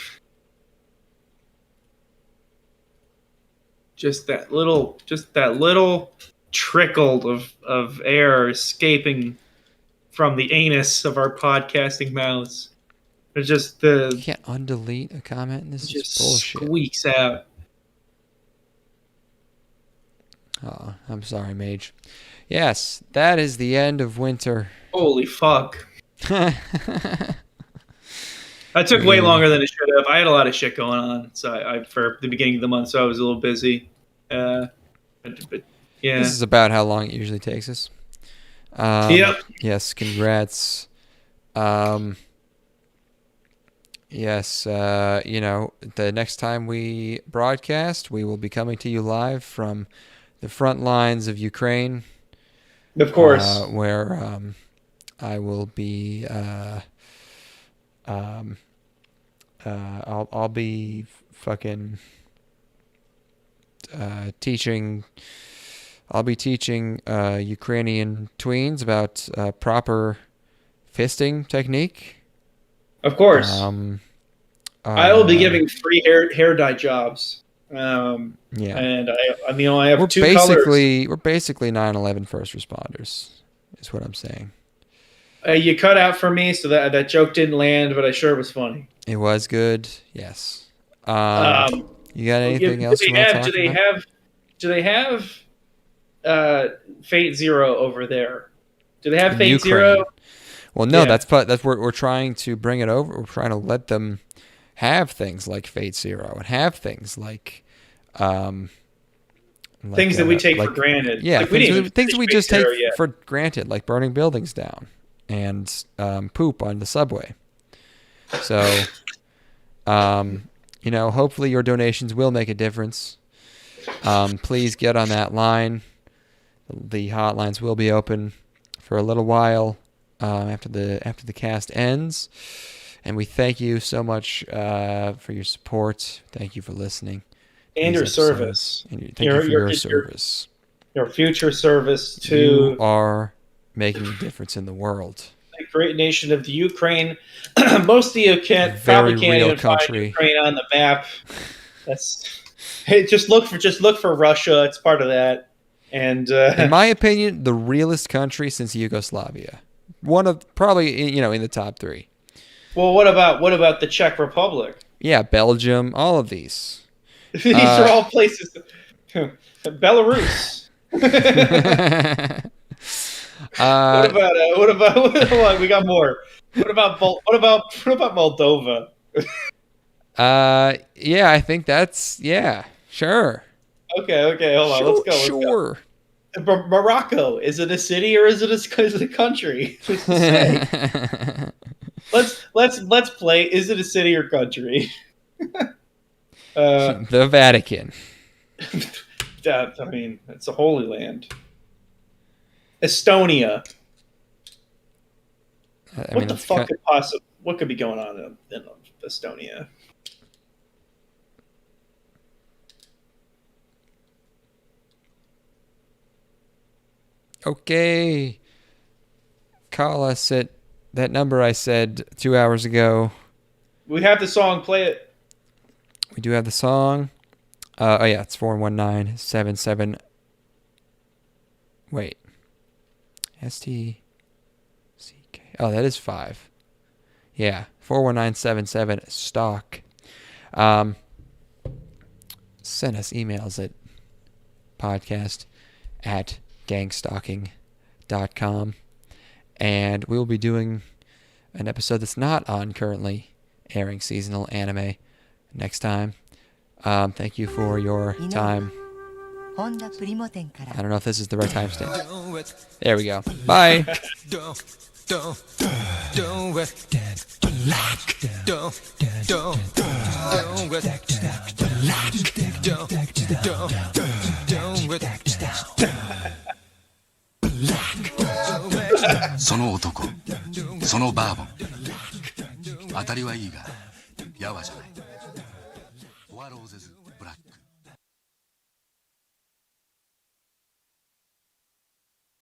Just that little trickle of air escaping from the anus of our podcasting mouths. It's just You can't undelete a comment. This is bullshit. Squeaks out. Oh, I'm sorry, Mage. Yes, that is the end of winter. Holy fuck. That took way longer than it should have. I had a lot of shit going on, so I for the beginning of the month, so I was a little busy. But yeah, This is about how long it usually takes us. Yep. Yes, congrats. Yes, the next time we broadcast, we will be coming to you live from the front lines of Ukraine. Of course. Where I will be I'll be fucking teaching Ukrainian tweens about proper fisting technique. Of course. I will be giving free hair dye jobs. Yeah. And I have two colors. We're basically 9/11 first responders, is what I'm saying. You cut out for me, so that joke didn't land, but I sure was funny. It was good, yes. You got anything else you want to talk about? Do they have Fate Zero over there? Do they have Fate Zero? Well, no, that's what we're trying to bring it over. We're trying to let them have things like Fate Zero and have things like things that we take for granted. Yeah, like things that we just take for granted, like burning buildings down and poop on the subway. So, hopefully your donations will make a difference. Please get on that line. The hotlines will be open for a little while after the cast ends, and we thank you so much for your support. Thank you for listening and your service. And thank you for your service. Your future service to you are making a difference in the world. The great nation of the Ukraine. Most of you probably can't even find Ukraine on the map. Just look for Russia. It's part of that. And in my opinion, the realest country since Yugoslavia. One of probably in the top 3. Well, what about the Czech Republic? Yeah, Belgium, all of these. These are all places. Belarus. What about we got more. What about Moldova? Yeah, I think that's sure. Okay, hold on. Let's go. Sure. Morocco, is it a city or is it a country? Let's play. Is it a city or country? The Vatican. I mean, it's a holy land. Estonia. I What mean, the that's fuck what could be going on in Estonia? Okay. Call us at that number I said 2 hours ago. We have the song. Play it. We do have the song. Oh, yeah. It's 41977. Wait. STCK. Oh, that is 5. Yeah. 41977 stock. Send us emails at podcast@gangstalking.com. And we will be doing an episode that's not on currently airing seasonal anime next time. Thank you for your time. I don't know if this is the right timestamp. There we go. Bye. Black. その男、そのバーボン。当たりはいいが、やわじゃない。